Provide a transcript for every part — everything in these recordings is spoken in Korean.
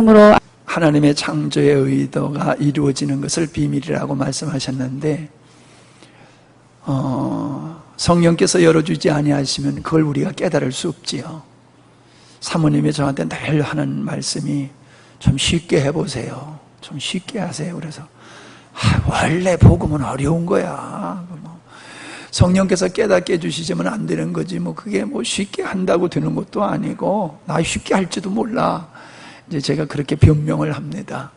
말씀으로 하나님의 창조의 의도가 이루어지는 것을 비밀이라고 말씀하셨는데 성령께서 열어주지 아니하시면 그걸 우리가 깨달을 수 없지요. 사모님이 저한테 늘 하는 말씀이 좀 쉽게 해보세요. 좀 쉽게 하세요. 그래서 원래 복음은 어려운 거야. 성령께서 깨닫게 해주시면 안 되는 거지 그게 쉽게 한다고 되는 것도 아니고 나 쉽게 할지도 몰라. 이제 제가 그렇게 변명을 합니다.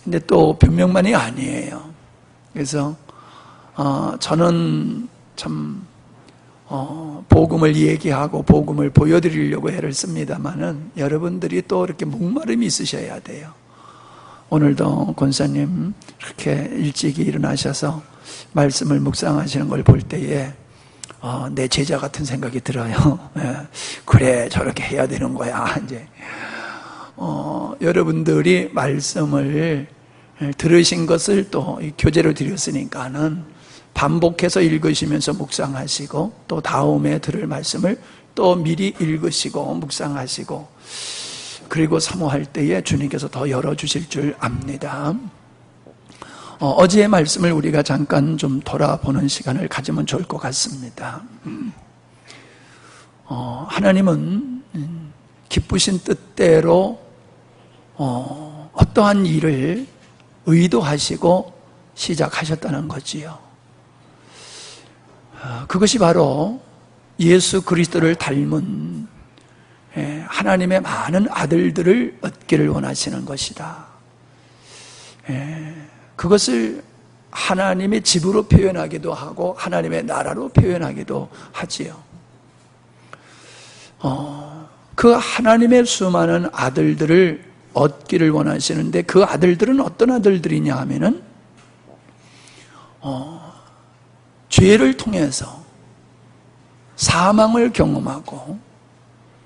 근데 또 변명만이 아니에요. 그래서 저는 참 복음을 얘기하고 복음을 보여드리려고 애를 씁니다만은 여러분들이 또 이렇게 목마름이 있으셔야 돼요. 오늘도 권사님 이렇게 일찍 일어나셔서 말씀을 묵상하시는 걸 볼 때에 내 제자 같은 생각이 들어요. 그래 저렇게 해야 되는 거야. 이제 여러분들이 말씀을 들으신 것을 또 교재로 드렸으니까는 반복해서 읽으시면서 묵상하시고 또 다음에 들을 말씀을 또 미리 읽으시고 묵상하시고 그리고 사모할 때에 주님께서 더 열어주실 줄 압니다. 어제의 말씀을 우리가 잠깐 좀 돌아보는 시간을 가지면 좋을 것 같습니다. 하나님은 기쁘신 뜻대로 어떠한 일을 의도하시고 시작하셨다는 거지요. 그것이 바로 예수 그리스도를 닮은 하나님의 많은 아들들을 얻기를 원하시는 것이다. 그것을 하나님의 집으로 표현하기도 하고 하나님의 나라로 표현하기도 하지요. 그 하나님의 수많은 아들들을 얻기를 원하시는데 그 아들들은 어떤 아들들이냐 하면은 죄를 통해서 사망을 경험하고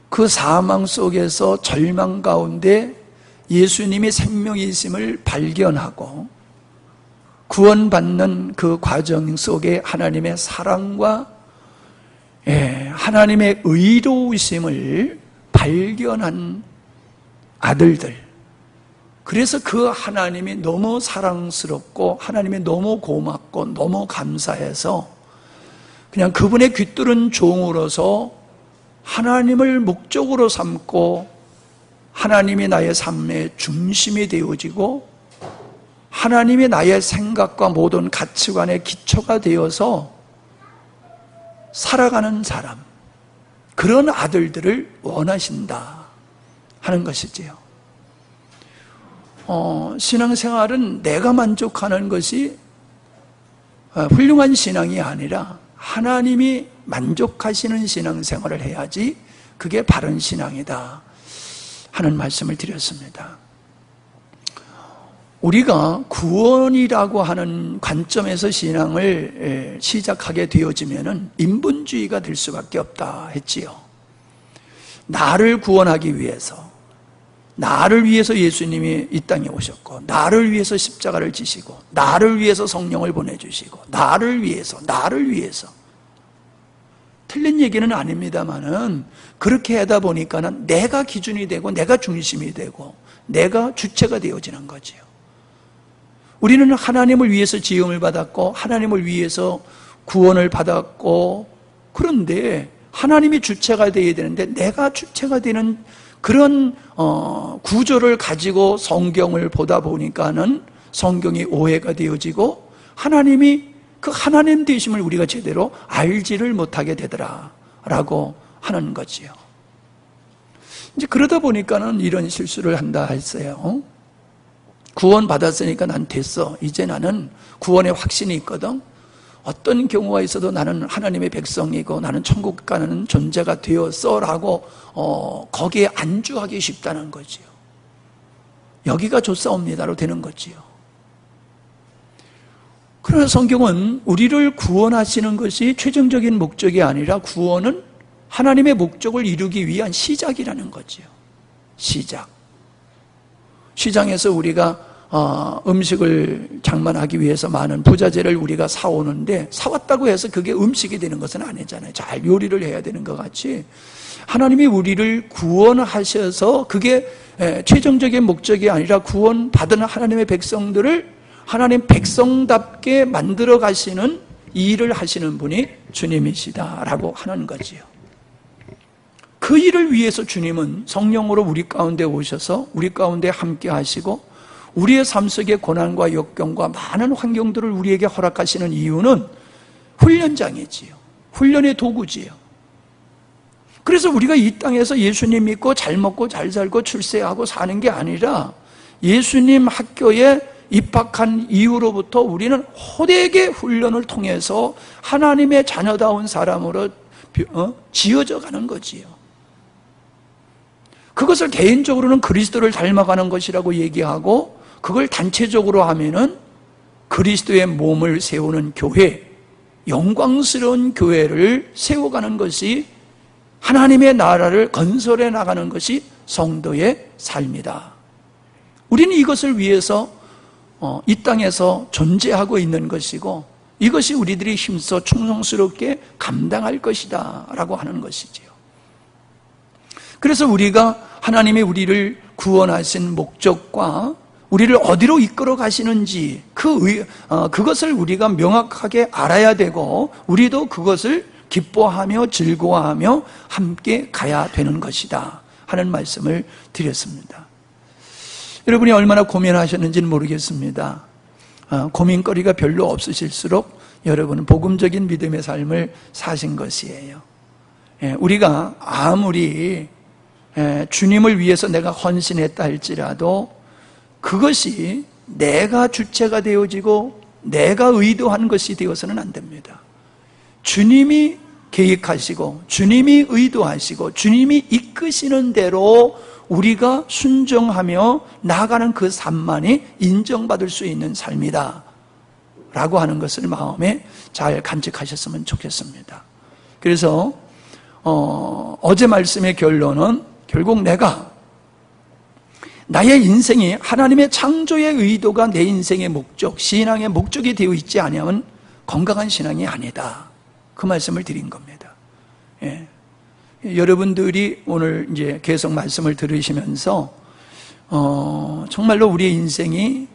그 사망 속에서 절망 가운데 예수님이 생명이심을 발견하고 구원받는 그 과정 속에 하나님의 사랑과 하나님의 의로우심을 발견한 아들들. 그래서 그 하나님이 너무 사랑스럽고 하나님이 너무 고맙고 너무 감사해서 그냥 그분의 귀뚫은 종으로서 하나님을 목적으로 삼고 하나님이 나의 삶의 중심이 되어지고 하나님이 나의 생각과 모든 가치관의 기초가 되어서 살아가는 사람, 그런 아들들을 원하신다 하는 것이지요. 신앙생활은 내가 만족하는 것이 훌륭한 신앙이 아니라 하나님이 만족하시는 신앙생활을 해야지 그게 바른 신앙이다 하는 말씀을 드렸습니다. 우리가 구원이라고 하는 관점에서 신앙을 시작하게 되어지면은 인본주의가 될 수밖에 없다 했지요. 나를 구원하기 위해서, 나를 위해서 예수님이 이 땅에 오셨고, 나를 위해서 십자가를 지시고, 나를 위해서 성령을 보내주시고, 나를 위해서. 틀린 얘기는 아닙니다만은 그렇게 하다 보니까는 내가 기준이 되고, 내가 중심이 되고, 내가 주체가 되어지는 거지요. 우리는 하나님을 위해서 지음을 받았고 하나님을 위해서 구원을 받았고, 그런데 하나님이 주체가 되어야 되는데 내가 주체가 되는 그런 구조를 가지고 성경을 보다 보니까는 성경이 오해가 되어지고 하나님이 그 하나님 되심을 우리가 제대로 알지를 못하게 되더라라고 하는 거지요. 이제 그러다 보니까는 이런 실수를 한다 했어요. 구원 받았으니까 난 됐어. 이제 나는 구원의 확신이 있거든. 어떤 경우가 있어도 나는 하나님의 백성이고 나는 천국 가는 존재가 되었어 라고 거기에 안주하기 쉽다는 거지요. 여기가 좋사옵니다로 되는 거지요. 그러나 성경은 우리를 구원하시는 것이 최종적인 목적이 아니라 구원은 하나님의 목적을 이루기 위한 시작이라는 거지요. 시장에서 우리가 음식을 장만하기 위해서 많은 부자재를 우리가 사오는데 사왔다고 해서 그게 음식이 되는 것은 아니잖아요. 잘 요리를 해야 되는 것 같이 하나님이 우리를 구원하셔서 그게 최종적인 목적이 아니라 구원받은 하나님의 백성들을 하나님 백성답게 만들어 가시는 이 일을 하시는 분이 주님이시다라고 하는 거지요. 그 일을 위해서 주님은 성령으로 우리 가운데 오셔서 우리 가운데 함께 하시고 우리의 삶 속의 고난과 역경과 많은 환경들을 우리에게 허락하시는 이유는 훈련장이지요. 훈련의 도구지요. 그래서 우리가 이 땅에서 예수님 믿고 잘 먹고 잘 살고 출세하고 사는 게 아니라 예수님 학교에 입학한 이후로부터 우리는 호되게 훈련을 통해서 하나님의 자녀다운 사람으로 지어져 가는 거지요. 그것을 개인적으로는 그리스도를 닮아가는 것이라고 얘기하고 그걸 단체적으로 하면은 그리스도의 몸을 세우는 교회, 영광스러운 교회를 세워가는 것이 하나님의 나라를 건설해 나가는 것이 성도의 삶이다. 우리는 이것을 위해서 이 땅에서 존재하고 있는 것이고 이것이 우리들이 힘써 충성스럽게 감당할 것이다 라고 하는 것이지요. 그래서 우리가 하나님이 우리를 구원하신 목적과 우리를 어디로 이끌어 가시는지 그것을 우리가 명확하게 알아야 되고 우리도 그것을 기뻐하며 즐거워하며 함께 가야 되는 것이다 하는 말씀을 드렸습니다. 여러분이 얼마나 고민하셨는지는 모르겠습니다. 고민거리가 별로 없으실수록 여러분은 복음적인 믿음의 삶을 사신 것이에요. 우리가 아무리 주님을 위해서 내가 헌신했다 할지라도 그것이 내가 주체가 되어지고 내가 의도한 것이 되어서는 안 됩니다. 주님이 계획하시고 주님이 의도하시고 주님이 이끄시는 대로 우리가 순종하며 나아가는 그 삶만이 인정받을 수 있는 삶이다 라고 하는 것을 마음에 잘 간직하셨으면 좋겠습니다. 그래서 어제 말씀의 결론은 결국 내가 나의 인생이 하나님의 창조의 의도가 내 인생의 목적, 신앙의 목적이 되어 있지 않으면 건강한 신앙이 아니다. 그 말씀을 드린 겁니다. 예. 여러분들이 오늘 이제 계속 말씀을 들으시면서 정말로 우리의 인생이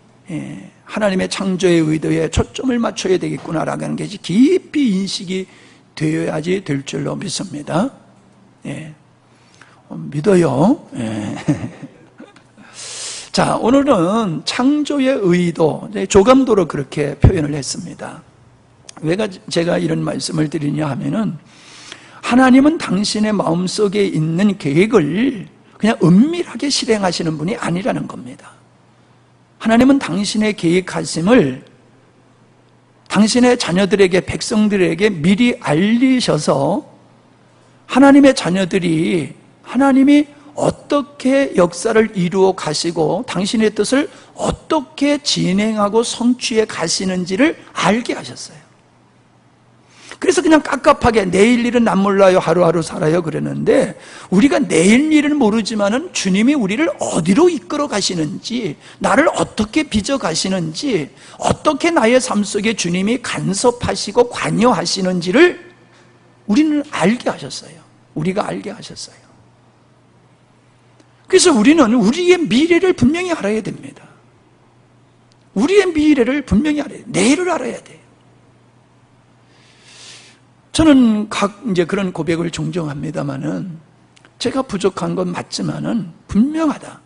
하나님의 창조의 의도에 초점을 맞춰야 되겠구나라고 하는 것이 깊이 인식이 되어야지 될 줄로 믿습니다. 예. 믿어요. 예. 자, 오늘은 창조의 의도, 조감도로 그렇게 표현을 했습니다. 왜 제가 이런 말씀을 드리냐 하면은 하나님은 당신의 마음속에 있는 계획을 그냥 은밀하게 실행하시는 분이 아니라는 겁니다. 하나님은 당신의 계획하심을 당신의 자녀들에게, 백성들에게 미리 알리셔서 하나님의 자녀들이 하나님이 어떻게 역사를 이루어 가시고 당신의 뜻을 어떻게 진행하고 성취해 가시는지를 알게 하셨어요. 그래서 그냥 깝깝하게 내일 일은 난 몰라요, 하루하루 살아요 그랬는데 우리가 내일 일은 모르지만은 주님이 우리를 어디로 이끌어 가시는지, 나를 어떻게 빚어 가시는지, 어떻게 나의 삶 속에 주님이 간섭하시고 관여하시는지를 우리는 알게 하셨어요. 우리가 알게 하셨어요. 그래서 우리는 우리의 미래를 분명히 알아야 됩니다. 우리의 미래를 분명히 알아야 돼요. 내일을 알아야 돼요. 저는 이제 그런 고백을 종종 합니다만은 제가 부족한 건 맞지만은 분명하다.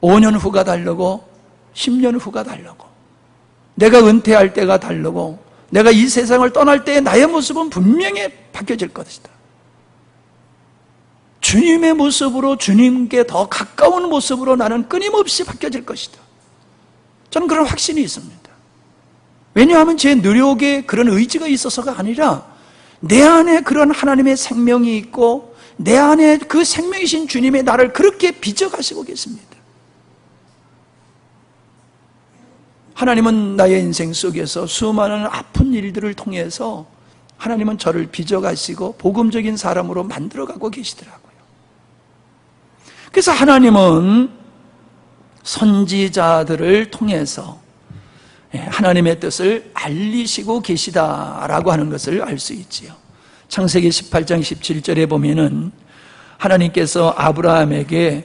5년 후가 다르고 10년 후가 다르고 내가 은퇴할 때가 다르고 내가 이 세상을 떠날 때의 나의 모습은 분명히 바뀌어질 것이다. 주님의 모습으로, 주님께 더 가까운 모습으로 나는 끊임없이 바뀌어질 것이다. 저는 그런 확신이 있습니다. 왜냐하면 제 노력에 그런 의지가 있어서가 아니라 내 안에 그런 하나님의 생명이 있고 내 안에 그 생명이신 주님의 나를 그렇게 빚어가시고 계십니다. 하나님은 나의 인생 속에서 수많은 아픈 일들을 통해서 하나님은 저를 빚어가시고 복음적인 사람으로 만들어가고 계시더라고요. 그래서 하나님은 선지자들을 통해서 하나님의 뜻을 알리시고 계시다라고 하는 것을 알 수 있지요. 창세기 18장 17절에 보면은 하나님께서 아브라함에게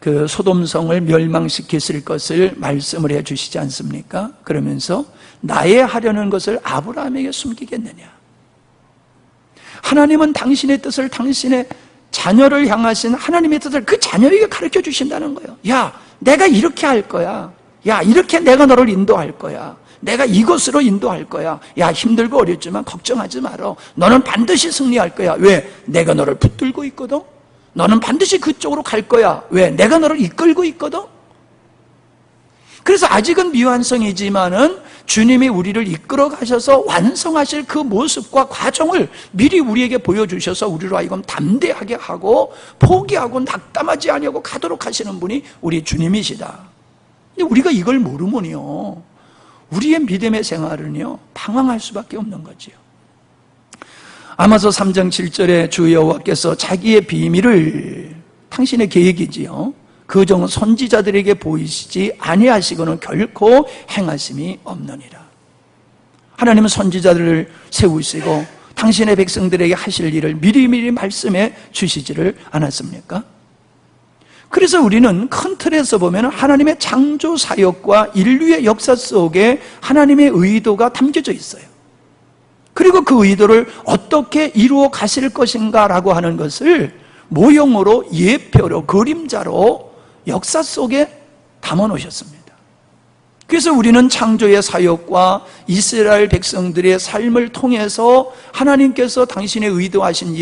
그 소돔성을 멸망시켰을 것을 말씀을 해 주시지 않습니까? 그러면서 나의 하려는 것을 아브라함에게 숨기겠느냐? 하나님은 당신의 뜻을, 당신의 자녀를 향하신 하나님의 뜻을 그 자녀에게 가르쳐 주신다는 거예요. 야, 내가 이렇게 할 거야. 야, 이렇게 내가 너를 인도할 거야. 내가 이곳으로 인도할 거야. 야, 힘들고 어렵지만 걱정하지 마라. 너는 반드시 승리할 거야. 왜? 내가 너를 붙들고 있거든. 너는 반드시 그쪽으로 갈 거야. 왜? 내가 너를 이끌고 있거든. 그래서 아직은 미완성이지만은 주님이 우리를 이끌어 가셔서 완성하실 그 모습과 과정을 미리 우리에게 보여주셔서 우리로 하여금 담대하게 하고 포기하고 낙담하지 아니하고 가도록 하시는 분이 우리 주님이시다. 근데 우리가 이걸 모르면요, 우리의 믿음의 생활은요 방황할 수밖에 없는 거지요. 아마서 3장 7절에 주 여호와께서 자기의 비밀을, 당신의 계획이지요, 그 종 선지자들에게 보이시지 아니하시고는 결코 행하심이 없느니라. 하나님은 선지자들을 세우시고 당신의 백성들에게 하실 일을 미리미리 말씀해 주시지를 않았습니까? 그래서 우리는 큰 틀에서 보면 하나님의 창조 사역과 인류의 역사 속에 하나님의 의도가 담겨져 있어요. 그리고 그 의도를 어떻게 이루어 가실 것인가라고 하는 것을 모형으로, 예표로, 그림자로 역사 속에 담아 놓으셨습니다. 그래서 우리는 창조의 사역과 이스라엘 백성들의 삶을 통해서 하나님께서 당신의 의도하신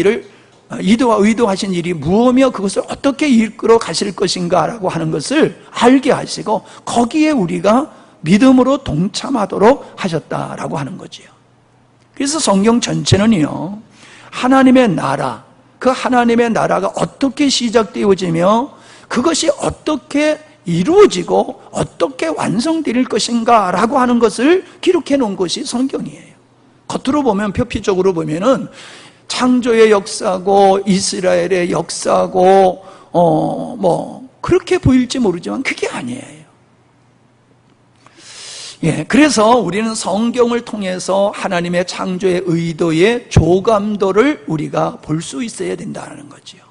일이 무엇이며 그것을 어떻게 이끌어 가실 것인가라고 하는 것을 알게 하시고 거기에 우리가 믿음으로 동참하도록 하셨다라고 하는 거지요. 그래서 성경 전체는요, 하나님의 나라, 그 하나님의 나라가 어떻게 시작되어지며 그것이 어떻게 이루어지고 어떻게 완성될 것인가 라고 하는 것을 기록해 놓은 것이 성경이에요. 겉으로 보면, 표피적으로 보면은 창조의 역사고 이스라엘의 역사고 그렇게 보일지 모르지만 그게 아니에요. 그래서 우리는 성경을 통해서 하나님의 창조의 의도의 조감도를 우리가 볼 수 있어야 된다는 거지요.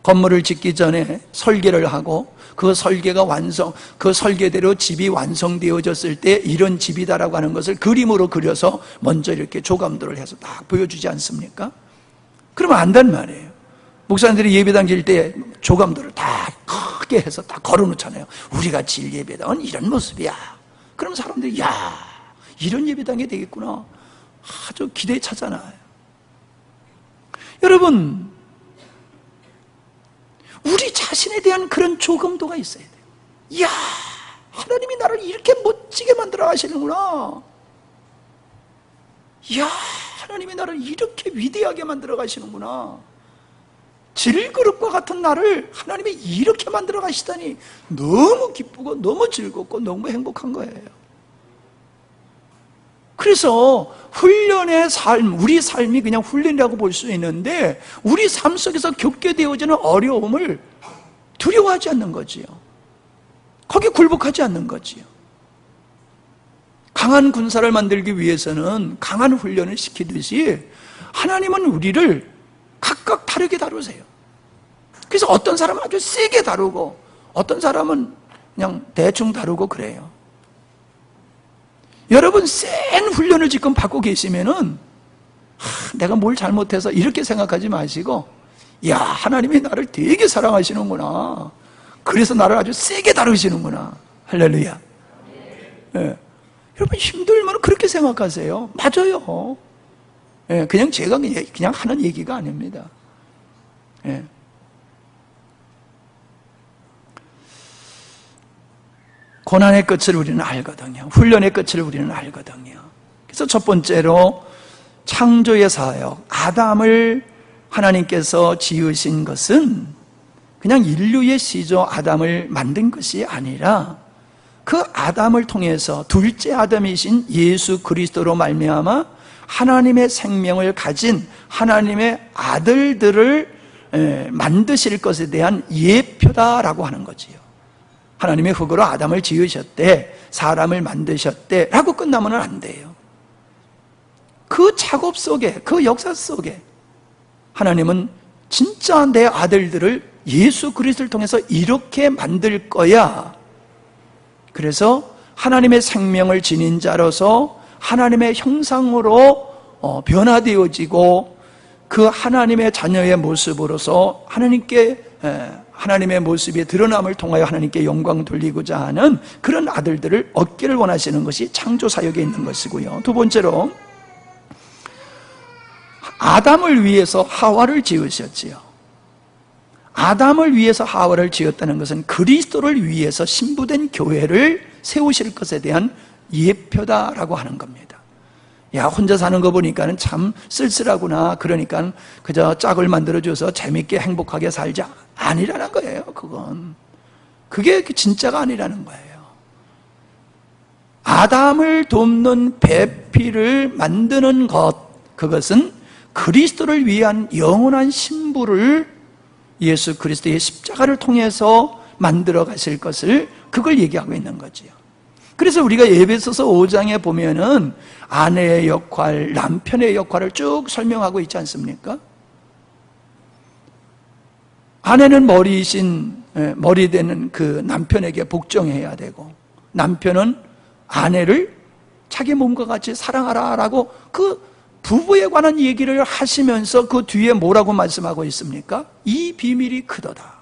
건물을 짓기 전에 설계를 하고 그 설계대로 집이 완성되어졌을 때 이런 집이다라고 하는 것을 그림으로 그려서 먼저 이렇게 조감도를 해서 딱 보여주지 않습니까? 그러면 안단 말이에요. 목사님들이 예배당 질 때 조감도를 다 크게 해서 딱 걸어놓잖아요. 우리가 질 예배당은 이런 모습이야. 그럼 사람들이 야, 이런 예배당이 되겠구나, 아주 기대에 차잖아요. 여러분, 우리 자신에 대한 그런 조감도가 있어야 돼요. 이야, 하나님이 나를 이렇게 멋지게 만들어 가시는구나. 이야, 하나님이 나를 이렇게 위대하게 만들어 가시는구나. 질그릇과 같은 나를 하나님이 이렇게 만들어 가시다니 너무 기쁘고 너무 즐겁고 너무 행복한 거예요. 그래서 훈련의 삶, 우리 삶이 그냥 훈련이라고 볼 수 있는데 우리 삶 속에서 겪게 되어지는 어려움을 두려워하지 않는 거지요. 거기에 굴복하지 않는 거지요. 강한 군사를 만들기 위해서는 강한 훈련을 시키듯이 하나님은 우리를 각각 다르게 다루세요. 그래서 어떤 사람은 아주 세게 다루고 어떤 사람은 그냥 대충 다루고 그래요. 여러분, 센 훈련을 지금 받고 계시면은 내가 뭘 잘못해서 이렇게 생각하지 마시고, 야, 하나님이 나를 되게 사랑하시는구나, 그래서 나를 아주 세게 다루시는구나. 할렐루야. 여러분, 힘들면 그렇게 생각하세요. 맞아요. 그냥 제가 그냥 하는 얘기가 아닙니다. 고난의 끝을 우리는 알거든요. 훈련의 끝을 우리는 알거든요. 그래서 첫 번째로 창조의 사역, 아담을 하나님께서 지으신 것은 그냥 인류의 시조 아담을 만든 것이 아니라 그 아담을 통해서 둘째 아담이신 예수 그리스도로 말미암아 하나님의 생명을 가진 하나님의 아들들을 만드실 것에 대한 예표다라고 하는 거지요. 하나님의 흙으로 아담을 지으셨대, 사람을 만드셨대 라고 끝나면 안 돼요. 그 작업 속에, 그 역사 속에 하나님은 진짜 내 아들들을 예수 그리스도를 통해서 이렇게 만들 거야. 그래서 하나님의 생명을 지닌 자로서 하나님의 형상으로 변화되어지고 그 하나님의 자녀의 모습으로서 하나님의 모습이 드러남을 통하여 하나님께 영광 돌리고자 하는 그런 아들들을 얻기를 원하시는 것이 창조사역에 있는 것이고요. 두 번째로 아담을 위해서 하와를 지으셨지요. 아담을 위해서 하와를 지었다는 것은 그리스도를 위해서 신부된 교회를 세우실 것에 대한 예표다라고 하는 겁니다. 야, 혼자 사는 거 보니까는 참 쓸쓸하구나. 그러니까 그저 짝을 만들어줘서 재밌게 행복하게 살자. 아니라는 거예요, 그건. 그게 진짜가 아니라는 거예요. 아담을 돕는 배필을 만드는 것, 그것은 그리스도를 위한 영원한 신부를 예수 그리스도의 십자가를 통해서 만들어 가실 것을 그걸 얘기하고 있는 거지요. 그래서 우리가 에베소서 5장에 보면은 아내의 역할, 남편의 역할을 쭉 설명하고 있지 않습니까? 아내는 머리 되는 그 남편에게 복종해야 되고, 남편은 아내를 자기 몸과 같이 사랑하라라고 그 부부에 관한 얘기를 하시면서 그 뒤에 뭐라고 말씀하고 있습니까? 이 비밀이 크도다.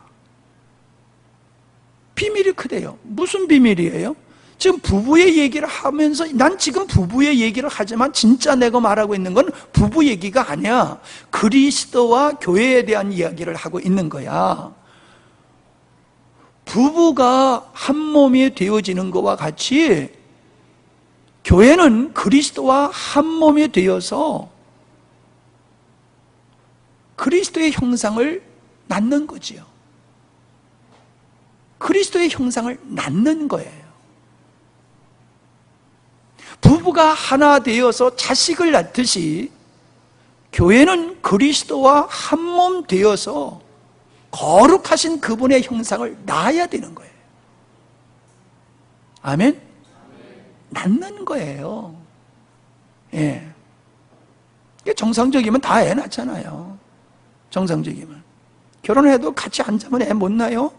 비밀이 크대요. 무슨 비밀이에요? 지금 부부의 얘기를 하면서, 난 지금 부부의 얘기를 하지만 진짜 내가 말하고 있는 건 부부 얘기가 아니야. 그리스도와 교회에 대한 이야기를 하고 있는 거야. 부부가 한 몸이 되어지는 것과 같이 교회는 그리스도와 한 몸이 되어서 그리스도의 형상을 낳는 거지요. 그리스도의 형상을 낳는 거예요. 부부가 하나 되어서 자식을 낳듯이 교회는 그리스도와 한 몸 되어서 거룩하신 그분의 형상을 낳아야 되는 거예요. 아멘? 낳는 거예요. 예. 정상적이면 다 애 낳잖아요. 정상적이면. 결혼해도 같이 안 자면 애 못 낳아요?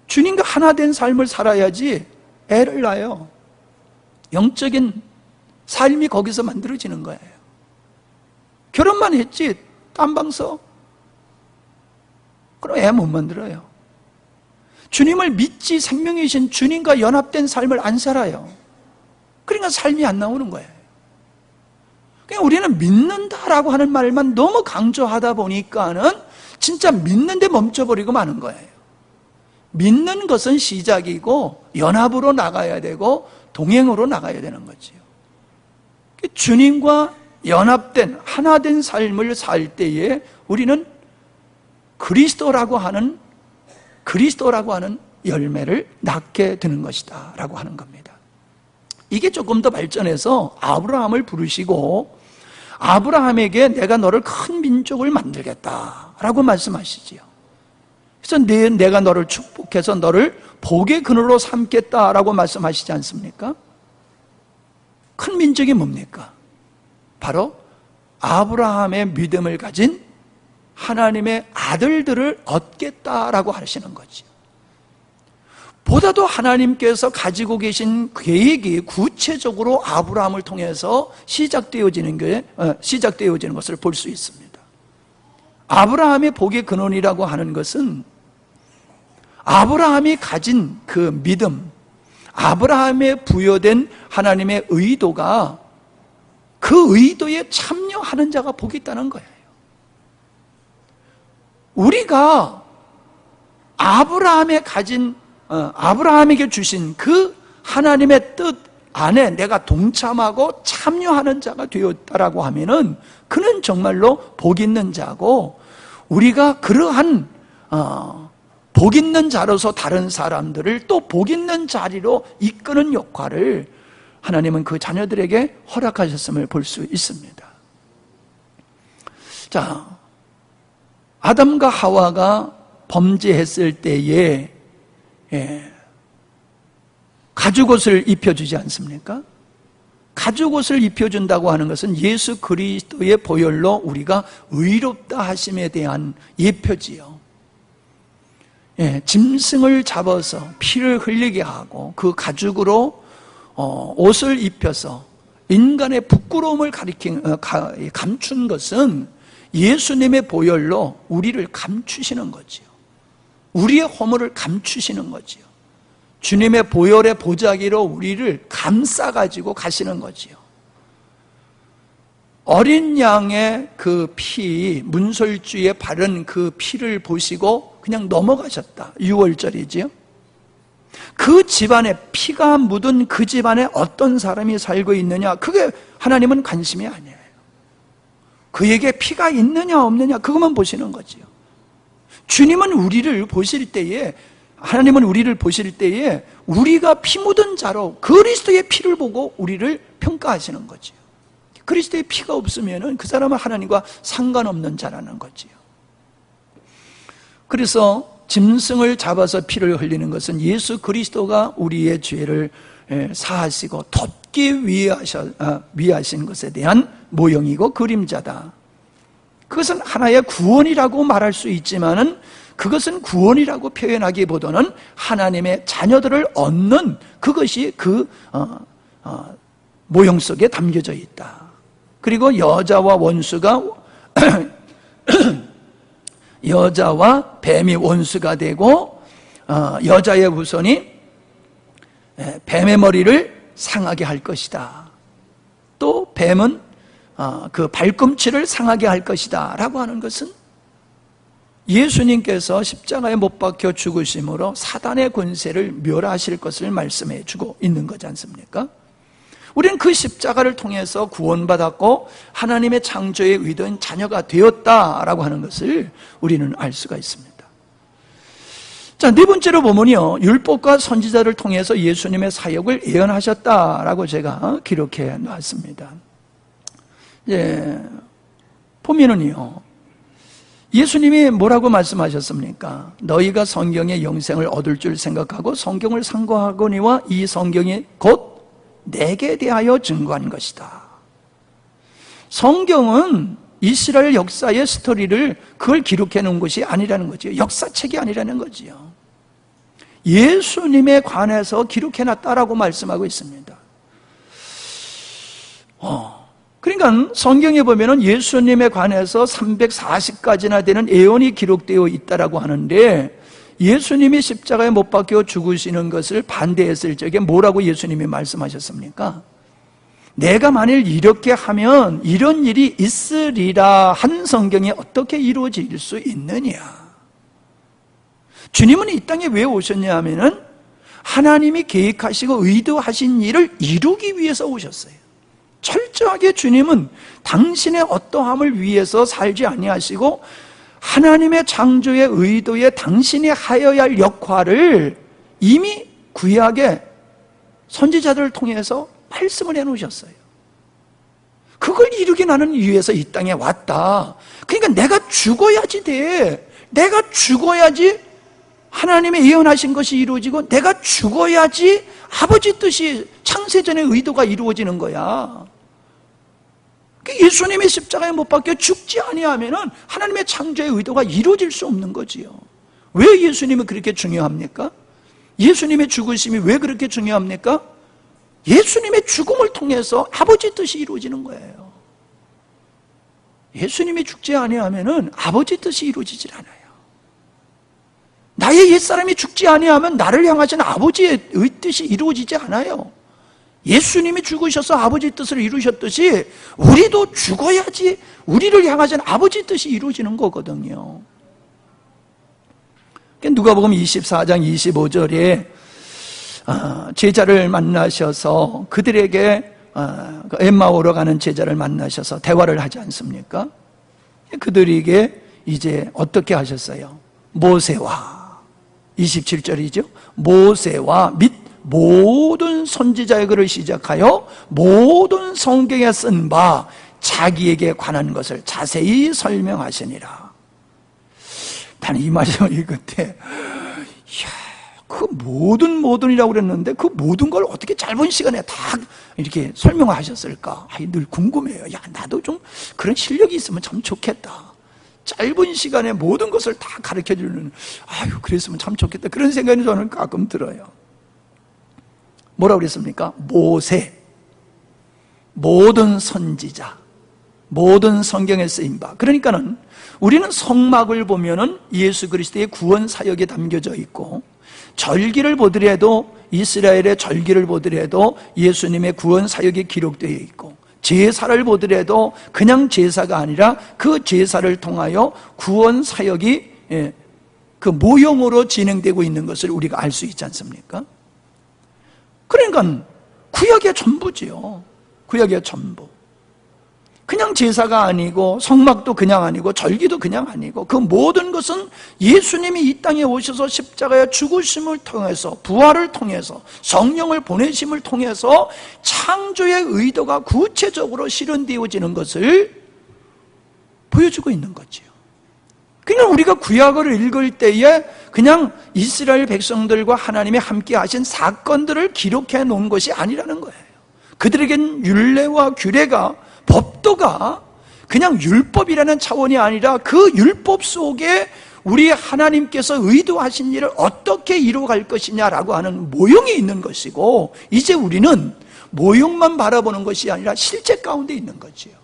주님과 하나 된 삶을 살아야지 애를 낳아요. 영적인 삶이 거기서 만들어지는 거예요. 결혼만 했지 딴 방서 그럼 애 못 만들어요. 주님을 믿지 생명이신 주님과 연합된 삶을 안 살아요. 그러니까 삶이 안 나오는 거예요. 그냥 우리는 믿는다라고 하는 말만 너무 강조하다 보니까는 진짜 믿는데 멈춰버리고 마는 거예요. 믿는 것은 시작이고 연합으로 나가야 되고 동행으로 나가야 되는 거지요. 주님과 연합된 하나 된 삶을 살 때에 우리는 그리스도라고 하는 열매를 낳게 되는 것이다 라고 하는 겁니다. 이게 조금 더 발전해서 아브라함을 부르시고 아브라함에게 내가 너를 큰 민족을 만들겠다라고 말씀하시지요. 그래서 내가 너를 축복해서 너를 복의 근원으로 삼겠다라고 말씀하시지 않습니까? 큰 민족이 뭡니까? 바로 아브라함의 믿음을 가진 하나님의 아들들을 얻겠다라고 하시는 거죠. 보다도 하나님께서 가지고 계신 계획이 구체적으로 아브라함을 통해서 시작되어지는 것을 볼 수 있습니다. 아브라함의 복의 근원이라고 하는 것은 아브라함이 가진 그 믿음, 아브라함에 부여된 하나님의 의도가 그 의도에 참여하는 자가 복이 있다는 거예요. 우리가 아브라함에게 주신 그 하나님의 뜻 안에 내가 동참하고 참여하는 자가 되었다라고 하면은 그는 정말로 복 있는 자고, 우리가 그러한 복 있는 자로서 다른 사람들을 또 복 있는 자리로 이끄는 역할을 하나님은 그 자녀들에게 허락하셨음을 볼 수 있습니다. 자, 아담과 하와가 범죄했을 때에 가죽옷을 입혀주지 않습니까? 가죽옷을 입혀준다고 하는 것은 예수 그리스도의 보혈로 우리가 의롭다 하심에 대한 예표지요. 예, 짐승을 잡아서 피를 흘리게 하고 그 가죽으로 옷을 입혀서 인간의 부끄러움을 감춘 것은 예수님의 보혈로 우리를 감추시는 거지요. 우리의 허물을 감추시는 거지요. 주님의 보혈의 보자기로 우리를 감싸가지고 가시는 거지요. 어린 양의 그 피, 문설주에 바른 그 피를 보시고 그냥 넘어가셨다. 6월절이지요. 그 집안에 피가 묻은 그 집안에 어떤 사람이 살고 있느냐, 그게 하나님은 관심이 아니에요. 그에게 피가 있느냐 없느냐 그것만 보시는 거지요. 주님은 우리를 보실 때에, 하나님은 우리를 보실 때에 우리가 피 묻은 자로 그리스도의 피를 보고 우리를 평가하시는 거지요. 그리스도의 피가 없으면 그 사람은 하나님과 상관없는 자라는 거지요. 그래서 짐승을 잡아서 피를 흘리는 것은 예수 그리스도가 우리의 죄를 사하시고 덮기 위하신 것에 대한 모형이고 그림자다. 그것은 하나의 구원이라고 말할 수 있지만은 그것은 구원이라고 표현하기보다는 하나님의 자녀들을 얻는 그것이 그 모형 속에 담겨져 있다. 그리고 여자와 원수가 여자와 뱀이 원수가 되고 여자의 후손이 뱀의 머리를 상하게 할 것이다. 또 뱀은 그 발꿈치를 상하게 할 것이다 라고 하는 것은 예수님께서 십자가에 못 박혀 죽으심으로 사단의 권세를 멸하실 것을 말씀해 주고 있는 거지 않습니까? 우리는 그 십자가를 통해서 구원받았고 하나님의 창조의 의도인 자녀가 되었다라고 하는 것을 우리는 알 수가 있습니다. 자, 네 번째로 보면요, 율법과 선지자를 통해서 예수님의 사역을 예언하셨다라고 제가 기록해 놨습니다. 보면은요, 예수님이 뭐라고 말씀하셨습니까? 너희가 성경의 영생을 얻을 줄 생각하고 성경을 상고하거니와 이 성경이 곧 내게 대하여 증거한 것이다. 성경은 이스라엘 역사의 스토리를 그걸 기록해 놓은 것이 아니라는 거죠. 역사책이 아니라는 거지요. 예수님에 관해서 기록해 놨다라고 말씀하고 있습니다. 그러니까 성경에 보면은 예수님에 관해서 340가지나 되는 예언이 기록되어 있다라고 하는데 예수님이 십자가에 못 박혀 죽으시는 것을 반대했을 적에 뭐라고 예수님이 말씀하셨습니까? 내가 만일 이렇게 하면 이런 일이 있으리라 한 성경이 어떻게 이루어질 수 있느냐? 주님은 이 땅에 왜 오셨냐 하면은 하나님이 계획하시고 의도하신 일을 이루기 위해서 오셨어요. 철저하게 주님은 당신의 어떠함을 위해서 살지 아니하시고 하나님의 창조의 의도에 당신이 하여야 할 역할을 이미 구약의 선지자들을 통해서 말씀을 해놓으셨어요. 그걸 이루기 나는 위해서 이 땅에 왔다. 그러니까 내가 죽어야지 돼. 내가 죽어야지 하나님의 예언하신 것이 이루어지고 내가 죽어야지 아버지 뜻이 창세전의 의도가 이루어지는 거야. 예수님이 십자가에 못 박혀 죽지 아니하면은 하나님의 창조의 의도가 이루어질 수 없는 거지요. 왜 예수님이 그렇게 중요합니까? 예수님의 죽으심이 왜 그렇게 중요합니까? 예수님의 죽음을 통해서 아버지 뜻이 이루어지는 거예요. 예수님이 죽지 아니하면은 아버지 뜻이 이루어지질 않아요. 나의 옛사람이 죽지 아니하면 나를 향하신 아버지의 뜻이 이루어지지 않아요. 예수님이 죽으셔서 아버지 뜻을 이루셨듯이 우리도 죽어야지 우리를 향하신 아버지 뜻이 이루어지는 거거든요. 누가복음 24장 25절에 제자를 만나셔서 그들에게 엠마오로 가는 제자를 만나셔서 대화를 하지 않습니까? 그들에게 이제 어떻게 하셨어요? 모세와 27절이죠. 모세와 및 모든 선지자의 글을 시작하여 모든 성경에 쓴 바 자기에게 관한 것을 자세히 설명하시니라. 나는 이 말씀을 읽을 때 그 모든이라고 그랬는데 그 모든 걸 어떻게 짧은 시간에 다 이렇게 설명하셨을까? 늘 궁금해요. 야, 나도 좀 그런 실력이 있으면 참 좋겠다. 짧은 시간에 모든 것을 다 가르쳐주는, 그랬으면 참 좋겠다. 그런 생각이 저는 가끔 들어요. 뭐라고 그랬습니까? 모세, 모든 선지자, 모든 성경에 쓰인 바. 그러니까는 우리는 성막을 보면은 예수 그리스도의 구원 사역이 담겨져 있고, 절기를 보더라도 이스라엘의 절기를 보더라도 예수님의 구원 사역이 기록되어 있고, 제사를 보더라도 그냥 제사가 아니라 그 제사를 통하여 구원 사역이 그 모형으로 진행되고 있는 것을 우리가 알 수 있지 않습니까? 그러니까 구약의 전부지요. 구약의 전부. 그냥 제사가 아니고 성막도 그냥 아니고 절기도 그냥 아니고 그 모든 것은 예수님이 이 땅에 오셔서 십자가의 죽으심을 통해서, 부활을 통해서, 성령을 보내심을 통해서 창조의 의도가 구체적으로 실현되어지는 것을 보여주고 있는 거지요. 그러니까 우리가 구약을 읽을 때에 그냥 이스라엘 백성들과 하나님이 함께 하신 사건들을 기록해 놓은 것이 아니라는 거예요. 그들에겐 율례와 규례가, 법도가 그냥 율법이라는 차원이 아니라 그 율법 속에 우리 하나님께서 의도하신 일을 어떻게 이루어갈 것이냐라고 하는 모형이 있는 것이고, 이제 우리는 모형만 바라보는 것이 아니라 실제 가운데 있는 거지요.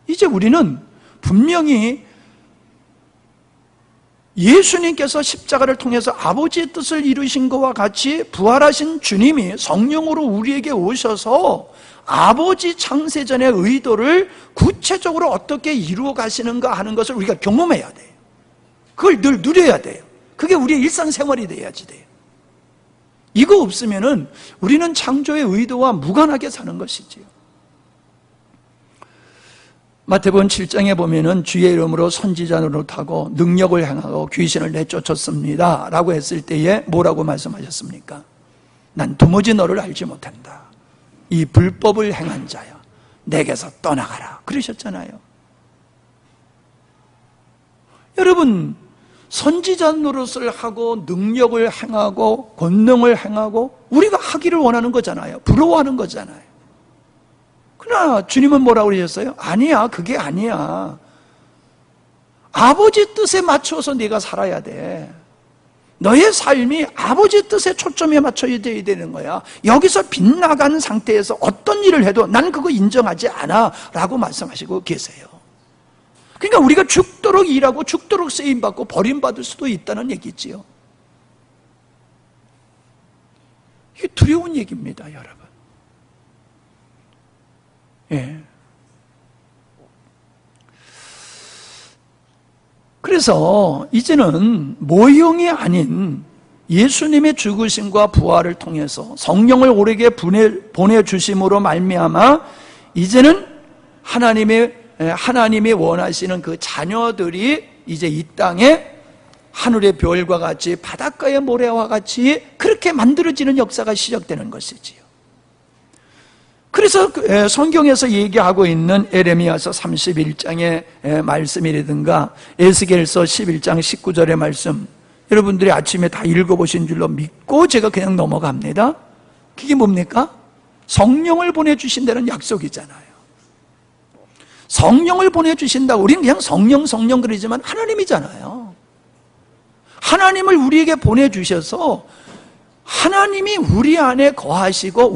이제 우리는 분명히 예수님께서 십자가를 통해서 아버지의 뜻을 이루신 것과 같이 부활하신 주님이 성령으로 우리에게 오셔서 아버지 창세전의 의도를 구체적으로 어떻게 이루어 가시는가 하는 것을 우리가 경험해야 돼요. 그걸 늘 누려야 돼요. 그게 우리의 일상생활이 돼야지 돼요. 이거 없으면은 우리는 창조의 의도와 무관하게 사는 것이지요. 마태복음 7장에 보면은 주의 이름으로 선지자 노릇하고 능력을 행하고 귀신을 내쫓았습니다 라고 했을 때에 뭐라고 말씀하셨습니까? 난 도무지 너를 알지 못한다. 이 불법을 행한 자야, 내게서 떠나가라 그러셨잖아요. 여러분, 선지자 노릇을 하고 능력을 행하고 권능을 행하고 우리가 하기를 원하는 거잖아요. 부러워하는 거잖아요. 그러나 주님은 뭐라고 그러셨어요? 아니야, 그게 아니야. 아버지 뜻에 맞춰서 네가 살아야 돼. 너의 삶이 아버지 뜻에 초점에 맞춰야 되는 거야. 여기서 빗나간 상태에서 어떤 일을 해도 난 그거 인정하지 않아 라고 말씀하시고 계세요. 그러니까 우리가 죽도록 일하고 죽도록 쓰임받고 버림받을 수도 있다는 얘기지요. 이게 두려운 얘기입니다, 여러분. 예. 그래서 이제는 모형이 아닌 예수님의 죽으심과 부활을 통해서 성령을 오래게 보내주심으로 말미암아 이제는 하나님이 원하시는 그 자녀들이 이제 이 땅에 하늘의 별과 같이 바닷가의 모래와 같이 그렇게 만들어지는 역사가 시작되는 것이지요. 그래서 성경에서 얘기하고 있는 에레미야서 31장의 말씀이라든가 에스겔서 11장 19절의 말씀, 여러분들이 아침에 다 읽어보신 줄로 믿고 제가 그냥 넘어갑니다. 그게 뭡니까? 성령을 보내주신다는 약속이잖아요. 성령을 보내주신다고 우리는 그냥 성령 그러지만 하나님이잖아요. 하나님을 우리에게 보내주셔서 하나님이 우리 안에 거하시고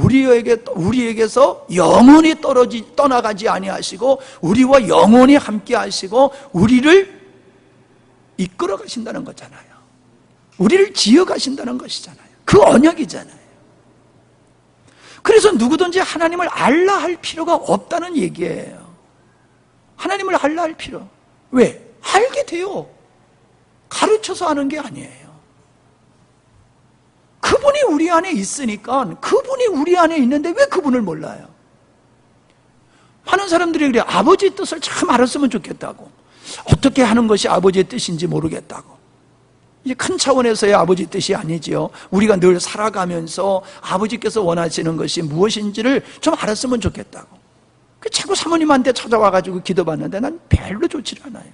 우리에게서 영원히 떠나가지 아니하시고 우리와 영원히 함께 하시고 우리를 이끌어 가신다는 거잖아요. 우리를 지어 가신다는 것이잖아요. 그 언약이잖아요. 그래서 누구든지 하나님을 알라 할 필요가 없다는 얘기예요. 하나님을 알라 할 필요. 왜? 알게 돼요. 가르쳐서 하는 게 아니에요. 그분이 우리 안에 있으니까, 그분이 우리 안에 있는데 왜 그분을 몰라요? 많은 사람들이 그래요. 아버지 뜻을 참 알았으면 좋겠다고. 어떻게 하는 것이 아버지의 뜻인지 모르겠다고. 이제 큰 차원에서의 아버지 뜻이 아니지요. 우리가 늘 살아가면서 아버지께서 원하시는 것이 무엇인지를 좀 알았으면 좋겠다고. 자꾸 사모님한테 찾아와가지고 기도받는데 난 별로 좋지 않아요.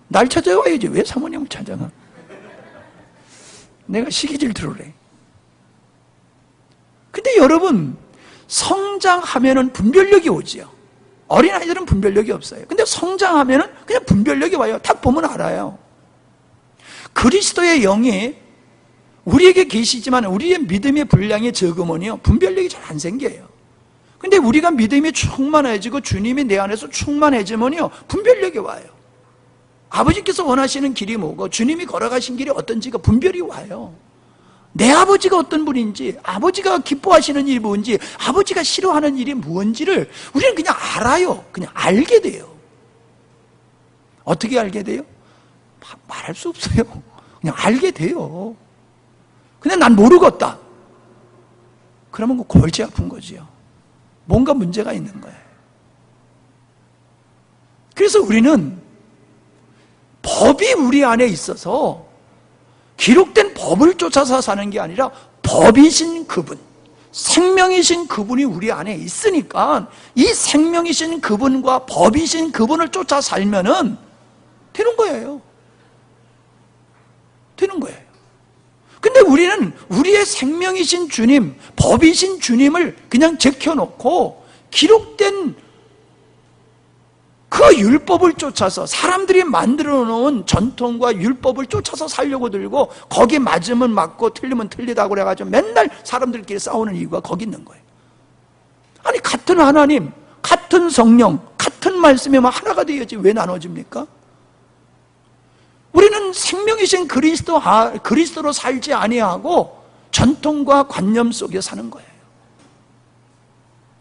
날 찾아와야지 왜 사모님을 찾아가? 내가 시기질 들으래. 근데 여러분, 성장하면은 분별력이 오지요. 어린아이들은 분별력이 없어요. 근데 성장하면은 그냥 분별력이 와요. 딱 보면 알아요. 그리스도의 영이 우리에게 계시지만 우리의 믿음의 분량이 적으면요, 분별력이 잘 안 생겨요. 근데 우리가 믿음이 충만해지고 주님이 내 안에서 충만해지면요, 분별력이 와요. 아버지께서 원하시는 길이 뭐고 주님이 걸어가신 길이 어떤지가 분별이 와요. 내 아버지가 어떤 분인지, 아버지가 기뻐하시는 일이 뭔지, 아버지가 싫어하는 일이 무엇인지를 우리는 그냥 알아요. 그냥 알게 돼요. 어떻게 알게 돼요? 말할 수 없어요. 그냥 알게 돼요. 근데 난 모르겠다. 그러면 그 골치 아픈 거지요. 뭔가 문제가 있는 거예요. 그래서 우리는 법이 우리 안에 있어서 기록된 법을 쫓아서 사는 게 아니라 법이신 그분, 생명이신 그분이 우리 안에 있으니까 이 생명이신 그분과 법이신 그분을 쫓아 살면은 되는 거예요. 되는 거예요. 근데 우리는 우리의 생명이신 주님, 법이신 주님을 그냥 제껴놓고 기록된 그 율법을 쫓아서 사람들이 만들어 놓은 전통과 율법을 쫓아서 살려고 들고 거기 맞으면 맞고 틀리면 틀리다고 그래가지고 맨날 사람들끼리 싸우는 이유가 거기 있는 거예요. 아니, 같은 하나님, 같은 성령, 같은 말씀이면 하나가 되어야지 왜 나눠집니까? 우리는 생명이신 그리스도로 살지 아니하고 전통과 관념 속에 사는 거예요.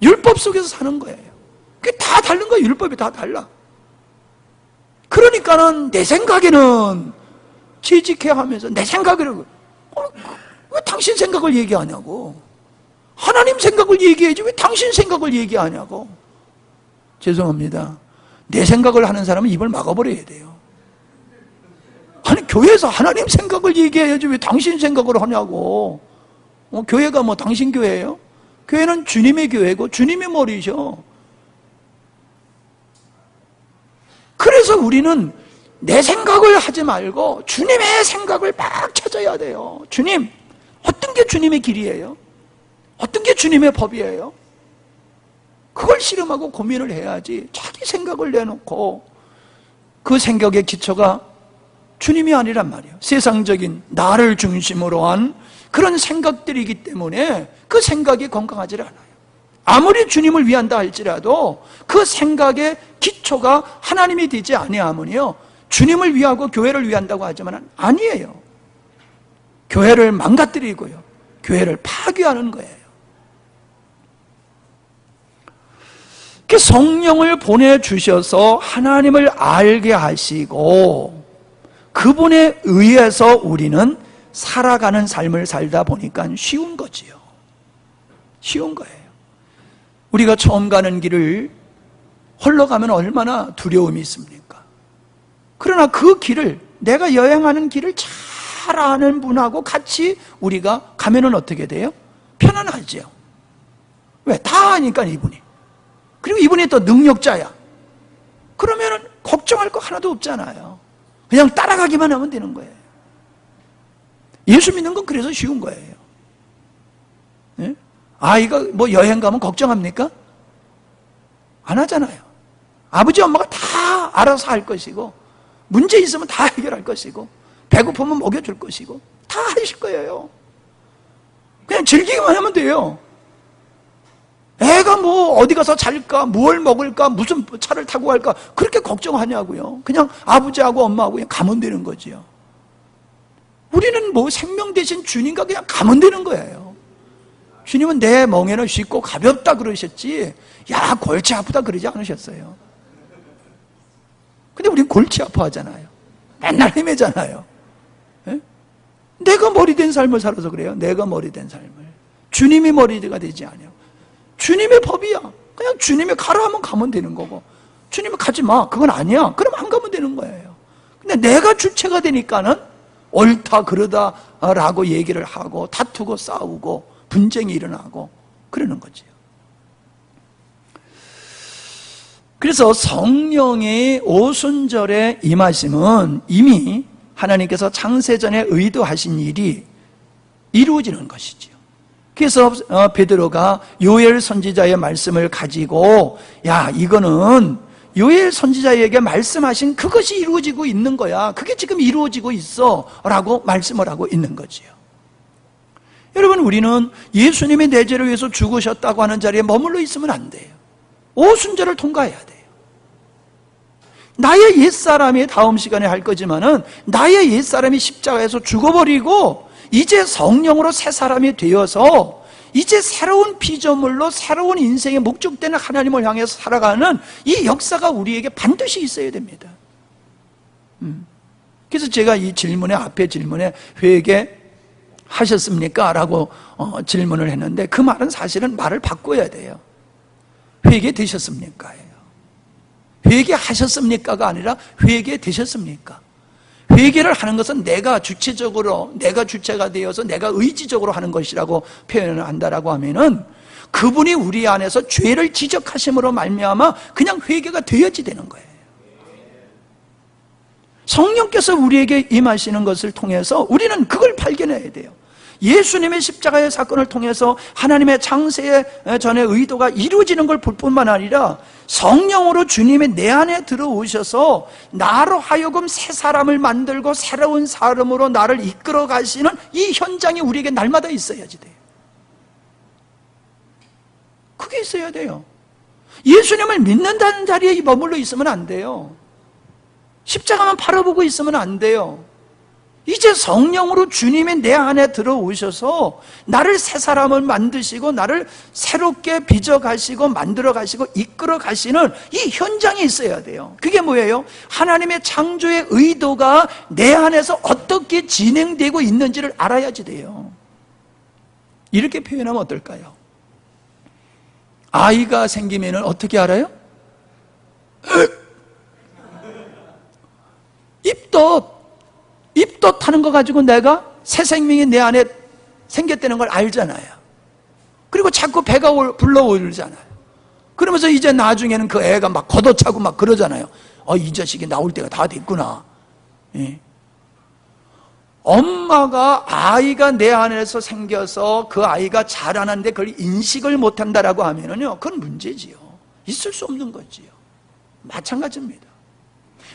율법 속에서 사는 거예요. 그게 다 다른 거예요. 율법이 다 달라. 그러니까는 내 생각에는 취직해 하면서 내 생각에는 왜 당신 생각을 얘기하냐고. 하나님 생각을 얘기해야지 왜 당신 생각을 얘기하냐고. 죄송합니다. 내 생각을 하는 사람은 입을 막아버려야 돼요. 아니, 교회에서 하나님 생각을 얘기해야지 왜 당신 생각을 하냐고. 교회가 뭐 당신 교회예요? 교회는 주님의 교회고 주님의 머리죠. 그래서 우리는 내 생각을 하지 말고 주님의 생각을 막 찾아야 돼요. 주님, 어떤 게 주님의 길이에요? 어떤 게 주님의 법이에요? 그걸 실험하고 고민을 해야지 자기 생각을 내놓고 그 생각의 기초가 주님이 아니란 말이에요. 세상적인 나를 중심으로 한 그런 생각들이기 때문에 그 생각이 건강하지 않아요. 아무리 주님을 위한다 할지라도 그 생각의 기초가 하나님이 되지 아니하면요, 주님을 위하고 교회를 위한다고 하지만 아니에요. 교회를 망가뜨리고요, 교회를 파괴하는 거예요. 성령을 보내주셔서 하나님을 알게 하시고 그분에 의해서 우리는 살아가는 삶을 살다 보니까 쉬운 거지요. 쉬운 거예요. 우리가 처음 가는 길을 홀로 가면 얼마나 두려움이 있습니까? 그러나 그 길을, 내가 여행하는 길을 잘 아는 분하고 같이 우리가 가면은 어떻게 돼요? 편안하지요. 왜? 다 아니까 이분이. 그리고 이분이 또 능력자야. 그러면은 걱정할 거 하나도 없잖아요. 그냥 따라가기만 하면 되는 거예요. 예수 믿는 건 그래서 쉬운 거예요. 네? 아이가 뭐 여행 가면 걱정합니까? 안 하잖아요. 아버지 엄마가 다 알아서 할 것이고, 문제 있으면 다 해결할 것이고, 배고프면 먹여줄 것이고, 다 하실 거예요. 그냥 즐기기만 하면 돼요. 애가 뭐 어디 가서 잘까, 뭘 먹을까, 무슨 차를 타고 갈까, 그렇게 걱정하냐고요. 그냥 아버지하고 엄마하고 그냥 가면 되는 거지요. 우리는 뭐 생명 대신 주님과 그냥 가면 되는 거예요. 주님은 내 멍에는 쉽고 가볍다 그러셨지, 야 골치 아프다 그러지 않으셨어요. 근데 우린 골치 아파하잖아요. 맨날 헤매잖아요. 네? 내가 머리 된 삶을 살아서 그래요. 내가 머리 된 삶을. 주님이 머리가 되지 않아요. 주님의 법이야. 그냥 주님이 가라 하면 가면 되는 거고, 주님이 가지 마, 그건 아니야, 그럼 안 가면 되는 거예요. 근데 내가 주체가 되니까는 옳다 그러다 라고 얘기를 하고 다투고 싸우고 분쟁이 일어나고 그러는 거지요. 그래서 성령의 오순절에 임하심은 이미 하나님께서 창세전에 의도하신 일이 이루어지는 것이지요. 그래서 베드로가 요엘 선지자의 말씀을 가지고 야, 이거는 요엘 선지자에게 말씀하신 그것이 이루어지고 있는 거야. 그게 지금 이루어지고 있어 라고 말씀을 하고 있는 거지요. 여러분, 우리는 예수님이 내 죄를 위해서 죽으셨다고 하는 자리에 머물러 있으면 안 돼요. 오순절을 통과해야 돼요. 나의 옛사람이 다음 시간에 할 거지만은 나의 옛사람이 십자가에서 죽어버리고 이제 성령으로 새 사람이 되어서 이제 새로운 피조물로 새로운 인생의 목적되는 하나님을 향해서 살아가는 이 역사가 우리에게 반드시 있어야 됩니다. 그래서 제가 이 질문에, 앞에 질문에 회개하셨습니까? 라고 질문을 했는데 그 말은 사실은 말을 바꿔야 돼요. 회개되셨습니까? 회개하셨습니까가 아니라 회개되셨습니까? 회개를 하는 것은 내가 주체적으로, 내가 주체가 되어서 내가 의지적으로 하는 것이라고 표현을 한다라고 하면은 그분이 우리 안에서 죄를 지적하심으로 말미암아 그냥 회개가 되어야지 되는 거예요. 성령께서 우리에게 임하시는 것을 통해서 우리는 그걸 발견해야 돼요. 예수님의 십자가의 사건을 통해서 하나님의 창세 전의 의도가 이루어지는 걸 볼 뿐만 아니라 성령으로 주님이 내 안에 들어오셔서 나로 하여금 새 사람을 만들고 새로운 사람으로 나를 이끌어 가시는 이 현장이 우리에게 날마다 있어야지 돼요. 그게 있어야 돼요. 예수님을 믿는다는 자리에 머물러 있으면 안 돼요. 십자가만 바라보고 있으면 안 돼요. 이제 성령으로 주님이 내 안에 들어오셔서 나를 새 사람을 만드시고 나를 새롭게 빚어가시고 만들어가시고 이끌어가시는 이 현장이 있어야 돼요. 그게 뭐예요? 하나님의 창조의 의도가 내 안에서 어떻게 진행되고 있는지를 알아야지 돼요. 이렇게 표현하면 어떨까요? 아이가 생기면 어떻게 알아요? 입덧 하는 거 가지고 내가 새 생명이 내 안에 생겼다는 걸 알잖아요. 그리고 자꾸 배가 불러오르잖아요. 그러면서 이제 나중에는 그 애가 막 걷어차고 막 그러잖아요. 이 자식이 나올 때가 다 됐구나. 예. 엄마가 아이가 내 안에서 생겨서 그 아이가 자라는데 그걸 인식을 못한다라고 하면은요, 그건 문제지요. 있을 수 없는 거지요. 마찬가지입니다.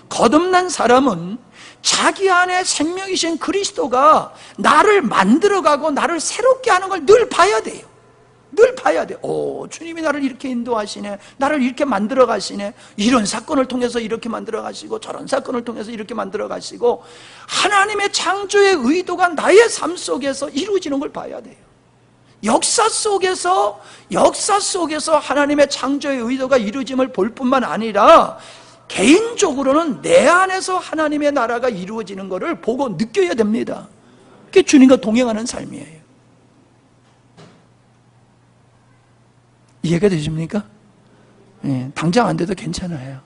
거듭난 사람은 자기 안에 생명이신 그리스도가 나를 만들어가고 나를 새롭게 하는 걸 늘 봐야 돼요. 늘 봐야 돼요. 주님이 나를 이렇게 인도하시네, 나를 이렇게 만들어 가시네, 이런 사건을 통해서 이렇게 만들어 가시고 저런 사건을 통해서 이렇게 만들어 가시고 하나님의 창조의 의도가 나의 삶 속에서 이루어지는 걸 봐야 돼요. 역사 속에서 하나님의 창조의 의도가 이루어짐을 볼 뿐만 아니라 개인적으로는 내 안에서 하나님의 나라가 이루어지는 것을 보고 느껴야 됩니다. 그게 주님과 동행하는 삶이에요. 이해가 되십니까? 예, 당장 안 돼도 괜찮아요.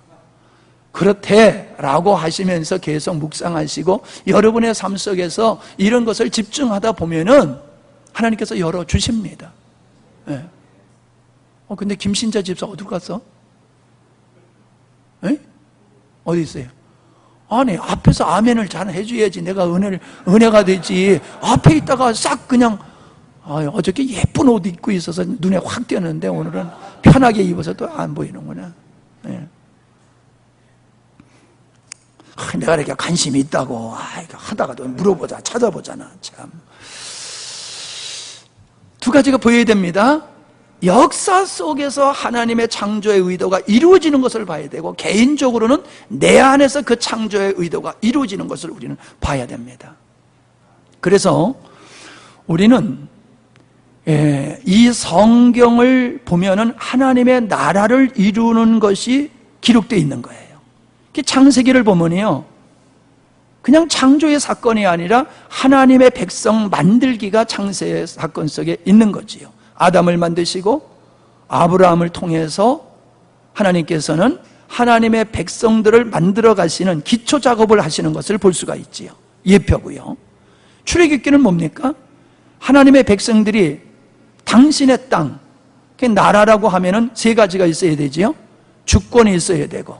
그렇대라고 하시면서 계속 묵상하시고 여러분의 삶 속에서 이런 것을 집중하다 보면은 하나님께서 열어주십니다. 예. 근데 김신자 집사 어디 갔어? 에? 어디 있어요? 아니, 앞에서 아멘을 잘 해줘야지 내가 은혜가 되지. 앞에 있다가 싹 그냥, 어저께 예쁜 옷 입고 있어서 눈에 확 띄었는데 오늘은 편하게 입어서 또 안 보이는구나. 예. 내가 이렇게 관심이 있다고 하다가도 물어보자, 찾아보잖아. 참. 두 가지가 보여야 됩니다. 역사 속에서 하나님의 창조의 의도가 이루어지는 것을 봐야 되고 개인적으로는 내 안에서 그 창조의 의도가 이루어지는 것을 우리는 봐야 됩니다. 그래서 우리는 이 성경을 보면은 하나님의 나라를 이루는 것이 기록되어 있는 거예요. 창세기를 보면요, 그냥 창조의 사건이 아니라 하나님의 백성 만들기가 창세의 사건 속에 있는 거지요. 아담을 만드시고 아브라함을 통해서 하나님께서는 하나님의 백성들을 만들어 가시는 기초 작업을 하시는 것을 볼 수가 있지요. 예표고요. 출애굽기는 뭡니까? 하나님의 백성들이 당신의 땅, 나라라고 하면은 세 가지가 있어야 되지요. 주권이 있어야 되고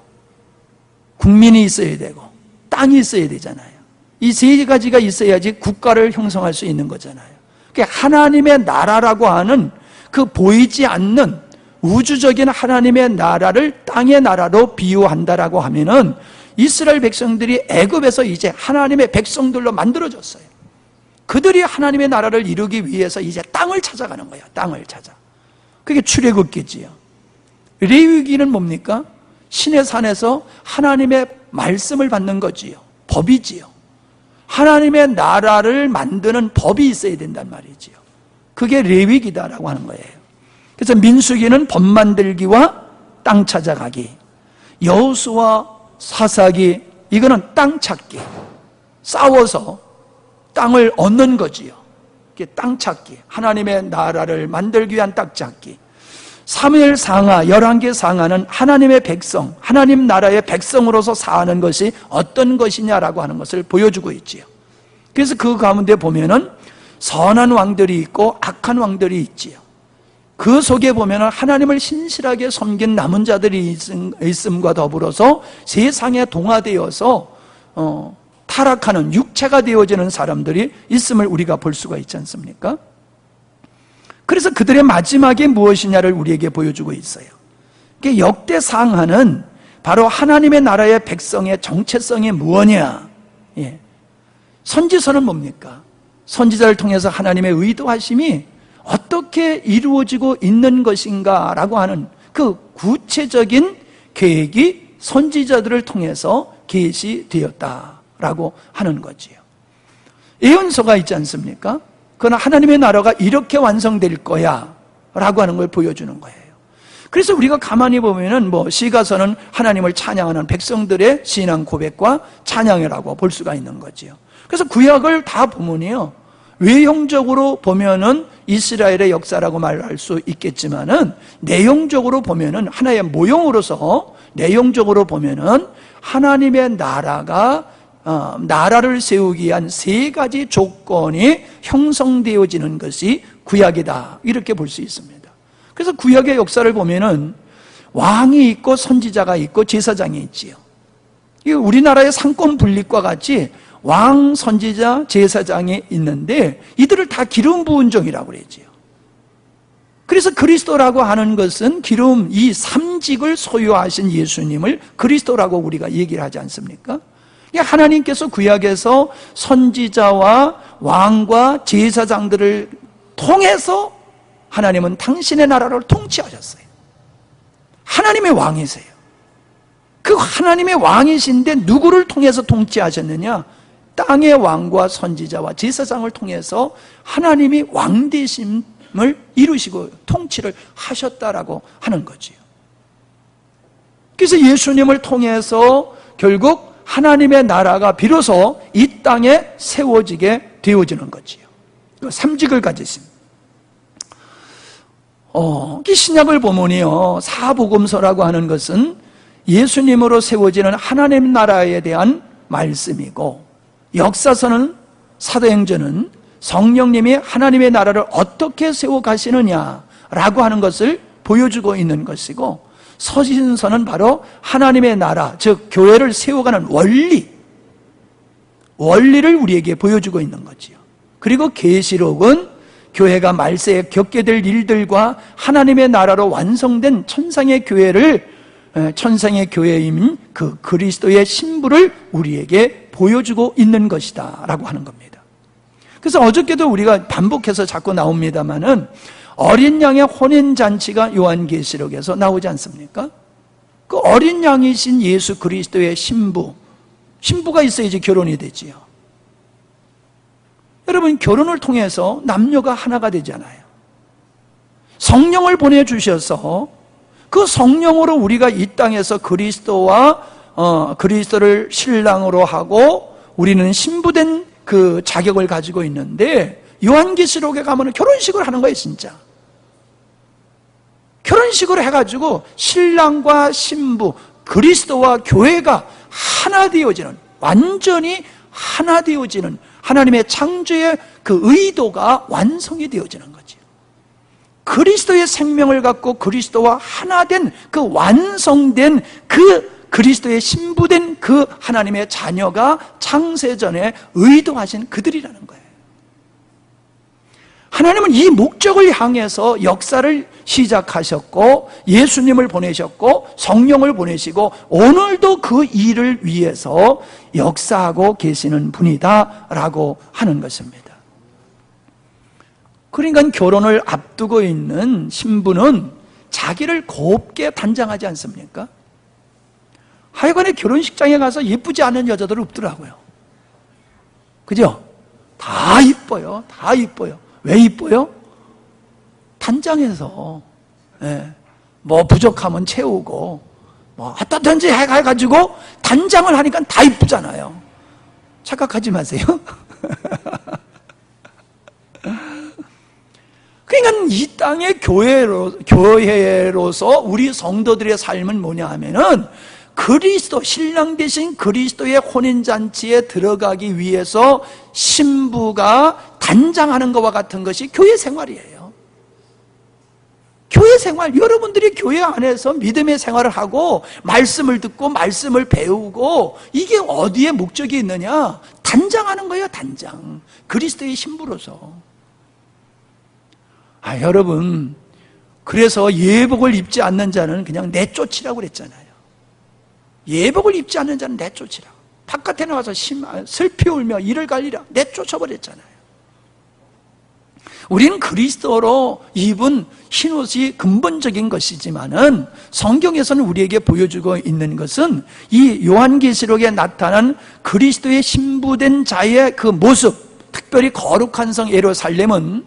국민이 있어야 되고 땅이 있어야 되잖아요. 이 세 가지가 있어야지 국가를 형성할 수 있는 거잖아요. 하나님의 나라라고 하는 그 보이지 않는 우주적인 하나님의 나라를 땅의 나라로 비유한다라고 하면은 이스라엘 백성들이 애굽에서 이제 하나님의 백성들로 만들어졌어요. 그들이 하나님의 나라를 이루기 위해서 이제 땅을 찾아가는 거예요. 땅을 찾아. 그게 출애굽기지요. 레위기는 뭡니까? 신의 산에서 하나님의 말씀을 받는 거지요. 법이지요. 하나님의 나라를 만드는 법이 있어야 된단 말이지요. 그게 레위기다라고 하는 거예요. 그래서 민수기는 법 만들기와 땅 찾아가기, 여호수아 사사기 이거는 땅 찾기, 싸워서 땅을 얻는 거지요. 이게 땅 찾기, 하나님의 나라를 만들기 위한 땅 찾기. 사무엘 상하, 열왕기 상하는 하나님의 백성, 하나님 나라의 백성으로서 사는 것이 어떤 것이냐라고 하는 것을 보여주고 있지요. 그래서 그 가운데 보면은 선한 왕들이 있고 악한 왕들이 있지요. 그 속에 보면은 하나님을 신실하게 섬긴 남은 자들이 있음과 더불어서 세상에 동화되어서 타락하는 육체가 되어지는 사람들이 있음을 우리가 볼 수가 있지 않습니까? 그래서 그들의 마지막이 무엇이냐를 우리에게 보여주고 있어요. 역대상하는 바로 하나님의 나라의 백성의 정체성이 무엇이냐? 예. 선지서는 뭡니까? 선지자를 통해서 하나님의 의도하심이 어떻게 이루어지고 있는 것인가 라고 하는 그 구체적인 계획이 선지자들을 통해서 계시되었다라고 하는 거지요. 예언서가 있지 않습니까? 그건 하나님의 나라가 이렇게 완성될 거야 라고 하는 걸 보여주는 거예요. 그래서 우리가 가만히 보면은 시가서는 하나님을 찬양하는 백성들의 신앙 고백과 찬양이라고 볼 수가 있는 거지요. 그래서 구약을 다 보면요, 외형적으로 보면은 이스라엘의 역사라고 말할 수 있겠지만은 내용적으로 보면은 하나의 모형으로서 내용적으로 보면은 하나님의 나라를 세우기 위한 세 가지 조건이 형성되어지는 것이 구약이다, 이렇게 볼 수 있습니다. 그래서 구약의 역사를 보면은 왕이 있고 선지자가 있고 제사장이 있지요. 우리나라의 상권 분립과 같이 왕, 선지자, 제사장이 있는데 이들을 다 기름 부은 종이라고 그러지요. 그래서 그리스도라고 하는 것은 기름, 이 삼직을 소유하신 예수님을 그리스도라고 우리가 얘기를 하지 않습니까? 하나님께서 구약에서 선지자와 왕과 제사장들을 통해서 하나님은 당신의 나라를 통치하셨어요. 하나님의 왕이세요. 그 하나님의 왕이신데 누구를 통해서 통치하셨느냐? 땅의 왕과 선지자와 제사장을 통해서 하나님이 왕 되심을 이루시고 통치를 하셨다라고 하는 거지요. 그래서 예수님을 통해서 결국 하나님의 나라가 비로소 이 땅에 세워지게 되어지는 거지요. 삼직을 가지신. 이 신약을 보면요, 사복음서라고 하는 것은 예수님으로 세워지는 하나님 나라에 대한 말씀이고, 역사서는, 사도행전은 성령님이 하나님의 나라를 어떻게 세워가시느냐라고 하는 것을 보여주고 있는 것이고, 서신서는 바로 하나님의 나라, 즉 교회를 세워가는 원리를 우리에게 보여주고 있는 거지요. 그리고 계시록은 교회가 말세에 겪게 될 일들과 하나님의 나라로 완성된 천상의 교회인 그 그리스도의 신부를 우리에게 보여주고 있는 것이다 라고 하는 겁니다. 그래서 어저께도 우리가 반복해서 자꾸 나옵니다마는 어린 양의 혼인잔치가 요한계시록에서 나오지 않습니까? 그 어린 양이신 예수 그리스도의 신부가 있어야지 결혼이 되지요. 여러분, 결혼을 통해서 남녀가 하나가 되잖아요. 성령을 보내주셔서 그 성령으로 우리가 이 땅에서 그리스도를 신랑으로 하고 우리는 신부된 그 자격을 가지고 있는데, 요한계시록에 가면 결혼식을 하는 거예요, 진짜. 결혼식을 해가지고 신랑과 신부, 그리스도와 교회가 하나 되어지는, 완전히 하나 되어지는 하나님의 창조의 그 의도가 완성이 되어지는 거죠. 그리스도의 생명을 갖고 그리스도와 하나 된 그 완성된 그 그리스도의 신부된 그 하나님의 자녀가 창세전에 의도하신 그들이라는 거예요. 하나님은 이 목적을 향해서 역사를 시작하셨고 예수님을 보내셨고 성령을 보내시고 오늘도 그 일을 위해서 역사하고 계시는 분이다라고 하는 것입니다. 그러니까 결혼을 앞두고 있는 신부는 자기를 곱게 단장하지 않습니까? 하여간에 결혼식장에 가서 예쁘지 않은 여자들 없더라고요. 그죠? 다 이뻐요. 다 이뻐요. 왜 이뻐요? 단장해서 뭐 부족하면 채우고 뭐 어떻든지 해가지고 단장을 하니까 다 이쁘잖아요. 착각하지 마세요. 그러니까 이 땅의 교회로서 우리 성도들의 삶은 뭐냐 하면은 그리스도, 신랑 되신 그리스도의 혼인잔치에 들어가기 위해서 신부가 단장하는 것과 같은 것이 교회 생활이에요. 교회 생활, 여러분들이 교회 안에서 믿음의 생활을 하고 말씀을 듣고 말씀을 배우고 이게 어디에 목적이 있느냐? 단장하는 거예요, 단장. 그리스도의 신부로서. 여러분, 그래서 예복을 입지 않는 자는 그냥 내쫓으라고 그랬잖아요. 예복을 입지 않는 자는 내쫓으라. 바깥에 나와서 슬피 울며 이를 갈리라. 내쫓아버렸잖아요. 우리는 그리스도로 입은 흰옷이 근본적인 것이지만은 성경에서는 우리에게 보여주고 있는 것은 이 요한계시록에 나타난 그리스도의 신부된 자의 그 모습, 특별히 거룩한 성 예루살렘은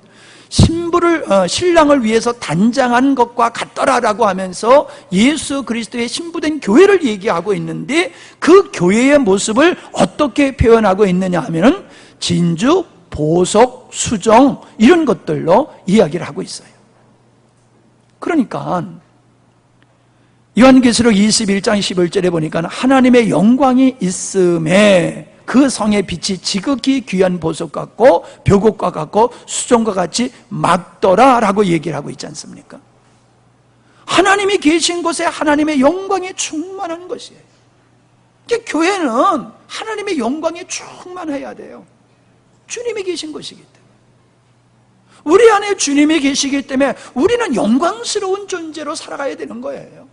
신랑을 위해서 단장한 것과 같더라라고 하면서 예수 그리스도의 신부된 교회를 얘기하고 있는데 그 교회의 모습을 어떻게 표현하고 있느냐 하면은 진주, 보석, 수정 이런 것들로 이야기를 하고 있어요. 그러니까 요한계시록 21장 11절에 보니까 하나님의 영광이 있음에 그 성의 빛이 지극히 귀한 보석 같고 벽옥과 같고 수정과 같이 맑더라라고 얘기를 하고 있지 않습니까? 하나님이 계신 곳에 하나님의 영광이 충만한 것이에요. 교회는 하나님의 영광이 충만해야 돼요. 주님이 계신 것이기 때문에. 우리 안에 주님이 계시기 때문에 우리는 영광스러운 존재로 살아가야 되는 거예요.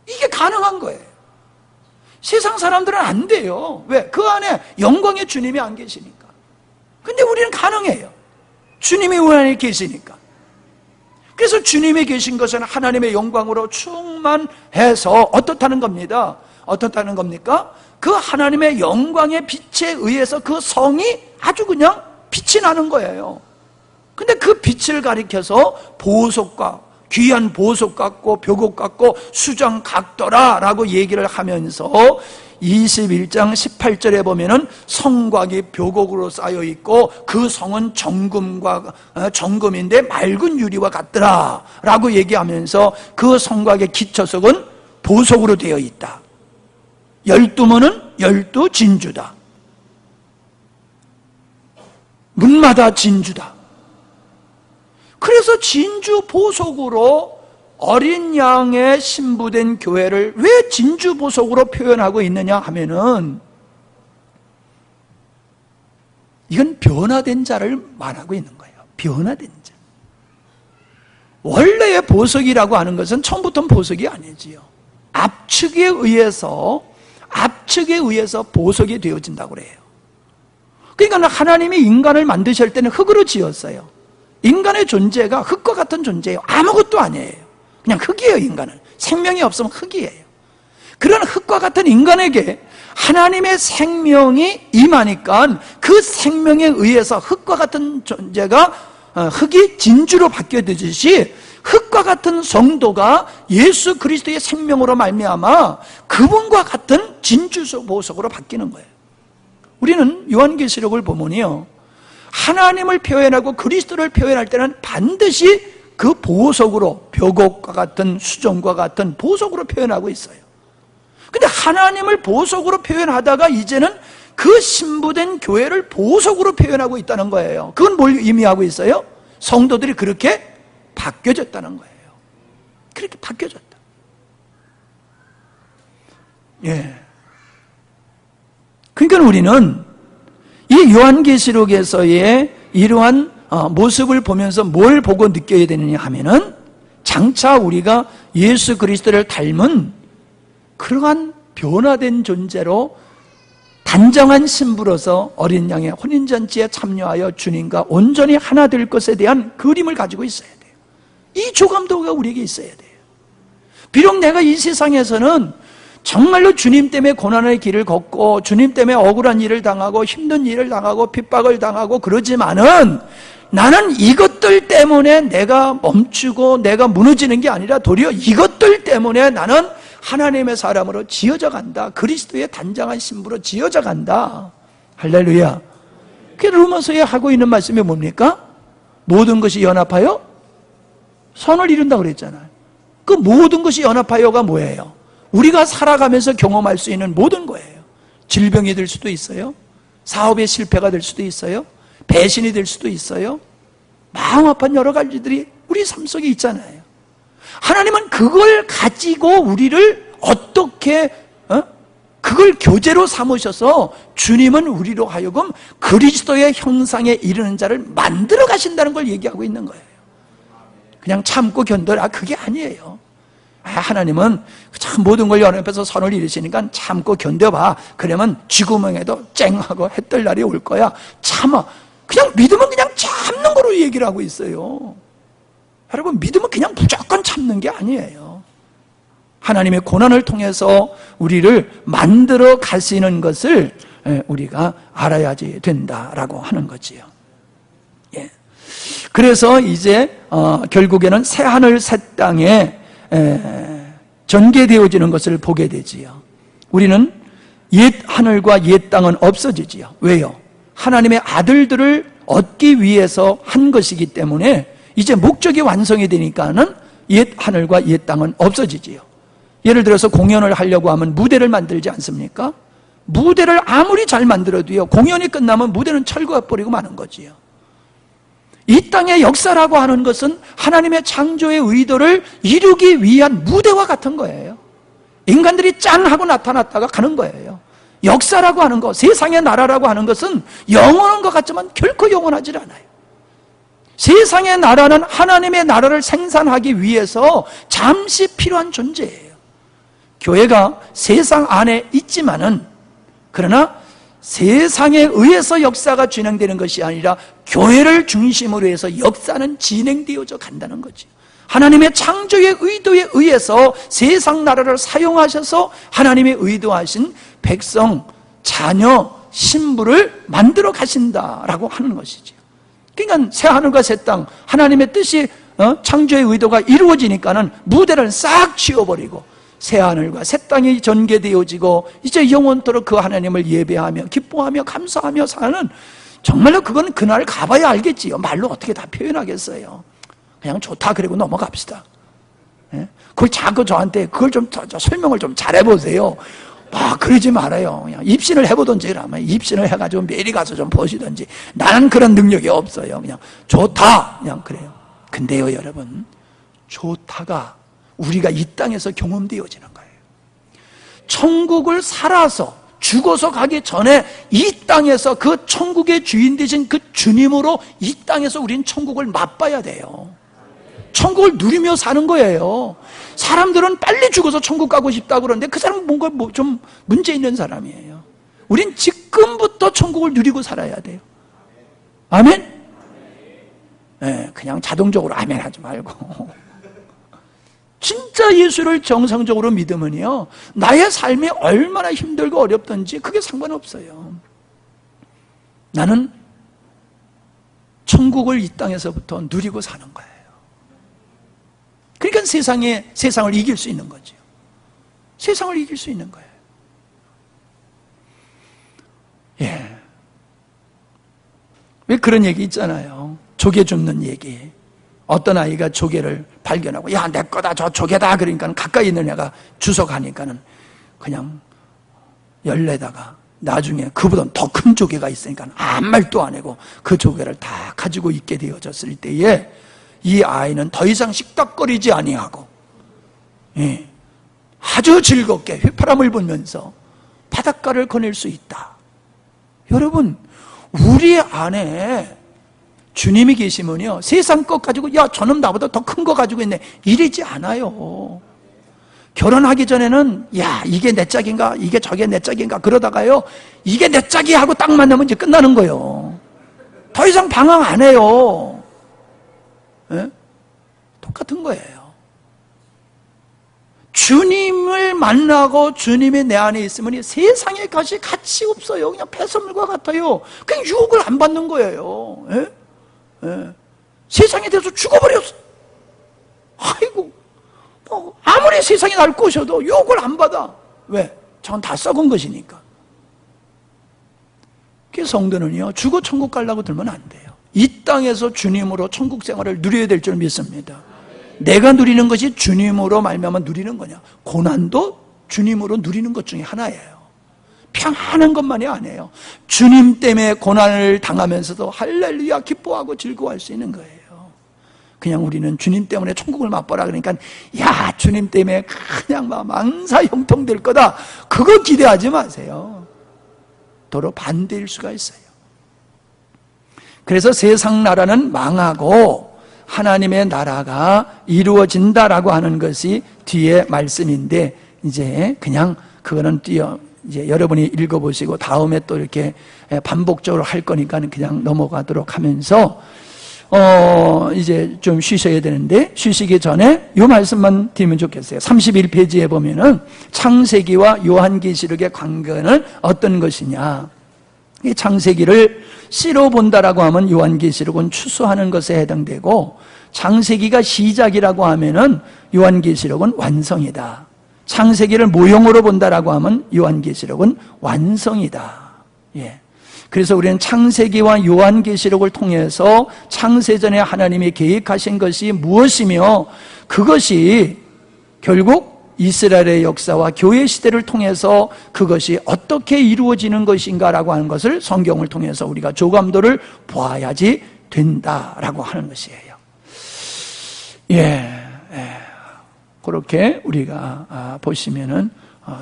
이게 가능한 거예요. 세상 사람들은 안 돼요. 왜? 그 안에 영광의 주님이 안 계시니까. 근데 우리는 가능해요. 주님이 우리 안에 계시니까. 그래서 주님이 계신 것은 하나님의 영광으로 충만해서 어떻다는 겁니다. 어떻다는 겁니까? 그 하나님의 영광의 빛에 의해서 그 성이 아주 그냥 빛이 나는 거예요. 근데 그 빛을 가리켜서 보석과 귀한 보석 같고 벽옥 같고 수정 같더라 라고 얘기를 하면서 21장 18절에 보면은 성곽이 벽옥으로 쌓여 있고 그 성은 정금인데 맑은 유리와 같더라 라고 얘기하면서 그 성곽의 기초석은 보석으로 되어 있다. 12문은 12진주다. 문마다 진주다. 그래서 진주 보석으로 어린 양의 신부된 교회를 왜 진주 보석으로 표현하고 있느냐 하면은 이건 변화된 자를 말하고 있는 거예요. 변화된 자. 원래의 보석이라고 하는 것은 처음부터는 보석이 아니지요. 압축에 의해서 보석이 되어진다고 그래요. 그러니까 하나님이 인간을 만드실 때는 흙으로 지었어요. 인간의 존재가 흙과 같은 존재예요. 아무것도 아니에요. 그냥 흙이에요. 인간은 생명이 없으면 흙이에요. 그런 흙과 같은 인간에게 하나님의 생명이 임하니까 그 생명에 의해서 흙과 같은 존재가 흙이 진주로 바뀌어지듯이 흙과 같은 성도가 예수 그리스도의 생명으로 말미암아 그분과 같은 진주 보석으로 바뀌는 거예요. 우리는 요한계시록을 보면요, 하나님을 표현하고 그리스도를 표현할 때는 반드시 그 보석으로, 벽옥과 같은 수정과 같은 보석으로 표현하고 있어요. 근데 하나님을 보석으로 표현하다가 이제는 그 신부된 교회를 보석으로 표현하고 있다는 거예요. 그건 뭘 의미하고 있어요? 성도들이 그렇게 바뀌어졌다는 거예요. 그렇게 바뀌어졌다. 예. 그러니까 우리는 이 요한계시록에서의 이러한 모습을 보면서 뭘 보고 느껴야 되느냐 하면은 장차 우리가 예수 그리스도를 닮은 그러한 변화된 존재로 단정한 신부로서 어린 양의 혼인잔치에 참여하여 주님과 온전히 하나 될 것에 대한 그림을 가지고 있어야 돼요. 이 조감도가 우리에게 있어야 돼요. 비록 내가 이 세상에서는 정말로 주님 때문에 고난의 길을 걷고 주님 때문에 억울한 일을 당하고 힘든 일을 당하고 핍박을 당하고 그러지만은 나는 이것들 때문에 내가 멈추고 내가 무너지는 게 아니라 도리어 이것들 때문에 나는 하나님의 사람으로 지어져 간다. 그리스도의 단장한 신부로 지어져 간다. 할렐루야. 그 로마서에 하고 있는 말씀이 뭡니까? 모든 것이 연합하여 선을 이룬다고 그랬잖아요. 그 모든 것이 연합하여가 뭐예요? 우리가 살아가면서 경험할 수 있는 모든 거예요. 질병이 될 수도 있어요. 사업의 실패가 될 수도 있어요. 배신이 될 수도 있어요. 마음 아픈 여러 가지들이 우리 삶 속에 있잖아요. 하나님은 그걸 가지고 우리를 어떻게 그걸 교재로 삼으셔서 주님은 우리로 하여금 그리스도의 형상에 이르는 자를 만들어 가신다는 걸 얘기하고 있는 거예요. 그냥 참고 견뎌라 그게 아니에요. 하나님은 참 모든 걸 연합해서 선을 이루시니까 참고 견뎌봐. 그러면 쥐구멍에도 쨍하고 해 뜰 날이 올 거야. 참아. 그냥 믿음은 그냥 참는 거로 얘기를 하고 있어요. 여러분, 믿음은 그냥 무조건 참는 게 아니에요. 하나님의 고난을 통해서 우리를 만들어 가시는 것을 우리가 알아야지 된다라고 하는 거지요. 예. 그래서 이제 결국에는 새 하늘 새 땅에 전개되어지는 것을 보게 되지요. 우리는 옛 하늘과 옛 땅은 없어지지요. 왜요? 하나님의 아들들을 얻기 위해서 한 것이기 때문에 이제 목적이 완성이 되니까는 옛 하늘과 옛 땅은 없어지지요. 예를 들어서 공연을 하려고 하면 무대를 만들지 않습니까? 무대를 아무리 잘 만들어도요, 공연이 끝나면 무대는 철거해버리고 마는 거지요. 이 땅의 역사라고 하는 것은 하나님의 창조의 의도를 이루기 위한 무대와 같은 거예요. 인간들이 짠 하고 나타났다가 가는 거예요. 역사라고 하는 것, 세상의 나라라고 하는 것은 영원한 것 같지만 결코 영원하지 않아요. 세상의 나라는 하나님의 나라를 생산하기 위해서 잠시 필요한 존재예요. 교회가 세상 안에 있지만은, 그러나 세상에 의해서 역사가 진행되는 것이 아니라 교회를 중심으로 해서 역사는 진행되어져 간다는 거죠. 하나님의 창조의 의도에 의해서 세상 나라를 사용하셔서 하나님의 의도하신 백성, 자녀, 신부를 만들어 가신다라고 하는 것이죠. 그러니까 새 하늘과 새 땅, 하나님의 뜻이 창조의 의도가 이루어지니까는 무대를 싹 치워버리고 새 하늘과 새 땅이 전개되어지고 이제 영원토록 그 하나님을 예배하며 기뻐하며 감사하며 사는, 정말로 그건 그날 가봐야 알겠지요. 말로 어떻게 다 표현하겠어요. 그냥 좋다 그리고 넘어갑시다. 그걸 자꾸 저한테 그걸 좀 설명을 좀 잘해보세요. 그러지 말아요. 그냥 입신을 해보든지, 그러면 입신을 해가지고 매일 가서 좀 보시든지. 나는 그런 능력이 없어요. 그냥 좋다 그냥 그래요. 근데요 여러분, 좋다가 우리가 이 땅에서 경험되어지는 거예요. 천국을 살아서 죽어서 가기 전에 이 땅에서 그 천국의 주인 되신 그 주님으로 이 땅에서 우린 천국을 맛봐야 돼요. 천국을 누리며 사는 거예요. 사람들은 빨리 죽어서 천국 가고 싶다고 그러는데 그 사람은 뭔가 좀 문제 있는 사람이에요. 우린 지금부터 천국을 누리고 살아야 돼요. 아멘? 네, 그냥 자동적으로 아멘 하지 말고 진짜 예수를 정상적으로 믿으면요, 나의 삶이 얼마나 힘들고 어렵든지 그게 상관없어요. 나는 천국을 이 땅에서부터 누리고 사는 거예요. 그러니까 세상을 이길 수 있는 거죠. 세상을 이길 수 있는 거예요. 예. 왜 그런 얘기 있잖아요. 조개 줍는 얘기. 어떤 아이가 조개를 발견하고, 야, 내 거다, 저 조개다. 그러니까 가까이 있는 애가 주워 가니까는 그냥 열내다가 나중에 그보다 더 큰 조개가 있으니까 아무 말도 안 하고 그 조개를 다 가지고 있게 되어졌을 때에 이 아이는 더 이상 식닥거리지 아니하고, 예, 아주 즐겁게 휘파람을 불면서 바닷가를 거닐 수 있다. 여러분, 우리 안에 주님이 계시면요, 세상 것 가지고 야 저놈 나보다 더 큰 거 가지고 있네 이러지 않아요. 결혼하기 전에는 야 이게 내 짝인가 이게 저게 내 짝인가 그러다가요 이게 내 짝이 하고 딱 만나면 이제 끝나는 거예요. 더 이상 방황 안 해요. 예? 똑같은 거예요. 주님을 만나고 주님이 내 안에 있으면 세상의 것이 가치 없어요. 그냥 폐선물과 같아요. 그냥 유혹을 안 받는 거예요. 예? 예. 세상에 대해서 죽어버렸어. 아이고, 아무리 세상이 날 꼬셔도 유혹을 안 받아. 왜? 저건 다 썩은 것이니까. 그래서 성도는요, 죽어 천국 가려고 들면 안 돼요. 이 땅에서 주님으로 천국 생활을 누려야 될 줄 믿습니다. 내가 누리는 것이 주님으로 말미암아 누리는 거냐? 고난도 주님으로 누리는 것 중에 하나예요. 평안한 것만이 아니에요. 주님 때문에 고난을 당하면서도 할렐루야 기뻐하고 즐거워할 수 있는 거예요. 그냥 우리는 주님 때문에 천국을 맛보라 그러니까 야 주님 때문에 그냥 막 망사 형통될 거다 그거 기대하지 마세요. 도로 반대일 수가 있어요. 그래서 세상 나라는 망하고 하나님의 나라가 이루어진다라고 하는 것이 뒤에 말씀인데, 이제 그냥 그거는 이제 여러분이 읽어보시고 다음에 또 이렇게 반복적으로 할 거니까 그냥 넘어가도록 하면서 이제 좀 쉬셔야 되는데, 쉬시기 전에 이 말씀만 드리면 좋겠어요. 31페이지에 보면은 창세기와 요한계시록의 관계는 어떤 것이냐. 이 창세기를 씨로 본다라고 하면 요한계시록은 추수하는 것에 해당되고, 창세기가 시작이라고 하면은 요한계시록은 완성이다. 창세기를 모형으로 본다라고 하면 요한계시록은 완성이다. 예. 그래서 우리는 창세기와 요한계시록을 통해서 창세전에 하나님이 계획하신 것이 무엇이며, 그것이 결국 이스라엘의 역사와 교회 시대를 통해서 그것이 어떻게 이루어지는 것인가라고 하는 것을 성경을 통해서 우리가 조감도를 보아야지 된다라고 하는 것이에요. 그렇게 우리가 보시면은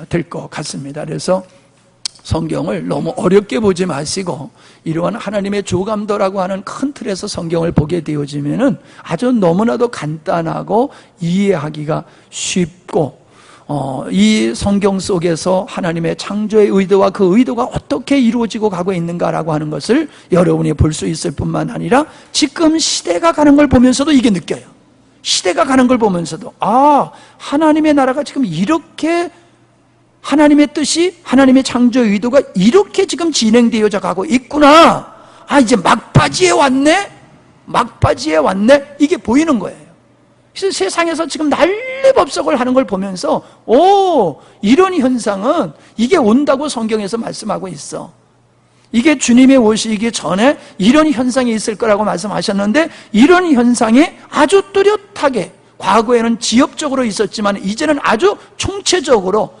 될 것 같습니다. 그래서 성경을 너무 어렵게 보지 마시고 이러한 하나님의 조감도라고 하는 큰 틀에서 성경을 보게 되어지면은 아주 너무나도 간단하고 이해하기가 쉽고, 이 성경 속에서 하나님의 창조의 의도와 그 의도가 어떻게 이루어지고 가고 있는가라고 하는 것을 여러분이 볼 수 있을 뿐만 아니라 지금 시대가 가는 걸 보면서도 이게 느껴요. 시대가 가는 걸 보면서도 하나님의 나라가 지금 이렇게, 하나님의 뜻이, 하나님의 창조의 의도가 이렇게 지금 진행되어져 가고 있구나. 이제 막바지에 왔네? 막바지에 왔네? 이게 보이는 거예요. 그래서 세상에서 지금 난리법석을 하는 걸 보면서 이런 현상은 이게 온다고 성경에서 말씀하고 있어. 이게 주님의 오시기 전에 이런 현상이 있을 거라고 말씀하셨는데, 이런 현상이 아주 뚜렷하게 과거에는 지역적으로 있었지만 이제는 아주 총체적으로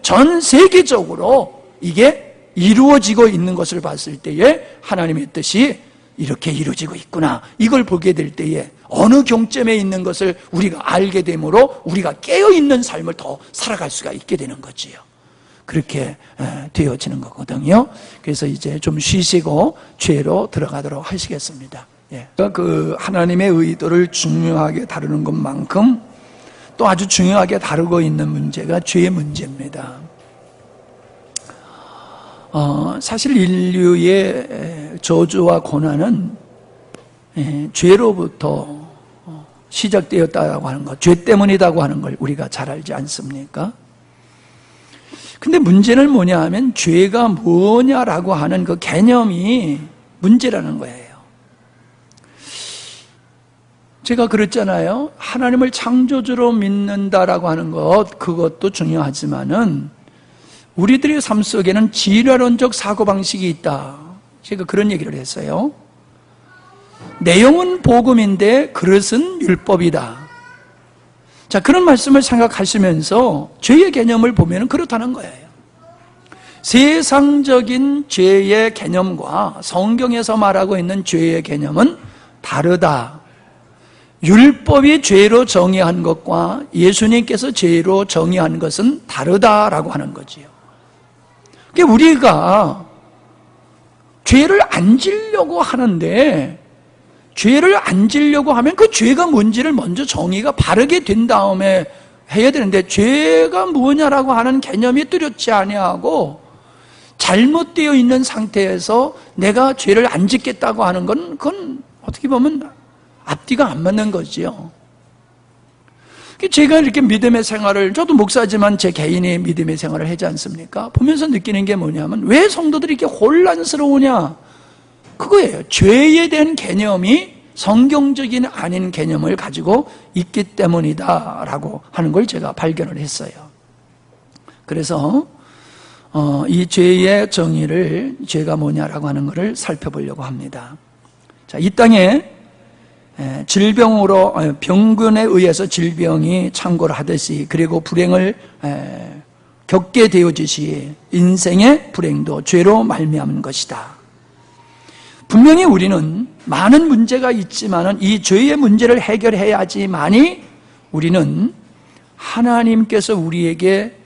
전 세계적으로 이게 이루어지고 있는 것을 봤을 때에 하나님의 뜻이 이렇게 이루어지고 있구나, 이걸 보게 될 때에 어느 경점에 있는 것을 우리가 알게 되므로 우리가 깨어있는 삶을 더 살아갈 수가 있게 되는 거지요. 그렇게 되어지는 거거든요. 그래서 이제 좀 쉬시고 죄로 들어가도록 하시겠습니다. 그 하나님의 의도를 중요하게 다루는 것만큼 또 아주 중요하게 다루고 있는 문제가 죄의 문제입니다. 사실 인류의 저주와 고난은 죄로부터 시작되었다고 하는 것, 죄 때문이라고 하는 걸 우리가 잘 알지 않습니까? 근데 문제는 뭐냐 하면 죄가 뭐냐라고 하는 그 개념이 문제라는 거예요. 제가 그랬잖아요. 하나님을 창조주로 믿는다라고 하는 것, 그것도 중요하지만은 우리들의 삶 속에는 진화론적 사고방식이 있다. 제가 그런 얘기를 했어요. 내용은 복음인데 그릇은 율법이다. 자, 그런 말씀을 생각하시면서 죄의 개념을 보면 그렇다는 거예요. 세상적인 죄의 개념과 성경에서 말하고 있는 죄의 개념은 다르다. 율법이 죄로 정의한 것과 예수님께서 죄로 정의한 것은 다르다라고 하는 거지요. 그러니까 우리가 죄를 안 지려고 하는데 죄를 안 지려고 하면 그 죄가 뭔지를 먼저 정의가 바르게 된 다음에 해야 되는데, 죄가 뭐냐라고 하는 개념이 뚜렷지 아니하고 잘못되어 있는 상태에서 내가 죄를 안 짓겠다고 하는 건, 그건 어떻게 보면 앞뒤가 안 맞는 거지요. 제가 이렇게 믿음의 생활을, 저도 목사지만 제 개인의 믿음의 생활을 하지 않습니까? 보면서 느끼는 게 뭐냐면, 왜 성도들이 이렇게 혼란스러우냐? 그거예요. 죄에 대한 개념이 성경적인 아닌 개념을 가지고 있기 때문이다라고 하는 걸 제가 발견을 했어요. 그래서 이 죄의 정의를, 죄가 뭐냐라고 하는 것을 살펴보려고 합니다. 자, 이 땅에 질병으로, 병균에 의해서 질병이 창궐을 하듯이, 그리고 불행을 겪게 되어지시 인생의 불행도 죄로 말미암은 것이다. 분명히 우리는 많은 문제가 있지만은 이 죄의 문제를 해결해야지만이 우리는 하나님께서 우리에게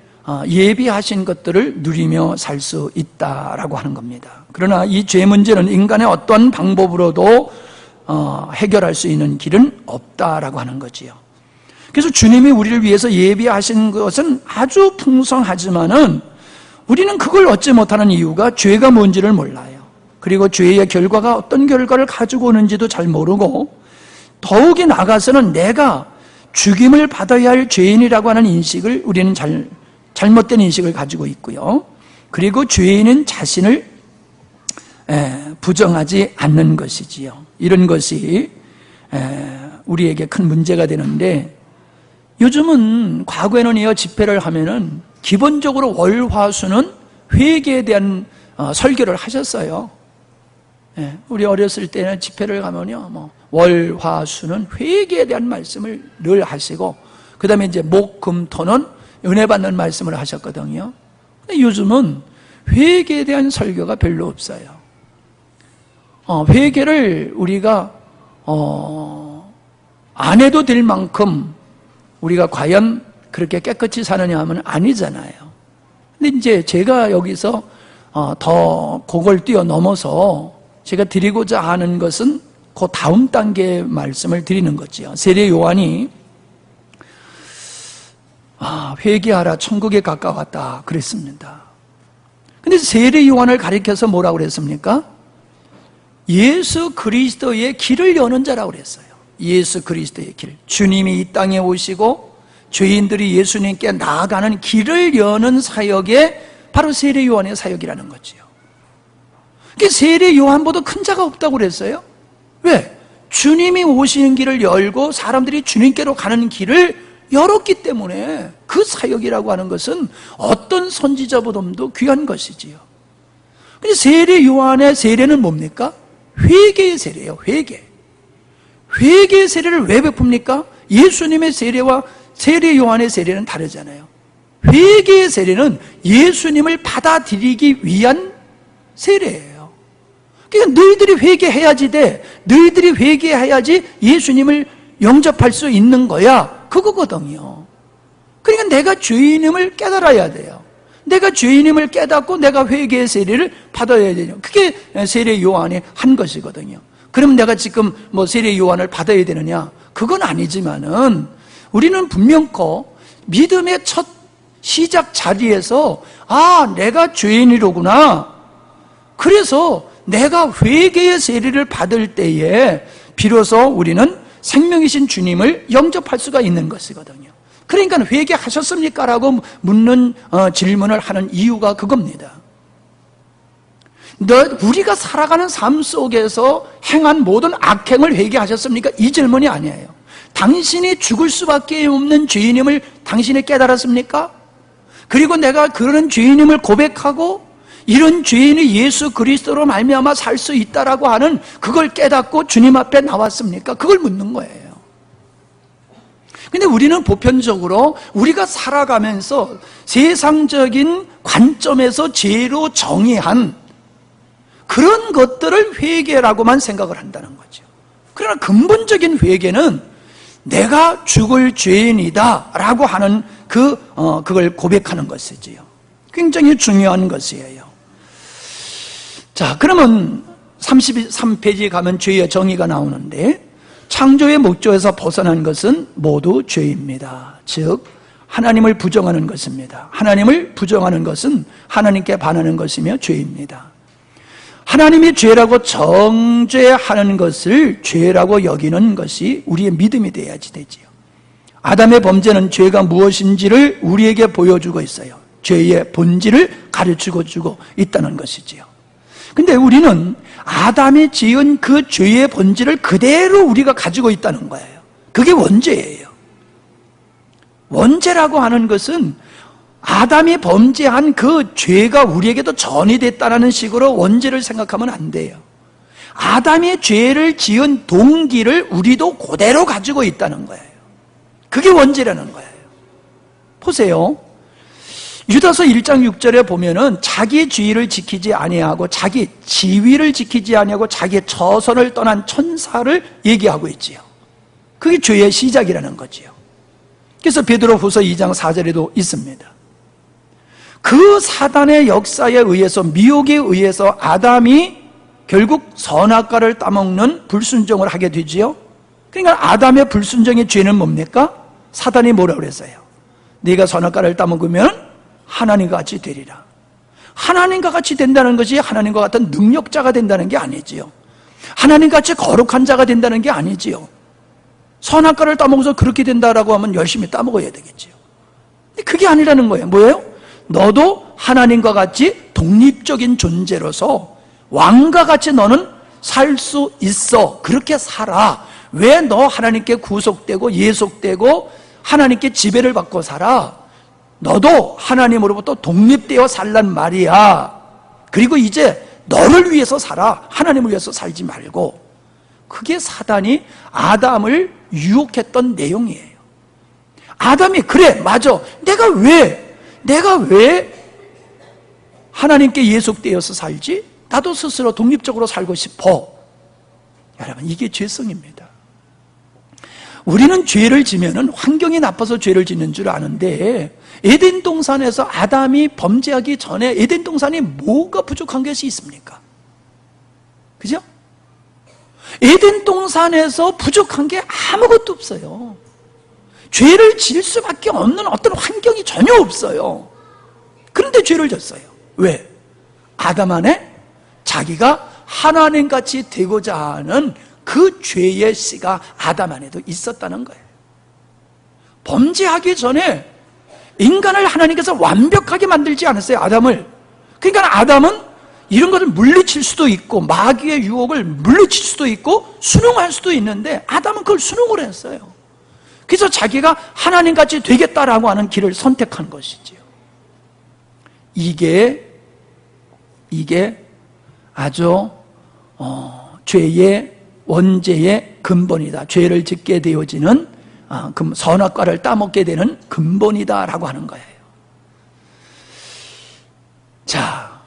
예비하신 것들을 누리며 살 수 있다라고 하는 겁니다. 그러나 이 죄 문제는 인간의 어떤 방법으로도 해결할 수 있는 길은 없다라고 하는 거지요. 그래서 주님이 우리를 위해서 예비하신 것은 아주 풍성하지만은 우리는 그걸 얻지 못하는 이유가 죄가 뭔지를 몰라요. 그리고 죄의 결과가 어떤 결과를 가지고 오는지도 잘 모르고, 더욱이 나아가서는 내가 죽임을 받아야 할 죄인이라고 하는 인식을 우리는 잘못된 인식을 가지고 있고요. 그리고 죄인은 자신을 부정하지 않는 것이지요. 이런 것이 우리에게 큰 문제가 되는데, 요즘은, 과거에는 집회를 하면은 기본적으로 월화수는 회개에 대한 설교를 하셨어요. 우리 어렸을 때는 집회를 가면요, 월화수는 회개에 대한 말씀을 늘 하시고, 그 다음에 이제 목, 금, 토는 은혜 받는 말씀을 하셨거든요. 근데 요즘은 회개에 대한 설교가 별로 없어요. 회개를 우리가 안 해도 될 만큼 우리가 과연 그렇게 깨끗이 사느냐 하면 아니잖아요. 근데 이제 제가 여기서 더 그걸 뛰어넘어서 제가 드리고자 하는 것은 그 다음 단계의 말씀을 드리는 거지요. 세례 요한이 회개하라, 천국에 가까웠다 그랬습니다. 근데 세례 요한을 가리켜서 뭐라고 그랬습니까? 예수 그리스도의 길을 여는 자라고 그랬어요. 예수 그리스도의 길, 주님이 이 땅에 오시고 죄인들이 예수님께 나아가는 길을 여는 사역이 바로 세례 요한의 사역이라는 거지요. 세례 요한보다 큰 자가 없다고 그랬어요. 왜? 주님이 오시는 길을 열고 사람들이 주님께로 가는 길을 열었기 때문에 그 사역이라고 하는 것은 어떤 선지자보다도 귀한 것이지요. 근데 세례 요한의 세례는 뭡니까? 회개의 세례예요. 회개의 세례를 왜 베풉니까? 예수님의 세례와 세례 요한의 세례는 다르잖아요. 회개의 세례는 예수님을 받아들이기 위한 세례예요. 그러니까 너희들이 회개해야지 돼. 너희들이 회개해야지 예수님을 영접할 수 있는 거야. 그거거든요. 그러니까 내가 죄인임을 깨달아야 돼요. 내가 죄인임을 깨닫고 내가 회개의 세례를 받아야 되죠. 그게 세례 요한이 한 것이거든요. 그럼 내가 지금 세례 요한을 받아야 되느냐? 그건 아니지만은 우리는 분명코 믿음의 첫 시작 자리에서 내가 죄인이로구나. 그래서 내가 회개의 세례를 받을 때에 비로소 우리는 생명이신 주님을 영접할 수가 있는 것이거든요. 그러니까 회개하셨습니까? 라고 묻는 질문을 하는 이유가 그겁니다. 우리가 살아가는 삶 속에서 행한 모든 악행을 회개하셨습니까? 이 질문이 아니에요. 당신이 죽을 수밖에 없는 죄인임을 당신이 깨달았습니까? 그리고 내가 그런 죄인임을 고백하고 이런 죄인이 예수 그리스도로 말미암아 살 수 있다라고 하는 그걸 깨닫고 주님 앞에 나왔습니까? 그걸 묻는 거예요. 근데 우리는 보편적으로 우리가 살아가면서 세상적인 관점에서 죄로 정의한 그런 것들을 회개라고만 생각을 한다는 거죠. 그러나 근본적인 회개는 내가 죽을 죄인이다 라고 하는 그걸 고백하는 것이지요. 굉장히 중요한 것이에요. 자, 그러면 33페이지에 가면 죄의 정의가 나오는데, 창조의 목적에서 벗어난 것은 모두 죄입니다. 즉 하나님을 부정하는 것입니다. 하나님을 부정하는 것은 하나님께 반하는 것이며 죄입니다. 하나님이 죄라고 정죄하는 것을 죄라고 여기는 것이 우리의 믿음이 되어야지 되지요. 아담의 범죄는 죄가 무엇인지를 우리에게 보여주고 있어요. 죄의 본질을 가르치고 주고 있다는 것이지요. 근데 우리는 아담이 지은 그 죄의 본질을 그대로 우리가 가지고 있다는 거예요. 그게 원죄예요. 원죄라고 하는 것은 아담이 범죄한 그 죄가 우리에게도 전이됐다는 식으로 원죄를 생각하면 안 돼요. 아담이 죄를 지은 동기를 우리도 그대로 가지고 있다는 거예요. 그게 원죄라는 거예요. 보세요. 유다서 1장 6절에 보면은 자기 지위를 지키지 아니하고 자기 지위를 지키지 아니하고 자기의 처선을 떠난 천사를 얘기하고 있지요. 그게 죄의 시작이라는 거지요. 그래서 베드로후서 2장 4절에도 있습니다. 그 사단의 역사에 의해서, 미혹에 의해서 아담이 결국 선악과를 따먹는 불순종을 하게 되지요. 그러니까 아담의 불순종의 죄는 뭡니까? 사단이 뭐라고 그랬어요? 네가 선악과를 따먹으면 하나님과 같이 되리라. 하나님과 같이 된다는 것이 하나님과 같은 능력자가 된다는 게 아니지요. 하나님과 같이 거룩한 자가 된다는 게 아니지요. 선악과를 따먹어서 그렇게 된다라고 하면 열심히 따먹어야 되겠지요. 근데 그게 아니라는 거예요. 뭐예요? 너도 하나님과 같이 독립적인 존재로서 왕과 같이 너는 살 수 있어. 그렇게 살아. 왜 너 하나님께 구속되고 예속되고 하나님께 지배를 받고 살아? 너도 하나님으로부터 독립되어 살란 말이야. 그리고 이제 너를 위해서 살아. 하나님을 위해서 살지 말고. 그게 사단이 아담을 유혹했던 내용이에요. 아담이 그래 맞아. 내가 왜 하나님께 예속되어서 살지? 나도 스스로 독립적으로 살고 싶어. 여러분, 이게 죄성입니다. 우리는 죄를 지면은 환경이 나빠서 죄를 짓는 줄 아는데, 에덴 동산에서 아담이 범죄하기 전에 에덴 동산이 뭐가 부족한 것이 있습니까? 그죠? 에덴 동산에서 부족한 게 아무것도 없어요. 죄를 지을 수밖에 없는 어떤 환경이 전혀 없어요. 그런데 죄를 졌어요. 왜? 아담 안에 자기가 하나님같이 되고자 하는 그 죄의 씨가 아담 안에도 있었다는 거예요. 범죄하기 전에 인간을 하나님께서 완벽하게 만들지 않았어요, 아담을. 그러니까 아담은 이런 것을 물리칠 수도 있고 마귀의 유혹을 물리칠 수도 있고 순응할 수도 있는데 아담은 그걸 순응을 했어요. 그래서 자기가 하나님같이 되겠다라고 하는 길을 선택한 것이지요. 이게 아주 죄의 원죄의 근본이다. 죄를 짓게 되어지는 선악과를 따먹게 되는 근본이다라고 하는 거예요. 자,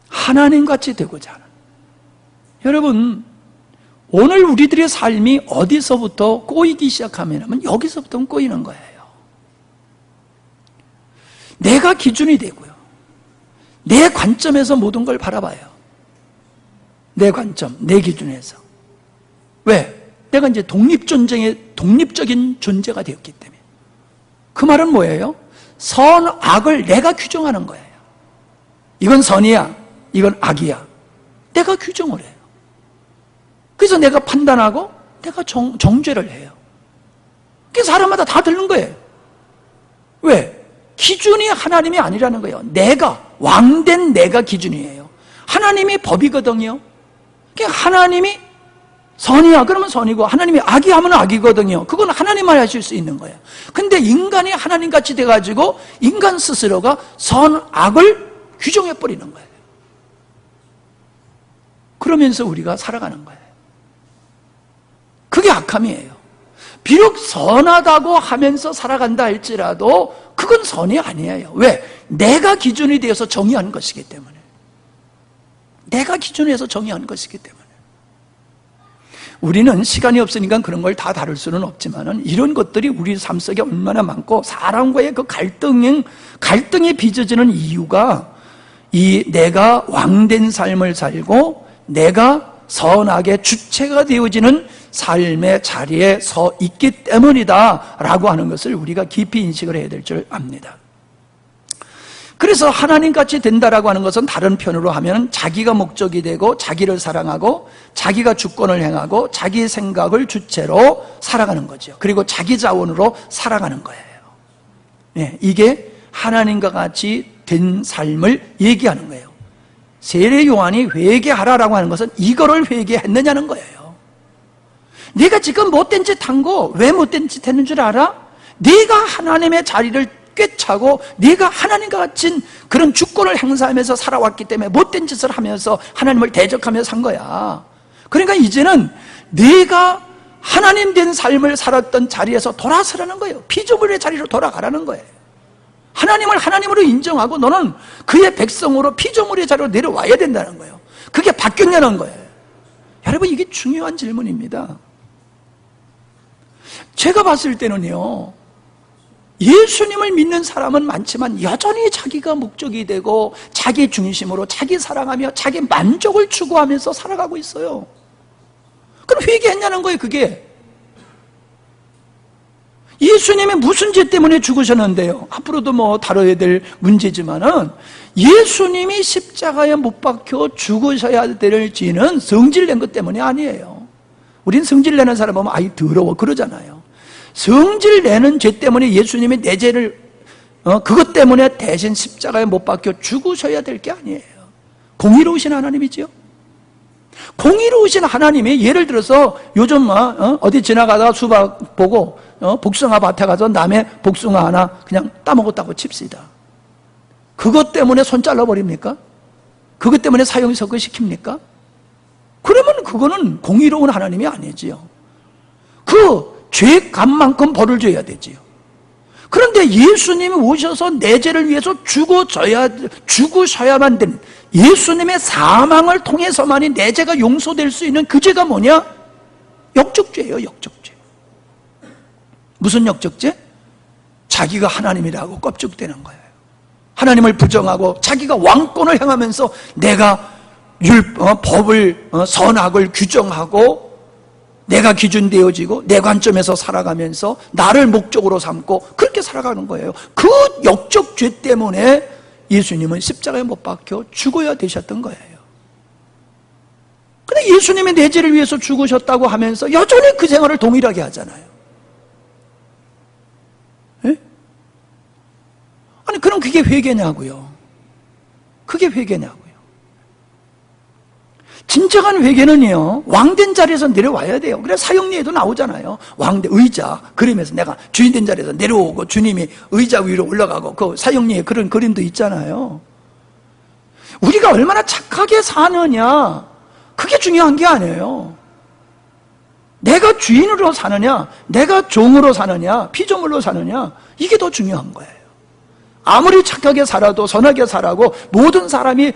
하나님같이 되고자 하는, 여러분, 오늘 우리들의 삶이 어디서부터 꼬이기 시작하면 여기서부터 꼬이는 거예요. 내가 기준이 되고요. 내 관점에서 모든 걸 바라봐요. 내 관점, 내 기준에서. 왜? 내가 이제 독립적인 존재가 되었기 때문에. 그 말은 뭐예요? 선, 악을 내가 규정하는 거예요. 이건 선이야, 이건 악이야. 내가 규정을 해요. 그래서 내가 판단하고 내가 정죄를 해요. 그게 사람마다 다 다른 거예요. 왜? 기준이 하나님이 아니라는 거예요. 왕된 내가 기준이에요. 하나님이 법이거든요. 그러니까 하나님이 선이야 그러면 선이고 하나님이 악이 하면 악이거든요. 그건 하나님만 하실 수 있는 거예요. 근데 인간이 하나님같이 돼가지고 인간 스스로가 선, 악을 규정해버리는 거예요. 그러면서 우리가 살아가는 거예요. 그게 악함이에요. 비록 선하다고 하면서 살아간다 할지라도 그건 선이 아니에요. 왜? 내가 기준이 되어서 정의한 것이기 때문에. 내가 기준에서 정의한 것이기 때문에. 우리는 시간이 없으니까 그런 걸 다 다룰 수는 없지만 이런 것들이 우리 삶 속에 얼마나 많고 사람과의 그 갈등이 빚어지는 이유가 이 내가 왕된 삶을 살고 내가 선악의 주체가 되어지는 삶의 자리에 서 있기 때문이다 라고 하는 것을 우리가 깊이 인식을 해야 될 줄 압니다. 그래서 하나님같이 된다라고 하는 것은 다른 편으로 하면 자기가 목적이 되고 자기를 사랑하고 자기가 주권을 행하고 자기 생각을 주체로 살아가는 거죠. 그리고 자기 자원으로 살아가는 거예요. 네, 이게 하나님과 같이 된 삶을 얘기하는 거예요. 세례 요한이 회개하라라고 하는 것은 이거를 회개했느냐는 거예요. 네가 지금 못된 짓 한 거 왜 못된 짓 했는 줄 알아? 네가 하나님의 자리를 꿰차고 네가 하나님과 같은 그런 주권을 행사하면서 살아왔기 때문에 못된 짓을 하면서 하나님을 대적하면서 산 거야. 그러니까 이제는 네가 하나님 된 삶을 살았던 자리에서 돌아서라는 거예요. 피조물의 자리로 돌아가라는 거예요. 하나님을 하나님으로 인정하고 너는 그의 백성으로 피조물의 자리로 내려와야 된다는 거예요. 그게 바뀌었냐는 거예요. 여러분, 이게 중요한 질문입니다. 제가 봤을 때는요, 예수님을 믿는 사람은 많지만 여전히 자기가 목적이 되고 자기 중심으로 자기 사랑하며 자기 만족을 추구하면서 살아가고 있어요. 그럼 회개했냐는 거예요. 그게 예수님이 무슨 죄 때문에 죽으셨는데요? 앞으로도 뭐 다뤄야 될 문제지만은 예수님이 십자가에 못 박혀 죽으셔야 될 죄는 성질낸 것 때문이 아니에요. 우린 성질내는 사람 보면 아이 더러워 그러잖아요. 성질내는 죄 때문에 예수님이 내 죄를 그것 때문에 대신 십자가에 못 박혀 죽으셔야 될 게 아니에요. 공의로우신 하나님이죠. 공의로우신 하나님이 예를 들어서 요즘 어디 지나가다가 수박 보고 복숭아 밭에 가서 남의 복숭아 하나 그냥 따먹었다고 칩시다. 그것 때문에 손 잘라버립니까? 그것 때문에 사형선고 시킵니까? 그러면 그거는 공의로운 하나님이 아니지요. 그 죄값만큼 벌을 줘야 되지요. 그런데 예수님이 오셔서 내 죄를 위해서 죽으셔야만 되는 예수님의 사망을 통해서만이 내 죄가 용서될 수 있는 그 죄가 뭐냐? 역적죄예요. 역적죄. 무슨 역적죄? 자기가 하나님이라고 껍죽대는 거예요. 하나님을 부정하고 자기가 왕권을 행하면서 내가 법을 선악을 규정하고 내가 기준 되어지고 내 관점에서 살아가면서 나를 목적으로 삼고 그렇게 살아가는 거예요. 그 역적죄 때문에 예수님은 십자가에 못 박혀 죽어야 되셨던 거예요. 근데 예수님이 내 죄를 위해서 죽으셨다고 하면서 여전히 그 생활을 동일하게 하잖아요. 예? 아니 그럼 그게 회개냐고요. 그게 회개냐고요. 진정한 회개는요, 왕된 자리에서 내려와야 돼요. 그래서 사형리에도 나오잖아요. 왕대 의자 그림에서 내가 주인된 자리에서 내려오고 주님이 의자 위로 올라가고 그 사형리에 그런 그림도 있잖아요. 우리가 얼마나 착하게 사느냐, 그게 중요한 게 아니에요. 내가 주인으로 사느냐, 내가 종으로 사느냐, 피조물로 사느냐, 이게 더 중요한 거예요. 아무리 착하게 살아도 선하게 살아고 모든 사람이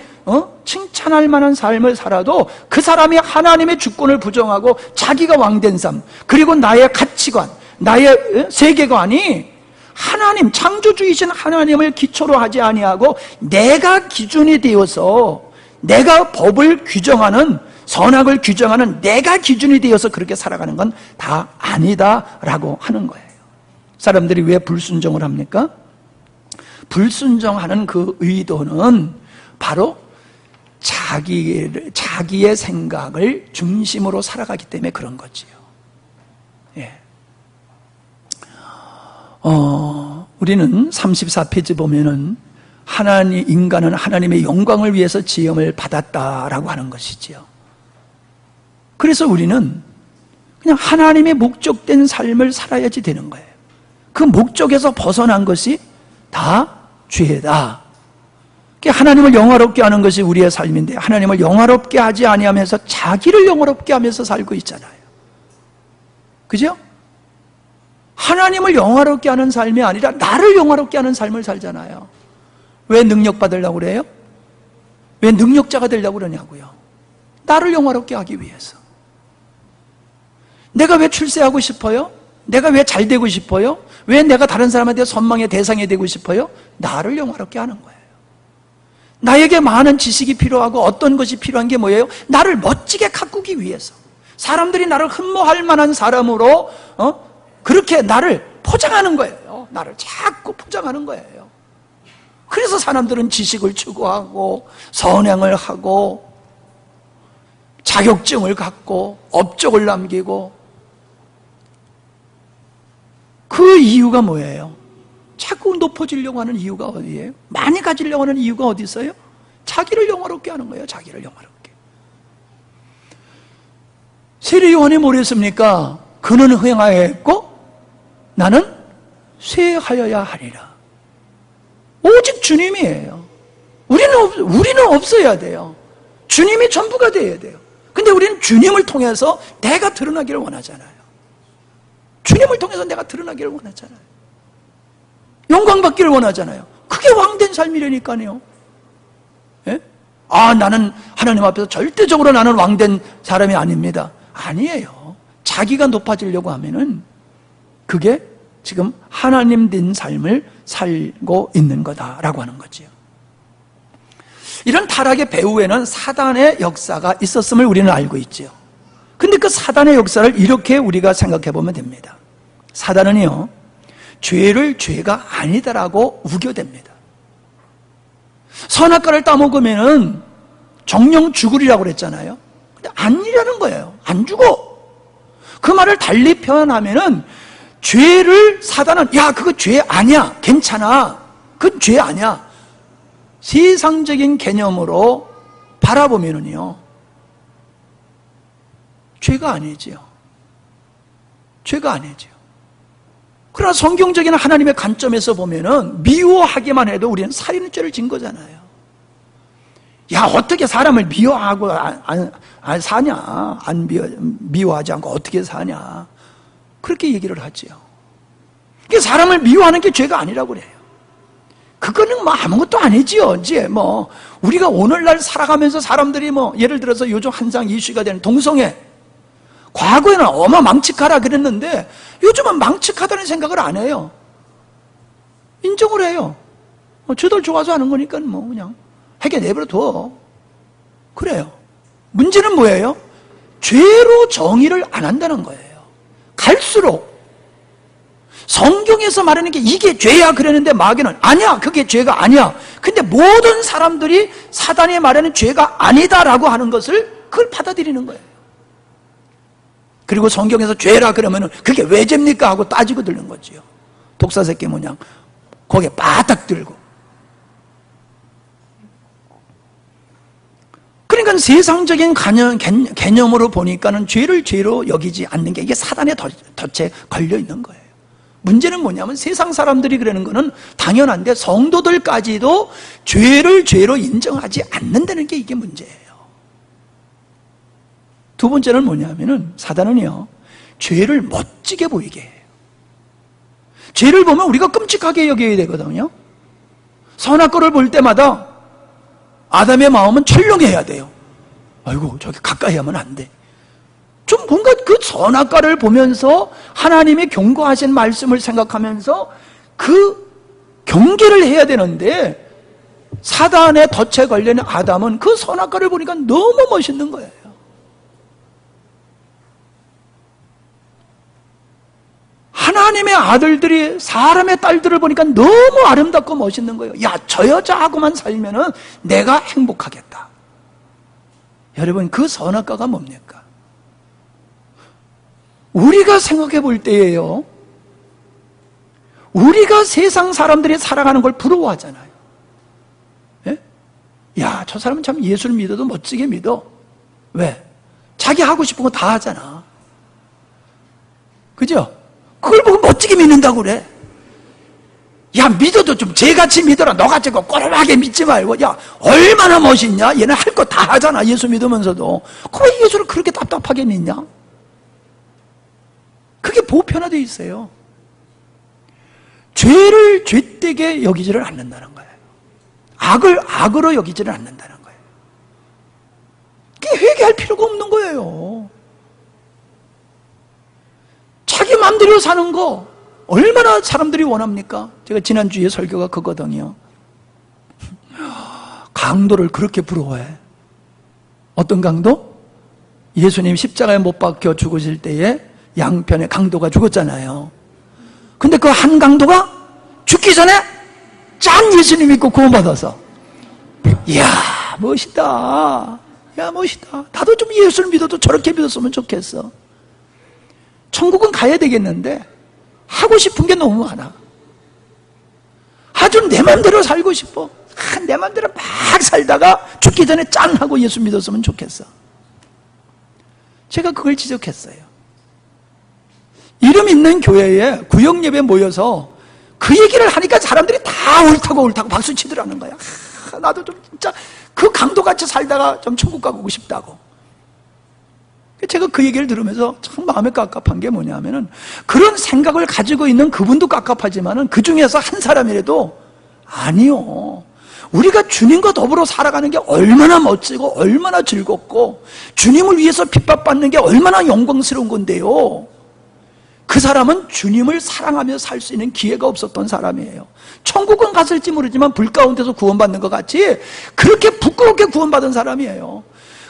칭찬할 만한 삶을 살아도 그 사람이 하나님의 주권을 부정하고 자기가 왕된 삶, 그리고 나의 가치관, 나의 세계관이 하나님, 창조주이신 하나님을 기초로 하지 아니하고 내가 기준이 되어서 내가 법을 규정하는, 선악을 규정하는 내가 기준이 되어서 그렇게 살아가는 건 다 아니다라고 하는 거예요. 사람들이 왜 불순종을 합니까? 불순종하는 그 의도는 바로 자기의 생각을 중심으로 살아가기 때문에 그런 거지요. 예. 우리는 34페이지 보면은 인간은 하나님의 영광을 위해서 지음을 받았다라고 하는 것이지요. 그래서 우리는 그냥 하나님의 목적된 삶을 살아야지 되는 거예요. 그 목적에서 벗어난 것이 다 죄다. 하나님을 영화롭게 하는 것이 우리의 삶인데 하나님을 영화롭게 하지 아니하면서 자기를 영화롭게 하면서 살고 있잖아요. 그죠? 하나님을 영화롭게 하는 삶이 아니라 나를 영화롭게 하는 삶을 살잖아요. 왜 능력 받으려고 그래요? 왜 능력자가 되려고 그러냐고요? 나를 영화롭게 하기 위해서. 내가 왜 출세하고 싶어요? 내가 왜 잘 되고 싶어요? 왜 내가 다른 사람한테 선망의 대상이 되고 싶어요? 나를 영화롭게 하는 거예요. 나에게 많은 지식이 필요하고 어떤 것이 필요한 게 뭐예요? 나를 멋지게 가꾸기 위해서. 사람들이 나를 흠모할 만한 사람으로 그렇게 나를 포장하는 거예요. 나를 자꾸 포장하는 거예요. 그래서 사람들은 지식을 추구하고 선행을 하고 자격증을 갖고 업적을 남기고. 그 이유가 뭐예요? 자꾸 높아지려고 하는 이유가 어디예요? 많이 가지려고 하는 이유가 어디 있어요? 자기를 영화롭게 하는 거예요. 자기를 영화롭게. 세례 요한이 뭐랬습니까? 그는 행하였고 나는 쇠하여야 하리라. 오직 주님이에요. 우리는 없어야 돼요. 주님이 전부가 되어야 돼요. 근데 우리는 주님을 통해서 내가 드러나기를 원하잖아요. 주님을 통해서 내가 드러나기를 원하잖아요. 영광받기를 원하잖아요. 그게 왕된 삶이라니까요. 예? 나는 하나님 앞에서 절대적으로 나는 왕된 사람이 아닙니다. 아니에요. 자기가 높아지려고 하면은 그게 지금 하나님 된 삶을 살고 있는 거다라고 하는 거지요. 이런 타락의 배후에는 사단의 역사가 있었음을 우리는 알고 있지요. 근데 그 사단의 역사를 이렇게 우리가 생각해 보면 됩니다. 사단은요, 죄를 죄가 아니다라고 우겨댑니다. 선악과를 따먹으면은 정령 죽으리라고 그랬잖아요. 근데 아니라는 거예요. 안 죽어. 그 말을 달리 표현하면은 죄를 사단은 야 그거 죄 아니야. 괜찮아. 그건 죄 아니야. 세상적인 개념으로 바라보면은요, 죄가 아니지요. 죄가 아니지요. 그러나 성경적인 하나님의 관점에서 보면은 미워하기만 해도 우리는 살인죄를 진 거잖아요. 야 어떻게 사람을 미워하고 안 사냐? 안 미워하지 않고 어떻게 사냐? 그렇게 얘기를 하지요. 사람을 미워하는 게 죄가 아니라고 그래요. 그거는 뭐 아무것도 아니지요. 이제 뭐 우리가 오늘날 살아가면서 사람들이 뭐 예를 들어서 요즘 한상 이슈가 되는 동성애, 과거에는 망측하라 그랬는데 요즘은 망측하다는 생각을 안 해요. 인정을 해요. 저들 좋아서 하는 거니까 뭐 그냥 하게 내버려둬. 그래요. 문제는 뭐예요? 죄로 정의를 안 한다는 거예요. 갈수록 성경에서 말하는 게 이게 죄야 그러는데 마귀는 아니야, 그게 죄가 아니야. 근데 모든 사람들이 사단이 말하는 죄가 아니다라고 하는 것을 그걸 받아들이는 거예요. 그리고 성경에서 죄라 그러면은 그게 왜 죄입니까 하고 따지고 들는 거지요. 독사 새끼 모양 거기에 바닥 들고. 그러니까 세상적인 개념으로 보니까는 죄를 죄로 여기지 않는 게 이게 사단의 덫에 걸려 있는 거예요. 문제는 뭐냐면 세상 사람들이 그러는 거는 당연한데 성도들까지도 죄를 죄로 인정하지 않는다는 게 이게 문제예요. 두 번째는 뭐냐면은 사단은요, 죄를 멋지게 보이게 해요. 죄를 보면 우리가 끔찍하게 여겨야 되거든요. 선악과를 볼 때마다 아담의 마음은 철렁해야 돼요. 아이고 저기 가까이 하면 안 돼. 좀 뭔가 그 선악과를 보면서 하나님의 경고하신 말씀을 생각하면서 그 경계를 해야 되는데 사단의 덫에 걸린 아담은 그 선악과를 보니까 너무 멋있는 거예요. 하나님의 아들들이 사람의 딸들을 보니까 너무 아름답고 멋있는 거예요. 야, 저 여자하고만 살면은 내가 행복하겠다. 여러분, 그 선악과가 뭡니까? 우리가 생각해 볼 때에요, 우리가 세상 사람들이 살아가는 걸 부러워하잖아요. 예? 야, 저 사람은 참 예수를 믿어도 멋지게 믿어. 왜? 자기 하고 싶은 거 다 하잖아. 그죠? 그걸 보고 멋지게 믿는다고 그래. 야, 믿어도 좀 쟤같이 믿어라. 너같이 꼬르하게 믿지 말고. 야, 얼마나 멋있냐? 얘는 할 거 다 하잖아. 예수 믿으면서도. 왜 예수를 그렇게 답답하게 믿냐? 그게 보편화되어 있어요. 죄를 죄되게 여기지를 않는다는 거예요. 악을 악으로 여기지를 않는다는 거예요. 그게 회개할 필요가 없는 거예요. 자기 마음대로 사는 거 얼마나 사람들이 원합니까? 제가 지난주에 설교가 그거든요. 강도를 그렇게 부러워해. 어떤 강도? 예수님 십자가에 못 박혀 죽으실 때에 양편에 강도가 죽었잖아요. 근데 그 한 강도가 죽기 전에 짠 예수님 믿고 구원받아서, 이야 멋있다. 야 멋있다. 나도 좀 예수를 믿어도 저렇게 믿었으면 좋겠어. 천국은 가야 되겠는데 하고 싶은 게 너무 많아. 아주 내 맘대로 살고 싶어. 내 맘대로 막 살다가 죽기 전에 짠 하고 예수 믿었으면 좋겠어. 제가 그걸 지적했어요. 이름 있는 교회에 구역 예배 모여서 그 얘기를 하니까 사람들이 다 옳다고 박수 치더라는 거야. 나도 좀 진짜 그 강도같이 살다가 좀 천국 가고 싶다고. 제가 그 얘기를 들으면서 참 마음에 깝깝한 게 뭐냐면은, 그런 생각을 가지고 있는 그분도 깝깝하지만은 그 중에서 한 사람이라도, 아니요, 우리가 주님과 더불어 살아가는 게 얼마나 멋지고 얼마나 즐겁고 주님을 위해서 핍박받는 게 얼마나 영광스러운 건데요. 그 사람은 주님을 사랑하며 살 수 있는 기회가 없었던 사람이에요. 천국은 갔을지 모르지만 불 가운데서 구원받는 것 같이 그렇게 부끄럽게 구원받은 사람이에요.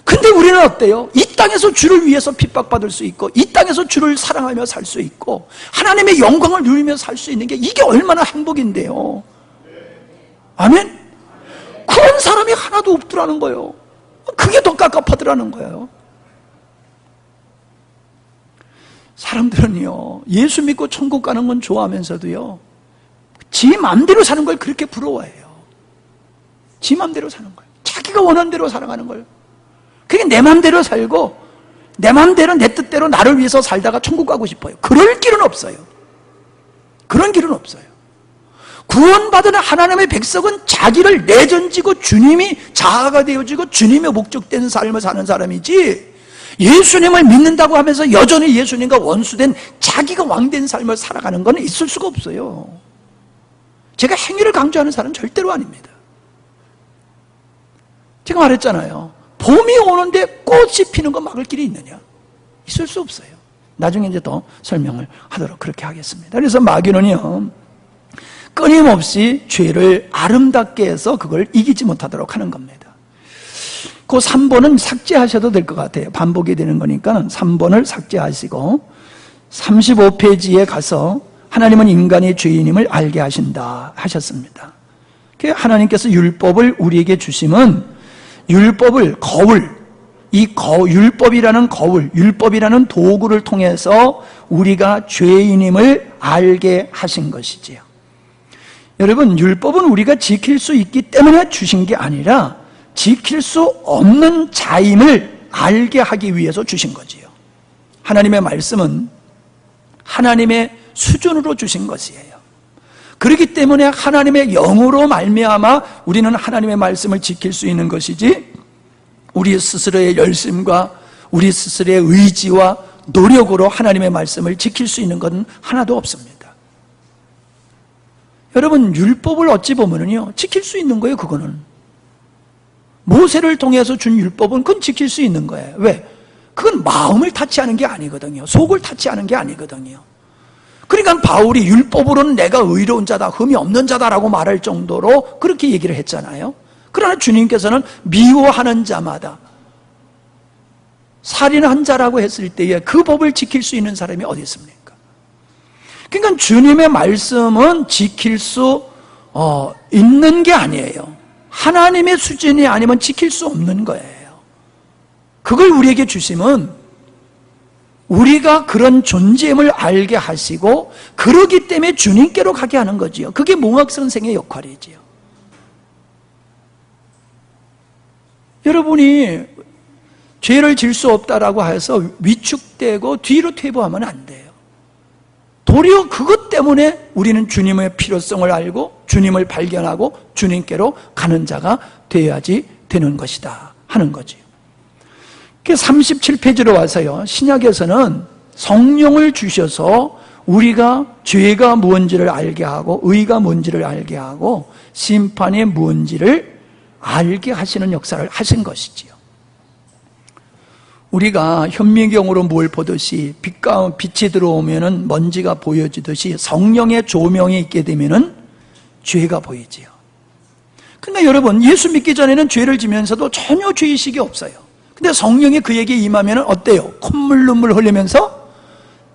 근데 우리는 어때요? 이 땅에서 주를 위해서 핍박받을 수 있고, 이 땅에서 주를 사랑하며 살 수 있고, 하나님의 영광을 누리며 살 수 있는 게 이게 얼마나 행복인데요. 아멘? 그런 사람이 하나도 없더라는 거예요. 그게 더 깝깝하더라는 거예요. 사람들은요, 예수 믿고 천국 가는 건 좋아하면서도요, 지 맘대로 사는 걸 그렇게 부러워해요. 지 맘대로 사는 걸, 자기가 원하는 대로 살아가는 걸. 그게 내 맘대로 살고 내 맘대로 내 뜻대로 나를 위해서 살다가 천국 가고 싶어요. 그럴 길은 없어요. 그런 길은 없어요. 구원받은 하나님의 백성은 자기를 내던지고 주님이 자아가 되어지고 주님의 목적된 삶을 사는 사람이지, 예수님을 믿는다고 하면서 여전히 예수님과 원수된 자기가 왕된 삶을 살아가는 건 있을 수가 없어요. 제가 행위를 강조하는 사람은 절대로 아닙니다. 제가 말했잖아요. 봄이 오는데 꽃이 피는 거 막을 길이 있느냐? 있을 수 없어요. 나중에 이제 더 설명을 하도록 그렇게 하겠습니다. 그래서 마귀는요, 끊임없이 죄를 아름답게 해서 그걸 이기지 못하도록 하는 겁니다. 그 3번은 삭제하셔도 될 것 같아요. 반복이 되는 거니까 3번을 삭제하시고 35페이지에 가서 하나님은 인간의 죄인임을 알게 하신다 하셨습니다. 하나님께서 율법을 우리에게 주심은 율법을 율법이라는 거울, 율법이라는 도구를 통해서 우리가 죄인임을 알게 하신 것이지요. 여러분, 율법은 우리가 지킬 수 있기 때문에 주신 게 아니라 지킬 수 없는 자임을 알게 하기 위해서 주신 거지요. 하나님의 말씀은 하나님의 수준으로 주신 것이에요. 그렇기 때문에 하나님의 영으로 말미암아 우리는 하나님의 말씀을 지킬 수 있는 것이지, 우리 스스로의 열심과 우리 스스로의 의지와 노력으로 하나님의 말씀을 지킬 수 있는 것은 하나도 없습니다. 여러분, 율법을 어찌 보면은요, 지킬 수 있는 거예요. 그거는 모세를 통해서 준 율법은 그건 지킬 수 있는 거예요. 왜? 그건 마음을 타치하는 게 아니거든요. 속을 타치하는 게 아니거든요. 그러니까 바울이 율법으로는 내가 의로운 자다, 흠이 없는 자다라고 말할 정도로 그렇게 얘기를 했잖아요. 그러나 주님께서는 미워하는 자마다, 살인한 자라고 했을 때에 그 법을 지킬 수 있는 사람이 어디 있습니까? 그러니까 주님의 말씀은 지킬 수 있는 게 아니에요. 하나님의 수준이 아니면 지킬 수 없는 거예요. 그걸 우리에게 주심은 우리가 그런 존재임을 알게 하시고, 그러기 때문에 주님께로 가게 하는 거지요. 그게 몽학 선생의 역할이지요. 여러분이 죄를 질 수 없다라고 해서 위축되고 뒤로 퇴보하면 안 돼요. 도리어 그것 때문에 우리는 주님의 필요성을 알고 주님을 발견하고 주님께로 가는 자가 되어야지 되는 것이다 하는 거지요. 37페이지로 와서요, 신약에서는 성령을 주셔서 우리가 죄가 무엇인지를 알게 하고 의가 뭔지를 알게 하고 심판이 무엇인지를 알게 하시는 역사를 하신 것이지요. 우리가 현미경으로 뭘 보듯이 빛이 들어오면은 먼지가 보여지듯이 성령의 조명이 있게 되면은 죄가 보이지요. 그러니까 여러분, 예수 믿기 전에는 죄를 지면서도 전혀 죄의식이 없어요. 근데 성령이 그에게 임하면 어때요? 콧물 눈물 흘리면서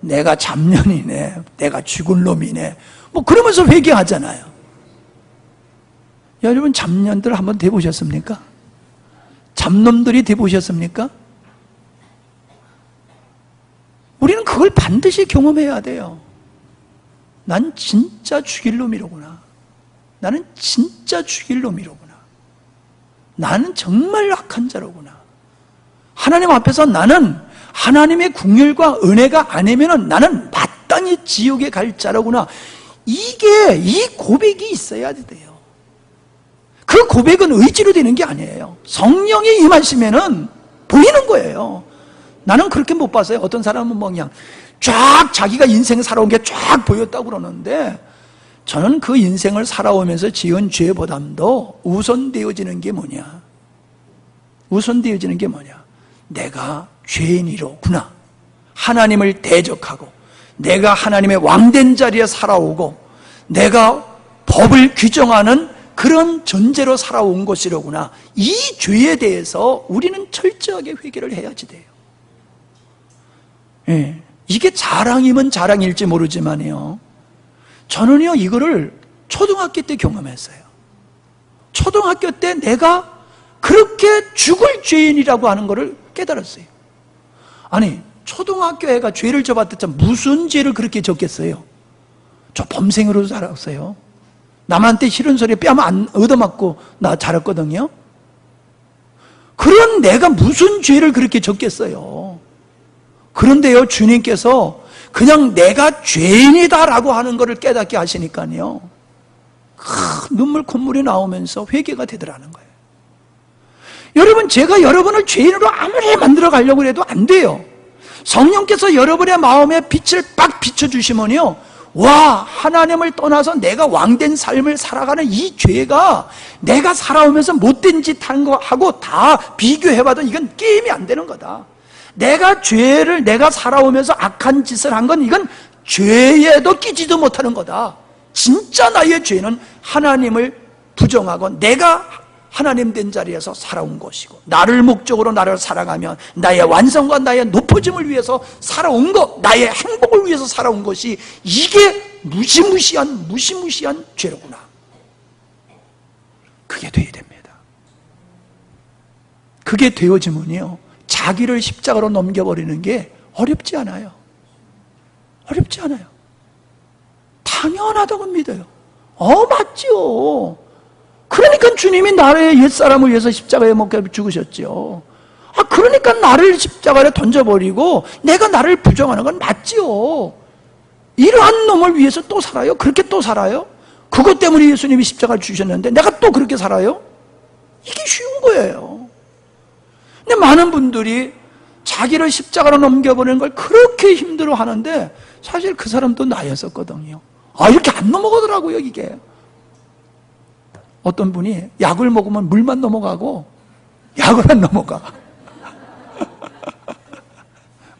내가 잡년이네, 내가 죽은 놈이네, 뭐 그러면서 회개하잖아요. 여러분, 잡년들 한번 돼보셨습니까? 잡놈들이 돼보셨습니까? 우리는 그걸 반드시 경험해야 돼요. 난 진짜 죽일 놈이로구나. 나는 진짜 죽일 놈이로구나. 나는 정말 악한 자로구나. 하나님 앞에서 나는 하나님의 긍휼과 은혜가 아니면 나는 마땅히 지옥에 갈 자로구나. 이 고백이 있어야 돼요. 그 고백은 의지로 되는 게 아니에요. 성령이 임하시면은 보이는 거예요. 나는 그렇게 못 봤어요. 어떤 사람은 뭐 그냥 쫙 자기가 인생 살아온 게 쫙 보였다고 그러는데, 저는 그 인생을 살아오면서 지은 죄보담도 우선되어지는 게 뭐냐? 우선되어지는 게 뭐냐? 내가 죄인이로구나. 하나님을 대적하고 내가 하나님의 왕된 자리에 살아오고 내가 법을 규정하는 그런 존재로 살아온 것이로구나. 이 죄에 대해서 우리는 철저하게 회개를 해야지 돼요. 예, 이게 자랑이면 자랑일지 모르지만요, 저는요 이거를 초등학교 때 경험했어요. 초등학교 때 내가 그렇게 죽을 죄인이라고 하는 것을 깨달았어요. 아니, 초등학교 애가 죄를 져봤자 무슨 죄를 그렇게 졌겠어요? 저 범생으로 살았어요. 남한테 싫은 소리에 뺨 안 얻어맞고 나 자랐거든요. 그런 내가 무슨 죄를 그렇게 졌겠어요? 그런데요, 주님께서 그냥 내가 죄인이다라고 하는 것을 깨닫게 하시니까요, 눈물 콧물이 나오면서 회개가 되더라는 거예요. 여러분, 제가 여러분을 죄인으로 아무리 만들어 가려고 해도 안 돼요. 성령께서 여러분의 마음에 빛을 빡 비춰주시면요, 와, 하나님을 떠나서 내가 왕된 삶을 살아가는 이 죄가 내가 살아오면서 못된 짓 한 거하고 다 비교해봐도 이건 게임이 안 되는 거다. 내가 살아오면서 악한 짓을 한 건 이건 죄에도 끼지도 못하는 거다. 진짜 나의 죄는 하나님을 부정하고 내가 하나님 된 자리에서 살아온 것이고, 나를 목적으로 나를 살아가면 나의 완성과 나의 높아짐을 위해서 살아온 것, 나의 행복을 위해서 살아온 것이, 이게 무시무시한 죄로구나. 그게 돼야 됩니다. 그게 되어지면요, 자기를 십자가로 넘겨버리는 게 어렵지 않아요. 어렵지 않아요. 당연하다고 믿어요. 맞지요. 그러니까 주님이 나의 옛사람을 위해서 십자가에 못 죽으셨죠. 그러니까 나를 십자가에 던져버리고 내가 나를 부정하는 건 맞지요. 이러한 놈을 위해서 또 살아요? 그렇게 또 살아요? 그것 때문에 예수님이 십자가를 주셨는데 내가 또 그렇게 살아요? 이게 쉬운 거예요. 근데 많은 분들이 자기를 십자가로 넘겨버리는 걸 그렇게 힘들어 하는데, 사실 그 사람도 나였었거든요. 이렇게 안 넘어가더라고요, 이게. 어떤 분이 약을 먹으면 물만 넘어가고 약은 안 넘어가.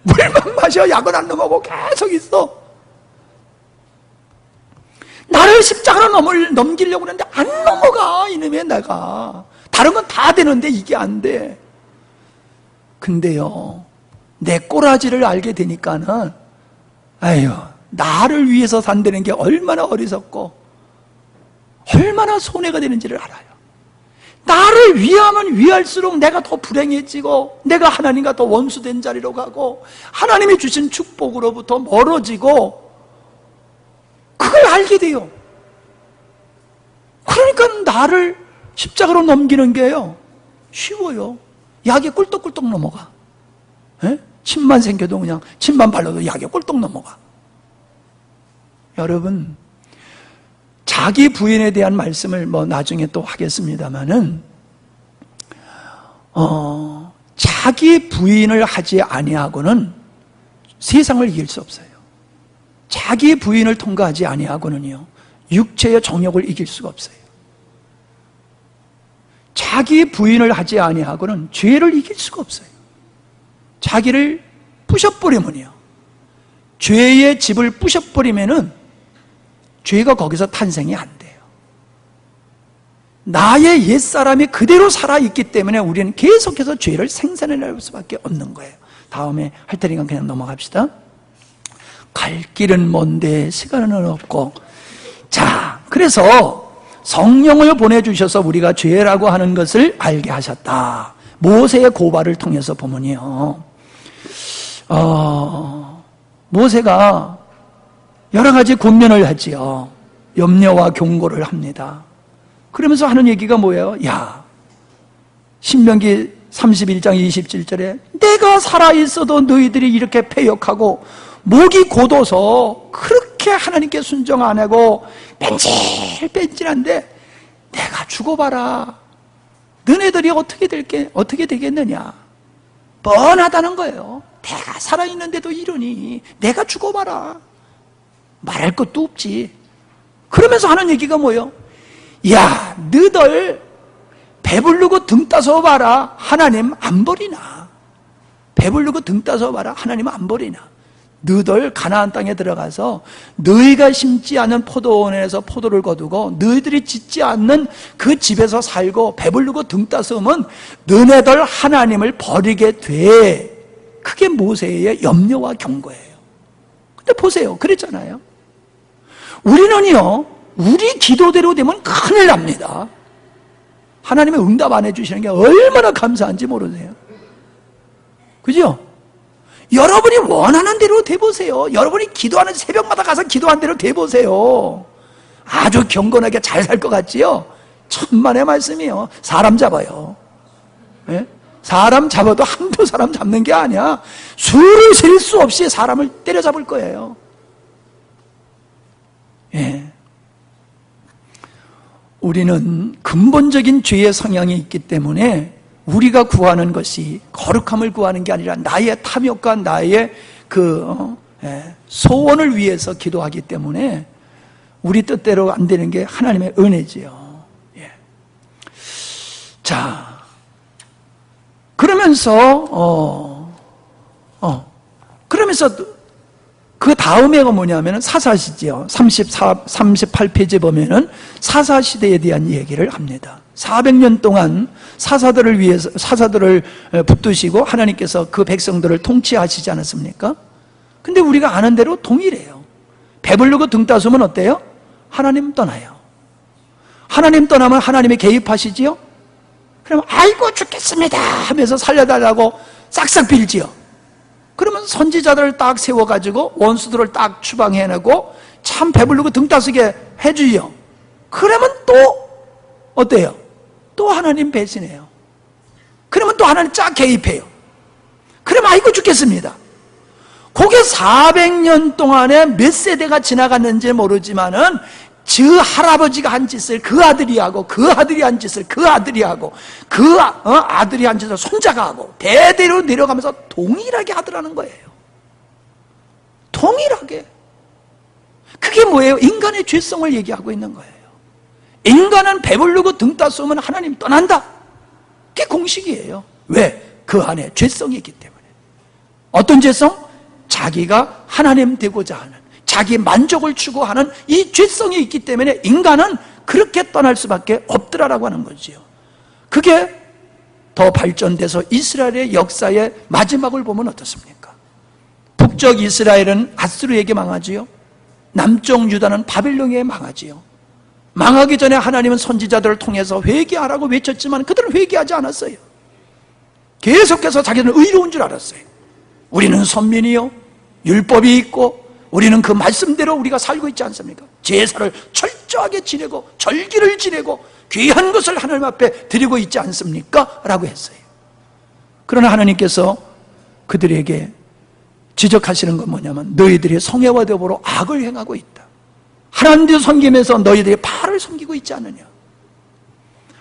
물만 마셔, 약은 안 넘어가고 계속 있어. 나를 십자가로 넘기려고 하는데 안 넘어가, 이놈의 내가. 다른 건 다 되는데 이게 안 돼. 근데요, 내 꼬라지를 알게 되니까는, 나를 위해서 산다는 게 얼마나 어리석고 얼마나 손해가 되는지를 알아요. 나를 위하면 위할수록 내가 더 불행해지고 내가 하나님과 더 원수된 자리로 가고 하나님이 주신 축복으로부터 멀어지고, 그걸 알게 돼요. 그러니까 나를 십자가로 넘기는 게요, 쉬워요. 약에 꿀떡꿀떡 넘어가. 침만 생겨도 그냥 침만 발라도 약에 꿀떡 넘어가. 여러분, 자기 부인에 대한 말씀을 나중에 또 하겠습니다마는, 자기 부인을 하지 아니하고는 세상을 이길 수 없어요. 자기 부인을 통과하지 아니하고는요, 육체의 정욕을 이길 수가 없어요. 자기 부인을 하지 아니하고는 죄를 이길 수가 없어요. 자기를 부셔버리면요, 죄의 집을 부셔버리면은 죄가 거기서 탄생이 안 돼요. 나의 옛사람이 그대로 살아있기 때문에 우리는 계속해서 죄를 생산해낼 수밖에 없는 거예요. 다음에 할 테니까 그냥 넘어갑시다. 갈 길은 먼데 시간은 없고. 자, 그래서 성령을 보내주셔서 우리가 죄라고 하는 것을 알게 하셨다. 모세의 고발을 통해서 보면요, 모세가 여러 가지 권면을 하지요. 염려와 경고를 합니다. 그러면서 하는 얘기가 뭐예요? 야, 신명기 31장 27절에 내가 살아있어도 너희들이 이렇게 패역하고 목이 곧어서 그렇게 하나님께 순종 안 하고 뺀질뺀질한데 내가 죽어봐라. 너네들이 어떻게 되겠느냐? 뻔하다는 거예요. 내가 살아있는데도 이러니 내가 죽어봐라. 말할 것도 없지. 그러면서 하는 얘기가 뭐예요? 야, 너들 배부르고 등 따서 봐라. 하나님 안 버리나. 배부르고 등 따서 봐라. 하나님 안 버리나. 너희들 가나안 땅에 들어가서 너희가 심지 않은 포도원에서 포도를 거두고 너희들이 짓지 않는 그 집에서 살고 배부르고 등 따스면 너네들 하나님을 버리게 돼. 그게 모세의 염려와 경고예요. 근데 보세요, 그랬잖아요. 우리는요, 우리 기도대로 되면 큰일 납니다. 하나님의 응답 안 해주시는 게 얼마나 감사한지 모르세요. 그죠? 여러분이 원하는 대로 돼보세요. 여러분이 기도하는 새벽마다 가서 기도한 대로 돼보세요. 아주 경건하게 잘 살 것 같지요? 천만의 말씀이요. 사람 잡아요. 예? 사람 잡아도 한두 사람 잡는 게 아니야. 수를 셀 수 없이 사람을 때려잡을 거예요. 예. 우리는 근본적인 죄의 성향이 있기 때문에 우리가 구하는 것이 거룩함을 구하는 게 아니라 나의 탐욕과 나의 소원을 위해서 기도하기 때문에 우리 뜻대로 안 되는 게 하나님의 은혜지요. 예. 자, 그러면서 그 다음에가 뭐냐면은 사사시지요. 38페이지 보면은 사사시대에 대한 얘기를 합니다. 400년 동안 사사들을 붙드시고 하나님께서 그 백성들을 통치하시지 않았습니까? 근데 우리가 아는 대로 동일해요. 배부르고 등 따스면 어때요? 하나님 떠나요. 하나님 떠나면 하나님이 개입하시지요? 그럼 아이고 죽겠습니다 하면서 살려달라고 싹싹 빌지요. 그러면 선지자들을 딱 세워가지고 원수들을 딱 추방해내고 참 배부르고 등 따스게 해주죠. 그러면 또 어때요? 또 하나님 배신해요. 그러면 또 하나님 쫙 개입해요. 그러면 아이고 죽겠습니다. 그게 400년 동안에 몇 세대가 지나갔는지 모르지만은 그 할아버지가 한 짓을 그 아들이 하고 그 아들이 한 짓을 그 아들이 하고 그 아들이 한 짓을 손자가 하고 대대로 내려가면서 동일하게 하더라는 거예요. 동일하게. 그게 뭐예요? 인간의 죄성을 얘기하고 있는 거예요. 인간은 배부르고 등 따스우면 하나님 떠난다. 그게 공식이에요. 왜? 그 안에 죄성이 있기 때문에. 어떤 죄성? 자기가 하나님 되고자 하는, 자기 만족을 추구하는 이 죄성이 있기 때문에 인간은 그렇게 떠날 수밖에 없더라라고 하는 거지요. 그게 더 발전돼서 이스라엘의 역사의 마지막을 보면 어떻습니까? 북쪽 이스라엘은 아수르에게 망하지요. 남쪽 유다는 바빌론에 망하지요. 망하기 전에 하나님은 선지자들을 통해서 회개하라고 외쳤지만 그들은 회개하지 않았어요. 계속해서 자기들은 의로운 줄 알았어요. 우리는 선민이요, 율법이 있고 우리는 그 말씀대로 우리가 살고 있지 않습니까? 제사를 철저하게 지내고 절기를 지내고 귀한 것을 하나님 앞에 드리고 있지 않습니까? 라고 했어요. 그러나 하나님께서 그들에게 지적하시는 건 뭐냐면 너희들이 성애와 더불어 악을 행하고 있다. 하나님을 섬기면서 너희들이 바알을 섬기고 있지 않느냐.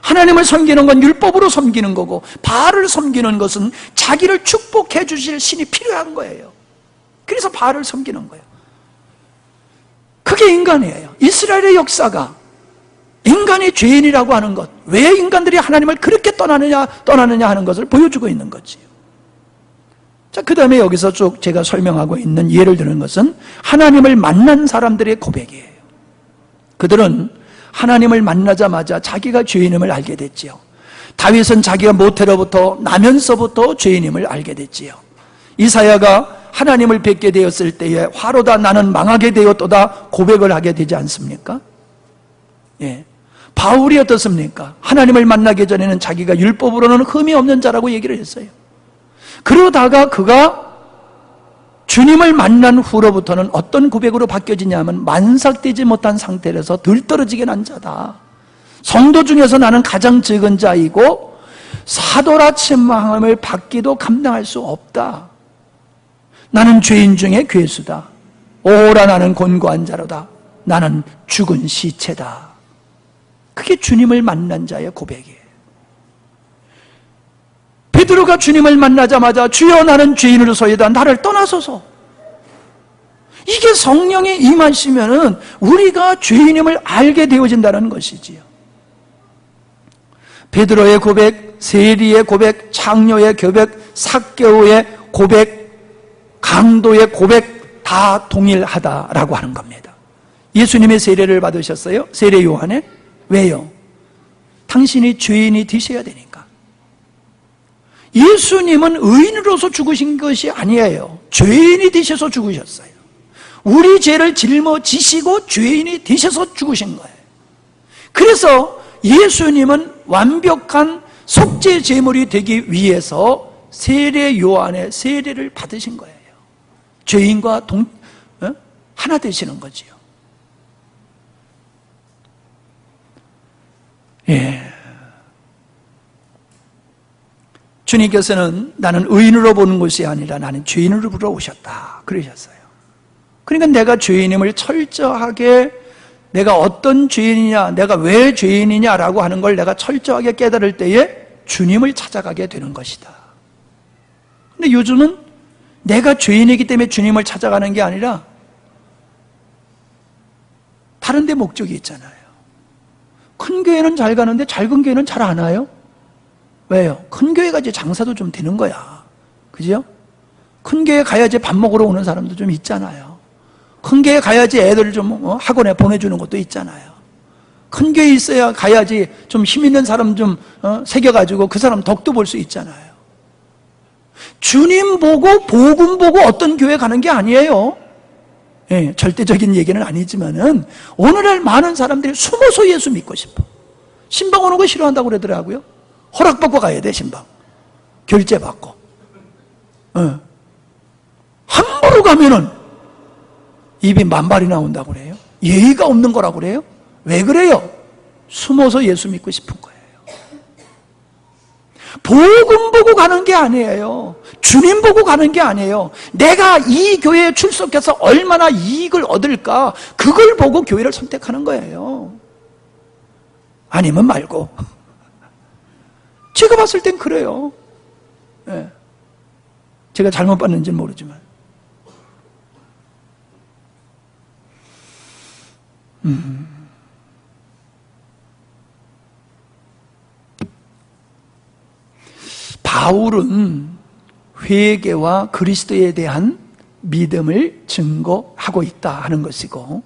하나님을 섬기는 건 율법으로 섬기는 거고 바알을 섬기는 것은 자기를 축복해 주실 신이 필요한 거예요. 그래서 바알을 섬기는 거예요. 그게 인간이에요. 이스라엘의 역사가 인간이 죄인이라고 하는 것, 왜 인간들이 하나님을 그렇게 떠나느냐 하는 것을 보여주고 있는 거지요. 자, 그 다음에 여기서 쭉 제가 설명하고 있는 예를 드는 것은 하나님을 만난 사람들의 고백이에요. 그들은 하나님을 만나자마자 자기가 죄인임을 알게 됐지요. 다윗은 자기가 모태로부터 나면서부터 죄인임을 알게 됐지요. 이사야가 하나님을 뵙게 되었을 때에 화로다 나는 망하게 되었도다 고백을 하게 되지 않습니까? 예. 바울이 어떻습니까? 하나님을 만나기 전에는 자기가 율법으로는 흠이 없는 자라고 얘기를 했어요. 그러다가 그가 주님을 만난 후로부터는 어떤 고백으로 바뀌어지냐면 만삭되지 못한 상태에서 들떨어지게 난 자다. 성도 중에서 나는 가장 적은 자이고 사도라 칭함을 받기도 감당할 수 없다. 나는 죄인 중에 괴수다. 오라 나는 곤고한 자로다. 나는 죽은 시체다. 그게 주님을 만난 자의 고백이에요. 베드로가 주님을 만나자마자 주여 나는 죄인으로서이다. 나를 떠나소서. 이게 성령이 임하시면은 우리가 죄인임을 알게 되어진다는 것이지요. 베드로의 고백, 세리의 고백, 창녀의 고백, 삭개오의 고백, 강도의 고백 다 동일하다라고 하는 겁니다. 예수님의 세례를 받으셨어요? 세례 요한에? 왜요? 당신이 죄인이 되셔야 되니까. 예수님은 의인으로서 죽으신 것이 아니에요. 죄인이 되셔서 죽으셨어요. 우리 죄를 짊어지시고 죄인이 되셔서 죽으신 거예요. 그래서 예수님은 완벽한 속죄 제물이 되기 위해서 세례 요한의 세례를 받으신 거예요. 죄인과 하나 되시는 거지요. 예. 주님께서는 나는 의인으로 보는 것이 아니라 나는 죄인으로 보러 오셨다 그러셨어요. 그러니까 내가 죄인임을 철저하게, 내가 어떤 죄인이냐, 내가 왜 죄인이냐라고 하는 걸 내가 철저하게 깨달을 때에 주님을 찾아가게 되는 것이다. 근데 요즘은 내가 죄인이기 때문에 주님을 찾아가는 게 아니라 다른 데 목적이 있잖아요. 큰 교회는 잘 가는데 작은 교회는 잘 안 와요? 왜요? 큰 교회 가지 장사도 좀 되는 거야. 그죠? 큰 교회 가야지 밥 먹으러 오는 사람도 좀 있잖아요. 큰 교회 가야지 애들 좀 학원에 보내주는 것도 있잖아요. 큰 교회 있어야 가야지 좀 힘 있는 사람 좀 새겨가지고 그 사람 덕도 볼 수 있잖아요. 주님 보고 복음 보고 어떤 교회 가는 게 아니에요. 예, 절대적인 얘기는 아니지만은 오늘날 많은 사람들이 숨어서 예수 믿고 싶어. 신방 오는 거 싫어한다고 그러더라고요. 허락받고 가야 돼, 신방. 결제 받고. 함부로 가면은 입이 만발이 나온다고 그래요. 예의가 없는 거라고 그래요. 왜 그래요? 숨어서 예수 믿고 싶은 거예요. 복음 보고 가는 게 아니에요. 주님 보고 가는 게 아니에요. 내가 이 교회에 출석해서 얼마나 이익을 얻을까, 그걸 보고 교회를 선택하는 거예요. 아니면 말고. 제가 봤을 땐 그래요. 네. 제가 잘못 봤는지는 모르지만. 바울은 회개와 그리스도에 대한 믿음을 증거하고 있다 하는 것이고,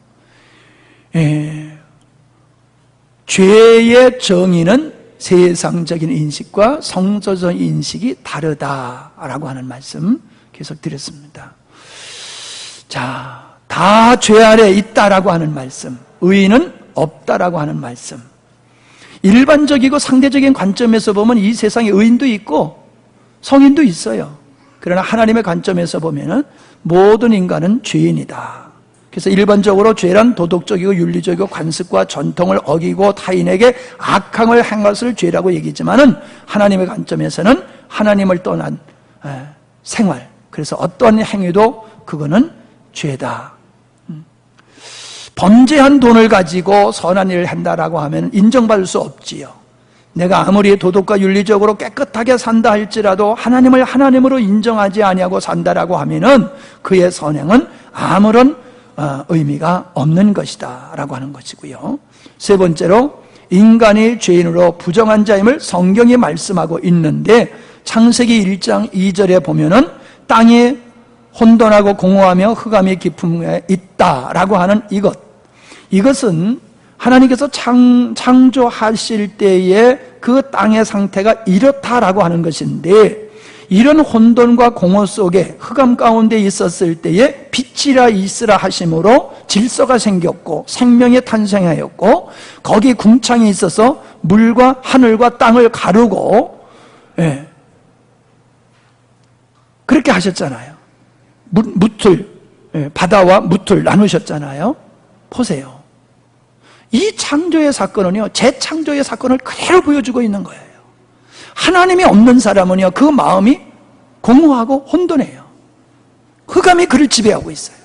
죄의 정의는 세상적인 인식과 성서적 인식이 다르다라고 하는 말씀 계속 드렸습니다. 자, 다 죄 아래 있다라고 하는 말씀, 의인은 없다라고 하는 말씀. 일반적이고 상대적인 관점에서 보면 이 세상에 의인도 있고 성인도 있어요. 그러나 하나님의 관점에서 보면은 모든 인간은 죄인이다. 그래서 일반적으로 죄란 도덕적이고 윤리적이고 관습과 전통을 어기고 타인에게 악행을 한 것을 죄라고 얘기했지만은 하나님의 관점에서는 하나님을 떠난 생활, 그래서 어떤 행위도 그거는 죄다. 범죄한 돈을 가지고 선한 일을 한다라고 하면 인정받을 수 없지요. 내가 아무리 도덕과 윤리적으로 깨끗하게 산다 할지라도 하나님을 하나님으로 인정하지 아니하고 산다라고 하면은 그의 선행은 아무런 의미가 없는 것이다 라고 하는 것이고요. 세 번째로 인간이 죄인으로 부정한 자임을 성경이 말씀하고 있는데 창세기 1장 2절에 보면은 땅이 혼돈하고 공허하며 흑암이 깊음에 있다라고 하는 이것은 하나님께서 창조하실 때에 그 땅의 상태가 이렇다라고 하는 것인데, 이런 혼돈과 공허 속에 흑암 가운데 있었을 때에 빛이라 있으라 하심으로 질서가 생겼고 생명이 탄생하였고, 거기 궁창이 있어서 물과 하늘과 땅을 가르고, 그렇게 하셨잖아요. 바다와 무틀 나누셨잖아요. 보세요. 이 창조의 사건은요, 재창조의 사건을 그대로 보여주고 있는 거예요. 하나님이 없는 사람은요, 그 마음이 공허하고 혼돈해요. 흑암이 그를 지배하고 있어요.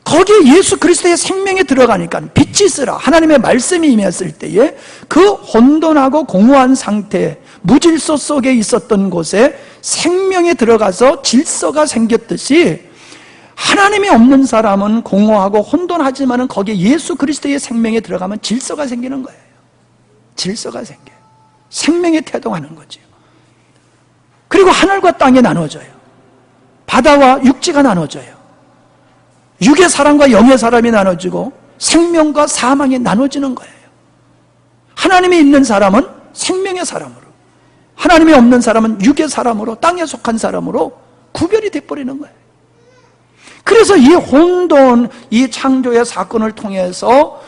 거기에 예수 그리스도의 생명이 들어가니까 빛이 있으라, 하나님의 말씀이 임했을 때에 그 혼돈하고 공허한 상태, 무질서 속에 있었던 곳에 생명이 들어가서 질서가 생겼듯이, 하나님이 없는 사람은 공허하고 혼돈하지만은 거기에 예수 그리스도의 생명이 들어가면 질서가 생기는 거예요. 질서가 생겨요. 생명이 태동하는 거죠. 그리고 하늘과 땅이 나눠져요. 바다와 육지가 나눠져요. 육의 사람과 영의 사람이 나눠지고 생명과 사망이 나눠지는 거예요. 하나님이 있는 사람은 생명의 사람으로, 하나님이 없는 사람은 육의 사람으로, 땅에 속한 사람으로 구별이 돼버리는 거예요. 그래서 이 혼돈, 이 창조의 사건을 통해서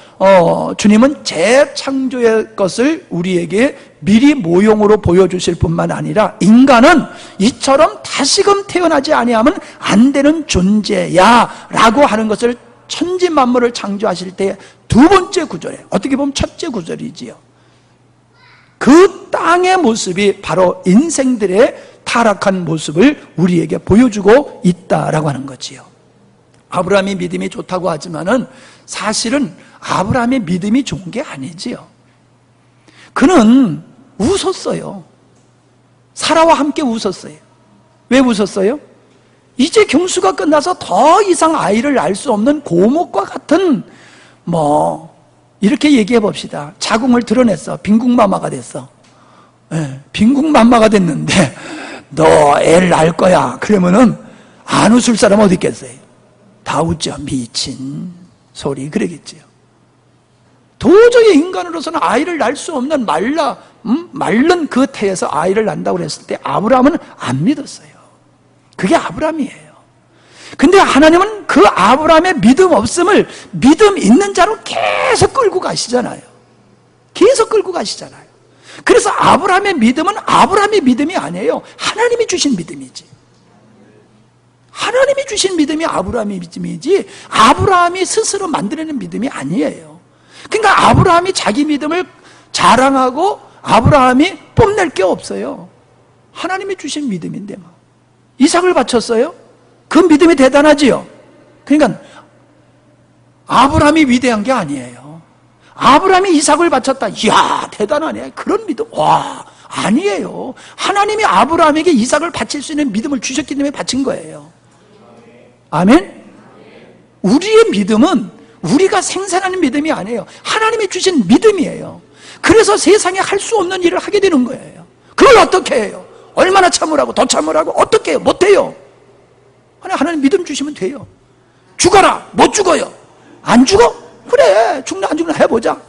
주님은 재창조의 것을 우리에게 미리 모형으로 보여주실 뿐만 아니라, 인간은 이처럼 다시금 태어나지 아니하면 안 되는 존재야 라고 하는 것을 천지만물을 창조하실 때 두 번째 구절에, 어떻게 보면 첫째 구절이지요. 그 땅의 모습이 바로 인생들의 타락한 모습을 우리에게 보여주고 있다라고 하는 거지요. 아브라함이 믿음이 좋다고 하지만은 사실은 아브라함의 믿음이 좋은 게 아니지요. 그는 웃었어요. 사라와 함께 웃었어요. 왜 웃었어요? 이제 경수가 끝나서 더 이상 아이를 낳을 수 없는 고목과 같은, 이렇게 얘기해 봅시다. 자궁을 드러냈어. 빈궁마마가 됐어. 빈궁마마가 됐는데 너 애를 낳을 거야. 그러면은 안 웃을 사람 어디 있겠어요? 다 웃죠. 미친 소리 그러겠지요. 도저히 인간으로서는 아이를 낳을 수 없는 마른 그 태에서 아이를 낳는다고 그랬을 때 아브라함은 안 믿었어요. 그게 아브라함이에요. 근데 하나님은 그 아브라함의 믿음 없음을 믿음 있는 자로 계속 끌고 가시잖아요. 계속 끌고 가시잖아요. 그래서 아브라함의 믿음은 아브라함의 믿음이 아니에요. 하나님이 주신 믿음이지. 하나님이 주신 믿음이 아브라함의 믿음이지, 아브라함이 스스로 만들어낸 믿음이 아니에요. 그러니까 아브라함이 자기 믿음을 자랑하고 아브라함이 뽐낼 게 없어요. 하나님이 주신 믿음인데 이삭을 바쳤어요? 그 믿음이 대단하지요. 그러니까 아브라함이 위대한 게 아니에요. 아브라함이 이삭을 바쳤다, 이야 대단하네, 그런 믿음, 와, 아니에요. 하나님이 아브라함에게 이삭을 바칠 수 있는 믿음을 주셨기 때문에 바친 거예요. 아멘? 우리의 믿음은 우리가 생산하는 믿음이 아니에요. 하나님이 주신 믿음이에요. 그래서 세상에 할 수 없는 일을 하게 되는 거예요. 그걸 어떻게 해요? 얼마나 참으라고, 더 참으라고, 어떻게 해요? 못해요. 하나님 믿음 주시면 돼요. 죽어라, 못 죽어요. 안 죽어? 그래, 죽나 안 죽나 해보자.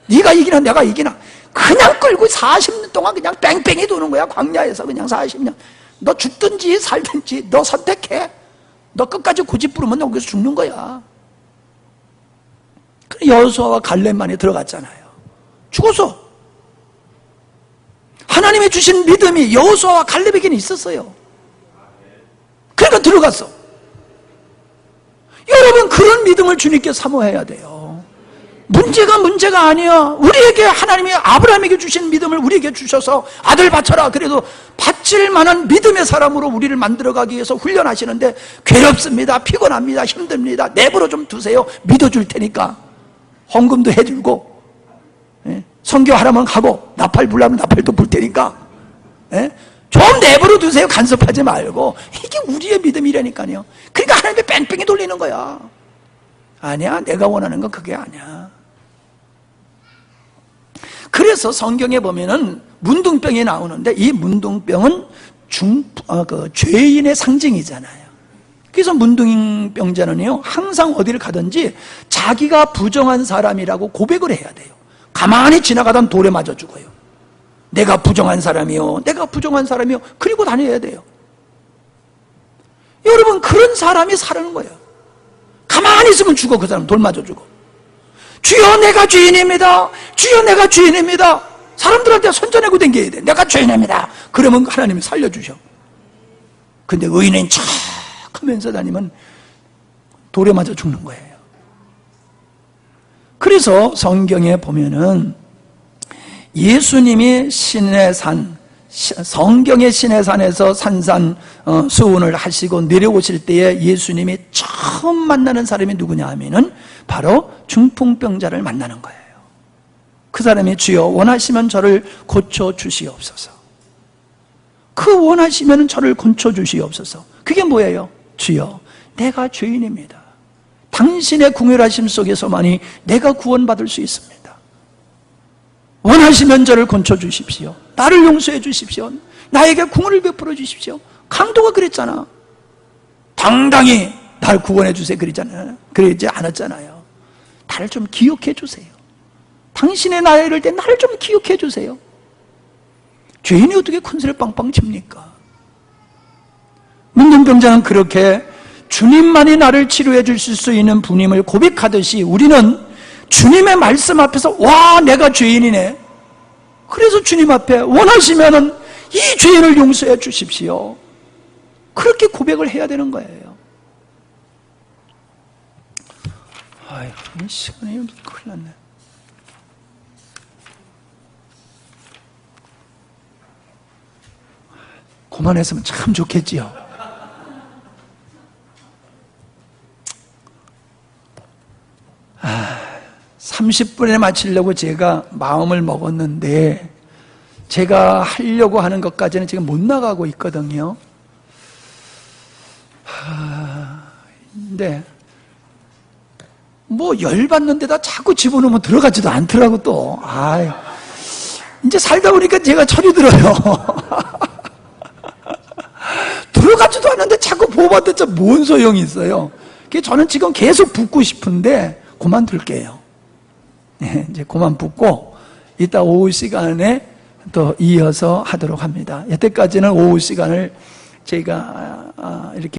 네가 이기나 내가 이기나. 그냥 끌고 40년 동안 그냥 뺑뺑이 도는 거야. 광야에서 그냥 40년. 너 죽든지 살든지 너 선택해. 너 끝까지 고집 부르면 너 거기서 죽는 거야. 여호수아와 갈렙만이 들어갔잖아요. 죽었어. 하나님이 주신 믿음이 여호수아와 갈렙에게는 있었어요. 그러니까 들어갔어. 여러분, 그런 믿음을 주님께 사모해야 돼요. 문제가 아니야. 우리에게 하나님이 아브라함에게 주신 믿음을 우리에게 주셔서 아들 바쳐라. 그래도 바칠 만한 믿음의 사람으로 우리를 만들어가기 위해서 훈련하시는데 괴롭습니다, 피곤합니다, 힘듭니다, 내버려 좀 두세요. 믿어줄 테니까 헌금도 해주고, 선교하라면 하고, 나팔 불라면 나팔도 불 테니까 좀 내버려 두세요. 간섭하지 말고. 이게 우리의 믿음이라니까요. 그러니까 하나님이 뺑뺑이 돌리는 거야. 아니야, 내가 원하는 건 그게 아니야. 그래서 성경에 보면은 문둥병이 나오는데, 이 문둥병은 죄인의 상징이잖아요. 그래서 문둥병자는요, 항상 어디를 가든지 자기가 부정한 사람이라고 고백을 해야 돼요. 가만히 지나가던 돌에 맞아 죽어요. 내가 부정한 사람이요, 내가 부정한 사람이요, 그리고 다녀야 돼요. 여러분, 그런 사람이 살아는 거예요. 가만히 있으면 죽어. 그 사람 돌 맞아 죽어. 주여, 내가 죄인입니다. 주여, 내가 죄인입니다. 사람들한테 손전하고 댕겨야 돼. 내가 죄인입니다. 그러면 하나님이 살려주셔. 근데 의인은 척 하면서 다니면 돌에 맞아 죽는 거예요. 그래서 성경에 보면은 예수님이 신의 산, 성경의 신의 산에서 산산수훈을 하시고 내려오실 때에 예수님이 처음 만나는 사람이 누구냐 하면은 바로 중풍병자를 만나는 거예요. 그 사람이 주여 원하시면 저를 고쳐주시옵소서. 그 원하시면 저를 고쳐주시옵소서. 그게 뭐예요? 주여, 내가 죄인입니다. 당신의 궁휼하심 속에서만이 내가 구원받을 수 있습니다. 원하시면 저를 고쳐주십시오. 나를 용서해 주십시오. 나에게 궁을 베풀어 주십시오. 강도가 그랬잖아. 당당히 날 구원해 주세요. 그러지 않았잖아요. 나를 좀 기억해 주세요. 당신의 나이를 이럴 때 나를 좀 기억해 주세요. 죄인이 어떻게 큰 소리 빵빵 칩니까? 문둥병자는 그렇게 주님만이 나를 치료해 주실 수 있는 분임을 고백하듯이 우리는 주님의 말씀 앞에서 와, 내가 죄인이네. 그래서 주님 앞에 원하시면은 이 죄인을 용서해 주십시오. 그렇게 고백을 해야 되는 거예요. 아유, 시간이 큰일 났네. 그만했으면 참 좋겠지요. 30분에 마치려고 제가 마음을 먹었는데 제가 하려고 하는 것까지는 지금 못 나가고 있거든요. 근데 뭐 열받는 데다 자꾸 집어넣으면 들어가지도 않더라고 또. 이제 살다 보니까 제가 철이 들어요. 들어가지도 않는데 자꾸 보호받았자 뭔 소용이 있어요. 그래서 저는 지금 계속 붙고 싶은데 그만둘게요. 이제 그만 붙고 이따 오후 시간에 또 이어서 하도록 합니다. 여태까지는 오후 시간을 제가 이렇게